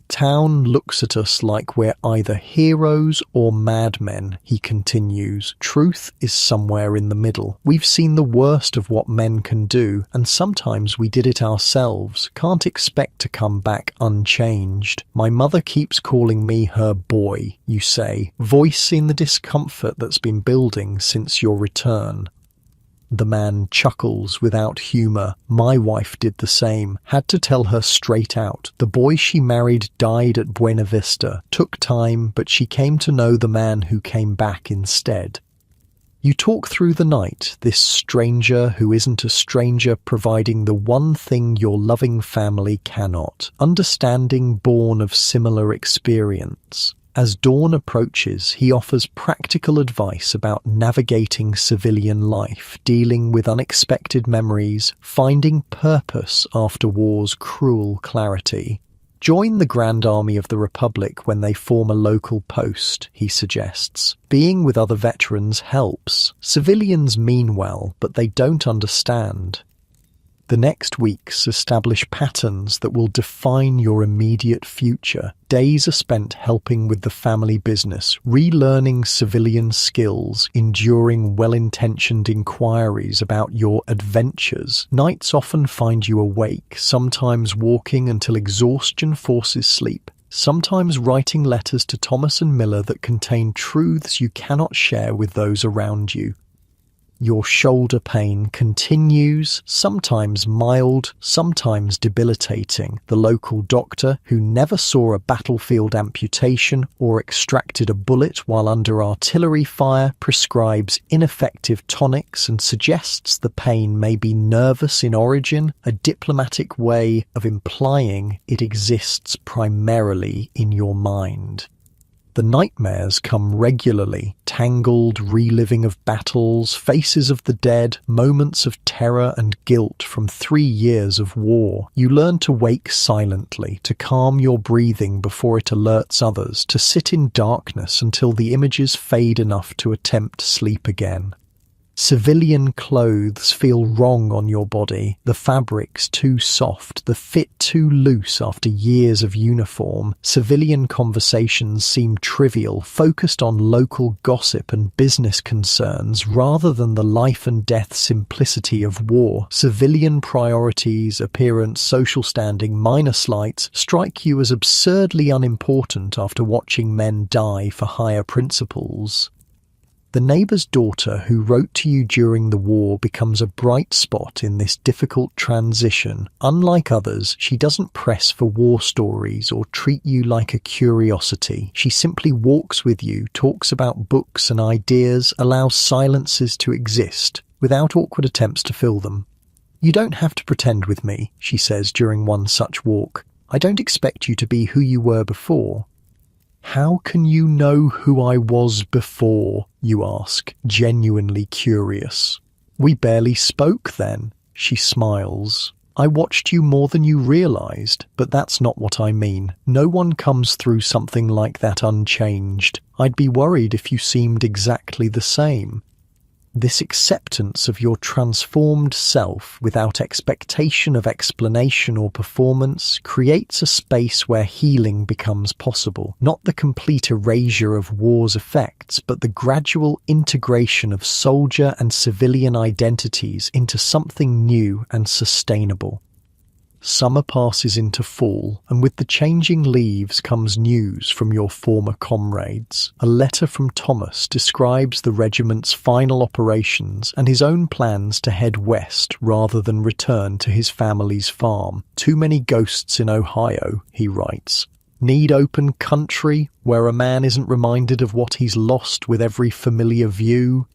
Town looks at us like we're either heroes or madmen, he continues. Truth is somewhere in the middle. We've seen the worst of what men can do, and sometimes we did it ourselves. Can't expect to come back unchanged. My mother keeps calling me her boy, you say, voicing the discomfort that's been building since your return. The man chuckles without humour. My wife did the same. Had to tell her straight out. The boy she married died at Buena Vista. Took time, but she came to know the man who came back instead. You talk through the night, this stranger who isn't a stranger providing the one thing your loving family cannot. Understanding born of similar experience. As dawn approaches, he offers practical advice about navigating civilian life, dealing with unexpected memories, finding purpose after war's cruel clarity. Join the Grand Army of the Republic when they form a local post, he suggests. Being with other veterans helps. Civilians mean well, but they don't understand. The next weeks establish patterns that will define your immediate future. Days are spent helping with the family business, relearning civilian skills, enduring well-intentioned inquiries about your adventures. Nights often find you awake, sometimes walking until exhaustion forces sleep, sometimes writing letters to Thomas and Miller that contain truths you cannot share with those around you. Your shoulder pain continues, sometimes mild, sometimes debilitating. The local doctor, who never saw a battlefield amputation or extracted a bullet while under artillery fire, prescribes ineffective tonics and suggests the pain may be nervous in origin, a diplomatic way of implying it exists primarily in your mind. The nightmares come regularly, tangled reliving of battles, faces of the dead, moments of terror and guilt from 3 years of war. You learn to wake silently, to calm your breathing before it alerts others, to sit in darkness until the images fade enough to attempt sleep again. Civilian clothes feel wrong on your body, the fabric's too soft, the fit too loose after years of uniform. Civilian conversations seem trivial, focused on local gossip and business concerns rather than the life and death simplicity of war. Civilian priorities, appearance, social standing, minor slights strike you as absurdly unimportant after watching men die for higher principles. The neighbour's daughter who wrote to you during the war becomes a bright spot in this difficult transition. Unlike others, she doesn't press for war stories or treat you like a curiosity. She simply walks with you, talks about books and ideas, allows silences to exist, without awkward attempts to fill them. "You don't have to pretend with me," she says during one such walk. "I don't expect you to be who you were before." "How can you know who I was before?" you ask, genuinely curious. "We barely spoke then," she smiles. "I watched you more than you realized, but that's not what I mean. No one comes through something like that unchanged. I'd be worried if you seemed exactly the same." This acceptance of your transformed self without expectation of explanation or performance creates a space where healing becomes possible. Not the complete erasure of war's effects, but the gradual integration of soldier and civilian identities into something new and sustainable. Summer passes into fall, and with the changing leaves comes news from your former comrades. A letter from Thomas describes the regiment's final operations and his own plans to head west rather than return to his family's farm. "Too many ghosts in Ohio," he writes. "Need open country, where a man isn't reminded of what he's lost with every familiar view."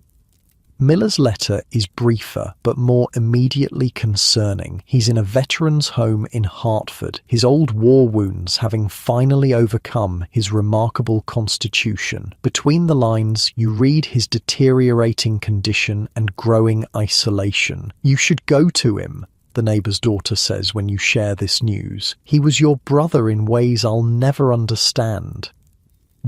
Miller's letter is briefer, but more immediately concerning. He's in a veteran's home in Hartford, his old war wounds having finally overcome his remarkable constitution. Between the lines, you read his deteriorating condition and growing isolation. "You should go to him," the neighbour's daughter says when you share this news. "He was your brother in ways I'll never understand."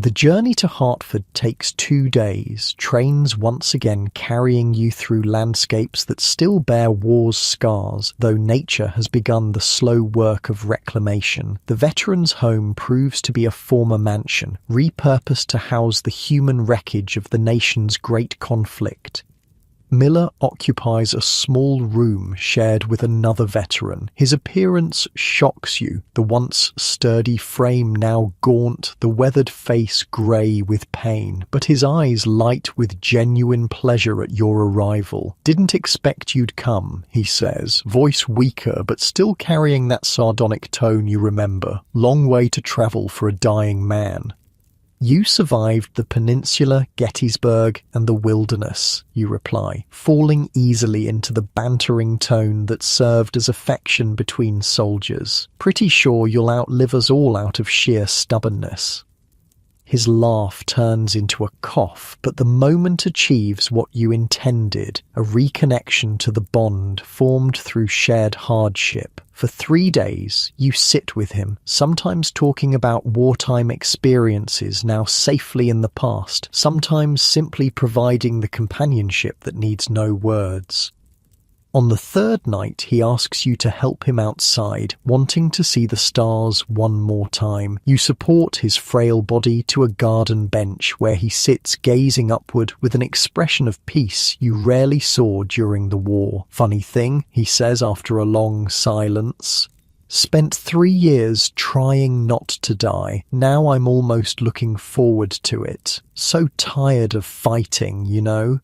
The journey to Hartford takes 2 days, trains once again carrying you through landscapes that still bear war's scars, though nature has begun the slow work of reclamation. The veterans' home proves to be a former mansion, repurposed to house the human wreckage of the nation's great conflict. Miller occupies a small room shared with another veteran. His appearance shocks you, the once sturdy frame now gaunt, the weathered face grey with pain, but his eyes light with genuine pleasure at your arrival. "Didn't expect you'd come," he says, voice weaker but still carrying that sardonic tone you remember. "Long way to travel for a dying man." "You survived the peninsula, Gettysburg, and the wilderness," you reply, falling easily into the bantering tone that served as affection between soldiers. "Pretty sure you'll outlive us all out of sheer stubbornness." His laugh turns into a cough, but the moment achieves what you intended, a reconnection to the bond formed through shared hardship. For 3 days, you sit with him, sometimes talking about wartime experiences now safely in the past, sometimes simply providing the companionship that needs no words. On the 3rd night, he asks you to help him outside, wanting to see the stars one more time. You support his frail body to a garden bench where he sits gazing upward with an expression of peace you rarely saw during the war. "Funny thing," he says after a long silence. "Spent 3 years trying not to die. Now I'm almost looking forward to it. So tired of fighting, you know."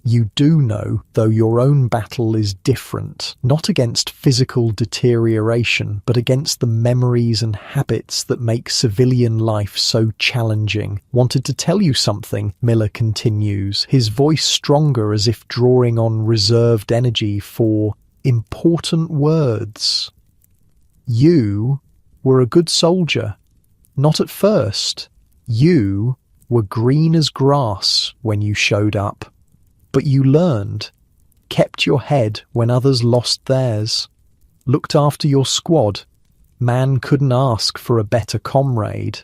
You do know, though your own battle is different, not against physical deterioration, but against the memories and habits that make civilian life so challenging. "Wanted to tell you something," Miller continues, his voice stronger as if drawing on reserved energy for important words. "You were a good soldier. Not at first. You were green as grass when you showed up. But you learned, kept your head when others lost theirs, looked after your squad. Man couldn't ask for a better comrade."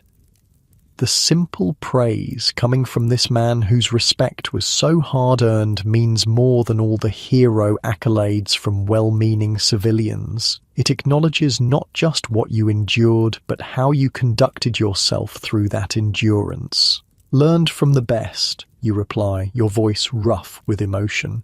The simple praise coming from this man whose respect was so hard-earned means more than all the hero accolades from well-meaning civilians. It acknowledges not just what you endured, but how you conducted yourself through that endurance. "Learned from the best," you reply, your voice rough with emotion.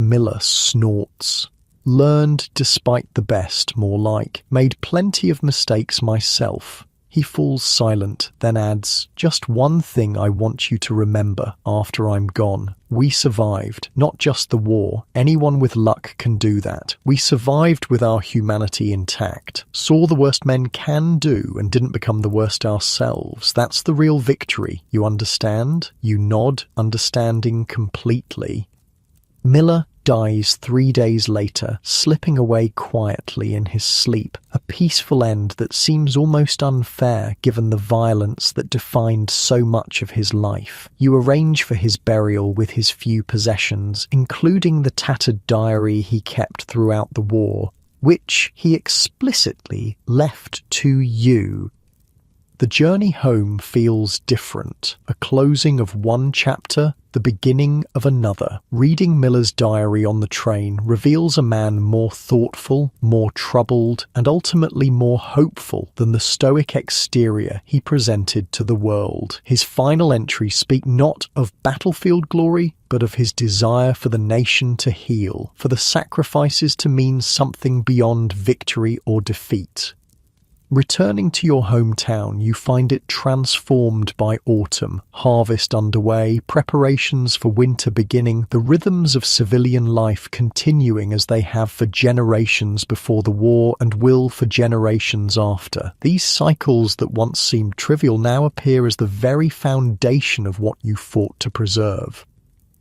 Miller snorts. "Learned despite the best, more like. Made plenty of mistakes myself." He falls silent, then adds, "Just one thing I want you to remember after I'm gone. We survived, not just the war. Anyone with luck can do that. We survived with our humanity intact, saw the worst men can do and didn't become the worst ourselves. That's the real victory. You understand?" You nod, understanding completely. Miller dies 3 days later, slipping away quietly in his sleep, a peaceful end that seems almost unfair given the violence that defined so much of his life. You arrange for his burial with his few possessions, including the tattered diary he kept throughout the war, which he explicitly left to you. The journey home feels different, a closing of one chapter, the beginning of another. Reading Miller's diary on the train reveals a man more thoughtful, more troubled, and ultimately more hopeful than the stoic exterior he presented to the world. His final entries speak not of battlefield glory, but of his desire for the nation to heal, for the sacrifices to mean something beyond victory or defeat. Returning to your hometown, you find it transformed by autumn, harvest underway, preparations for winter beginning, the rhythms of civilian life continuing as they have for generations before the war and will for generations after. These cycles that once seemed trivial now appear as the very foundation of what you fought to preserve.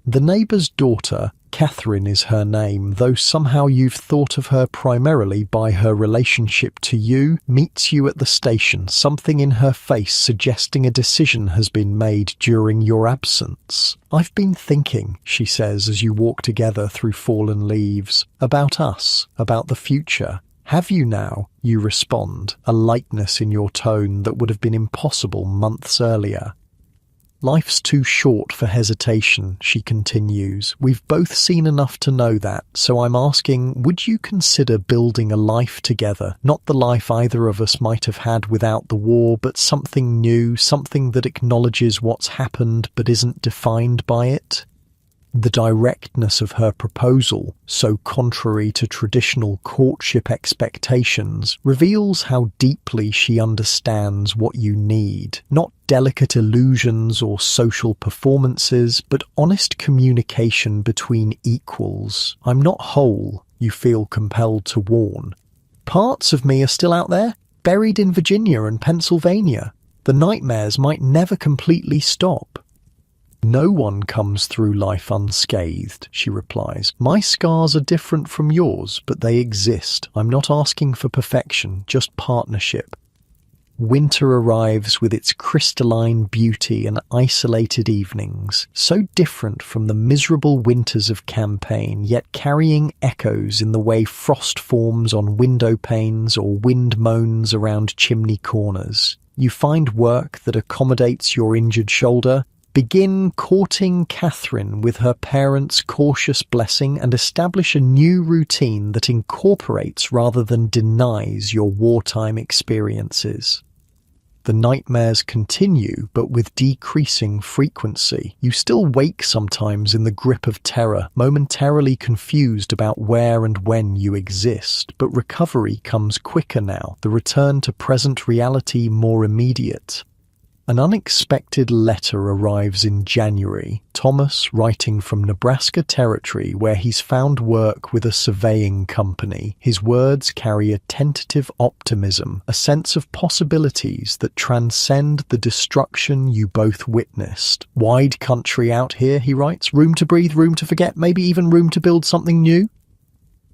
The neighbour's daughter, Catherine is her name, though somehow you've thought of her primarily by her relationship to you, meets you at the station, something in her face suggesting a decision has been made during your absence. "I've been thinking," she says as you walk together through fallen leaves, "about us, about the future. "Have you now?" you respond, a lightness in your tone that would have been impossible months earlier. "Life's too short for hesitation," she continues. "We've both seen enough to know that, so I'm asking, would you consider building a life together? Not the life either of us might have had without the war, but something new, something that acknowledges what's happened but isn't defined by it?" The directness of her proposal, so contrary to traditional courtship expectations, reveals how deeply she understands what you need. Not delicate illusions or social performances, but honest communication between equals. "I'm not whole," you feel compelled to warn. "Parts of me are still out there, buried in Virginia and Pennsylvania. The nightmares might never completely stop." "No one comes through life unscathed," she replies. "My scars are different from yours, but they exist. I'm not asking for perfection, just partnership." Winter arrives with its crystalline beauty and isolated evenings, so different from the miserable winters of Campaign, yet carrying echoes in the way frost forms on window panes or wind moans around chimney corners. You find work that accommodates your injured shoulder. Begin courting Catherine with her parents' cautious blessing and establish a new routine that incorporates rather than denies your wartime experiences. The nightmares continue, but with decreasing frequency. You still wake sometimes in the grip of terror, momentarily confused about where and when you exist, but recovery comes quicker now, the return to present reality more immediate. An unexpected letter arrives in January, Thomas writing from Nebraska Territory where he's found work with a surveying company. His words carry a tentative optimism, a sense of possibilities that transcend the destruction you both witnessed. "Wide country out here," he writes, "room to breathe, room to forget, maybe even room to build something new."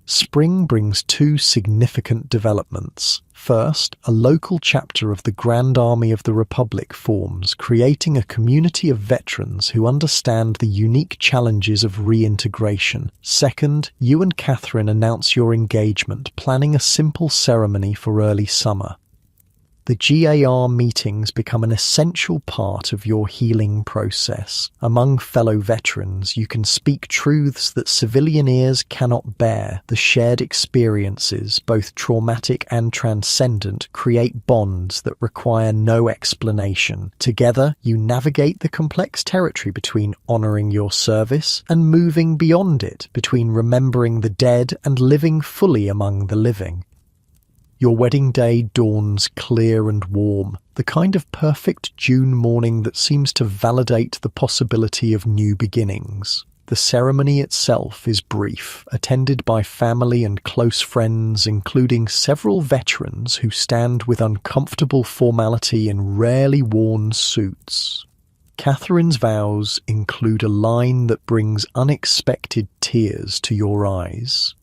Spring brings two significant developments. First, a local chapter of the Grand Army of the Republic forms, creating a community of veterans who understand the unique challenges of reintegration. Second, you and Catherine announce your engagement, planning a simple ceremony for early summer. The GAR meetings become an essential part of your healing process. Among fellow veterans, you can speak truths that civilian ears cannot bear. The shared experiences, both traumatic and transcendent, create bonds that require no explanation. Together, you navigate the complex territory between honoring your service and moving beyond it, between remembering the dead and living fully among the living. Your wedding day dawns clear and warm, the kind of perfect June morning that seems to validate the possibility of new beginnings. The ceremony itself is brief, attended by family and close friends, including several veterans who stand with uncomfortable formality in rarely worn suits. Catherine's vows include a line that brings unexpected tears to your eyes.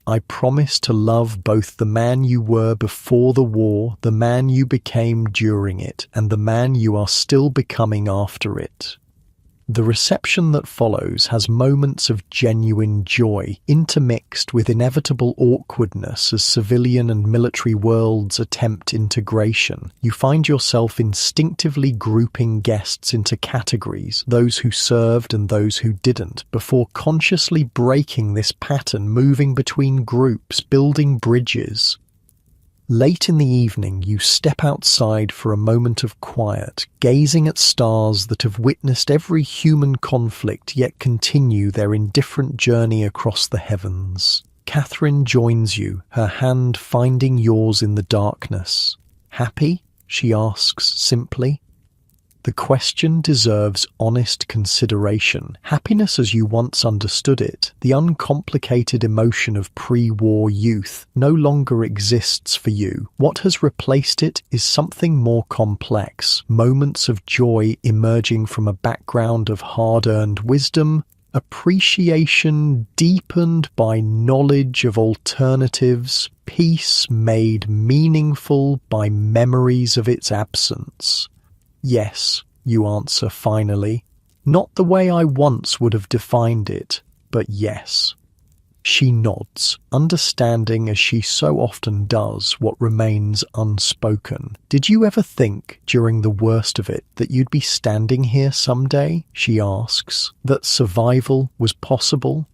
"I promise to love both the man you were before the war, the man you became during it, and the man you are still becoming after it." The reception that follows has moments of genuine joy, intermixed with inevitable awkwardness as civilian and military worlds attempt integration. You find yourself instinctively grouping guests into categories, those who served and those who didn't, before consciously breaking this pattern, moving between groups, building bridges. Late in the evening, you step outside for a moment of quiet, gazing at stars that have witnessed every human conflict yet continue their indifferent journey across the heavens. Catherine joins you, her hand finding yours in the darkness. "Happy?" she asks simply. The question deserves honest consideration. Happiness as you once understood it, the uncomplicated emotion of pre-war youth, no longer exists for you. What has replaced it is something more complex, moments of joy emerging from a background of hard-earned wisdom, appreciation deepened by knowledge of alternatives, peace made meaningful by memories of its absence. "Yes," you answer finally. "Not the way I once would have defined it, but yes." She nods, understanding as she so often does what remains unspoken. "Did you ever think, during the worst of it, that you'd be standing here someday?" she asks. "That survival was possible?"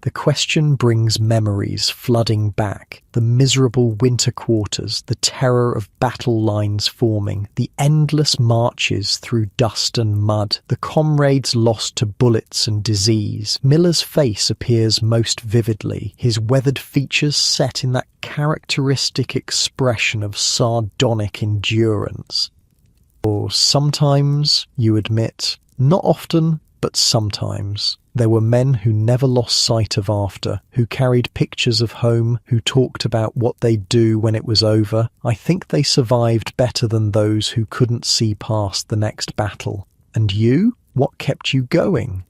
The question brings memories flooding back, the miserable winter quarters, the terror of battle lines forming, the endless marches through dust and mud, the comrades lost to bullets and disease. Miller's face appears most vividly, his weathered features set in that characteristic expression of sardonic endurance. Or sometimes, you admit, not often, but sometimes, there were men who never lost sight of after, who carried pictures of home, who talked about what they'd do when it was over. I think they survived better than those who couldn't see past the next battle. And you? What kept you going?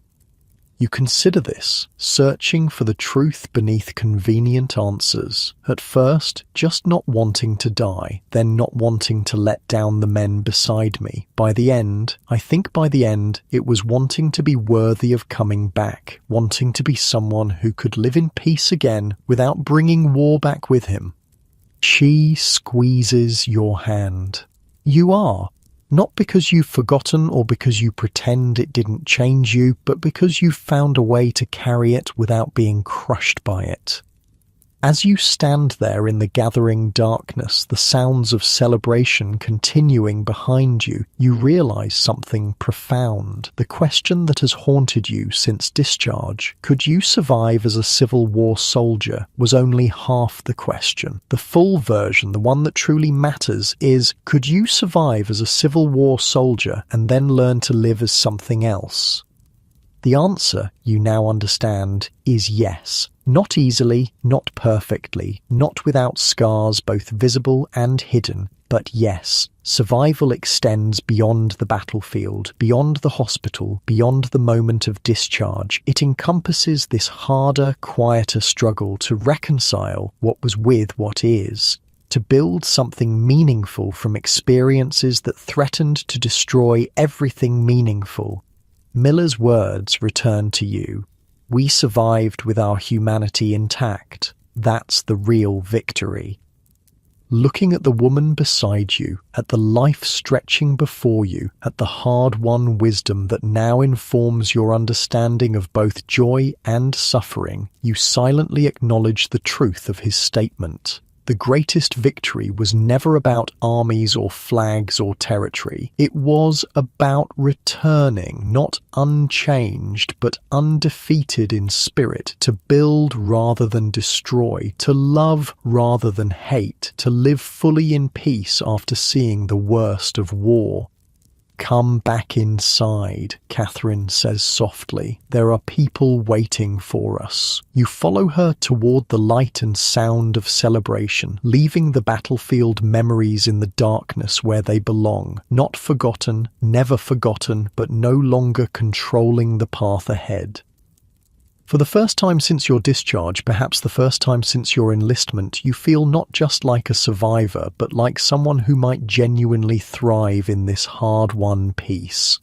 You consider this, searching for the truth beneath convenient answers. At first, just not wanting to die, then not wanting to let down the men beside me. By the end, it was wanting to be worthy of coming back, wanting to be someone who could live in peace again without bringing war back with him. She squeezes your hand. You are. Not because you've forgotten or because you pretend it didn't change you, but because you've found a way to carry it without being crushed by it. As you stand there in the gathering darkness, the sounds of celebration continuing behind you, you realize something profound. The question that has haunted you since discharge, could you survive as a Civil War soldier, was only half the question. The full version, the one that truly matters, is, could you survive as a Civil War soldier and then learn to live as something else? The answer, you now understand, is yes. Not easily, not perfectly, not without scars both visible and hidden, but yes, survival extends beyond the battlefield, beyond the hospital, beyond the moment of discharge. It encompasses this harder, quieter struggle to reconcile what was with what is, to build something meaningful from experiences that threatened to destroy everything meaningful. Miller's words return to you. We survived with our humanity intact. That's the real victory. Looking at the woman beside you, at the life stretching before you, at the hard-won wisdom that now informs your understanding of both joy and suffering, you silently acknowledge the truth of his statement. The greatest victory was never about armies or flags or territory. It was about returning, not unchanged, but undefeated in spirit, to build rather than destroy, to love rather than hate, to live fully in peace after seeing the worst of war. "Come back inside," Catherine says softly. "There are people waiting for us." You follow her toward the light and sound of celebration, leaving the battlefield memories in the darkness where they belong, not forgotten, never forgotten, but no longer controlling the path ahead. For the first time since your discharge, perhaps the first time since your enlistment, you feel not just like a survivor, but like someone who might genuinely thrive in this hard-won peace.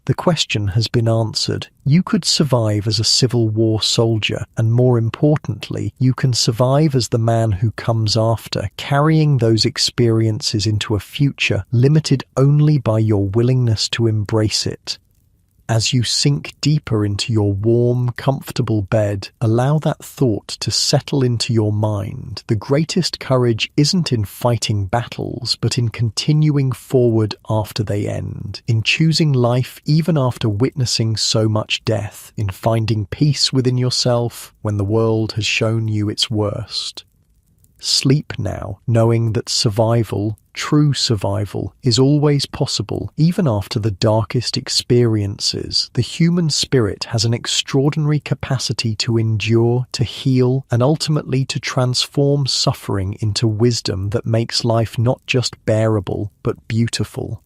The question has been answered. You could survive as a Civil War soldier, and more importantly, you can survive as the man who comes after, carrying those experiences into a future limited only by your willingness to embrace it. As you sink deeper into your warm, comfortable bed, allow that thought to settle into your mind. The greatest courage isn't in fighting battles, but in continuing forward after they end, in choosing life even after witnessing so much death, in finding peace within yourself when the world has shown you its worst. Sleep now, knowing that survival, true survival, is always possible, even after the darkest experiences. The human spirit has an extraordinary capacity to endure, to heal, and ultimately to transform suffering into wisdom that makes life not just bearable, but beautiful.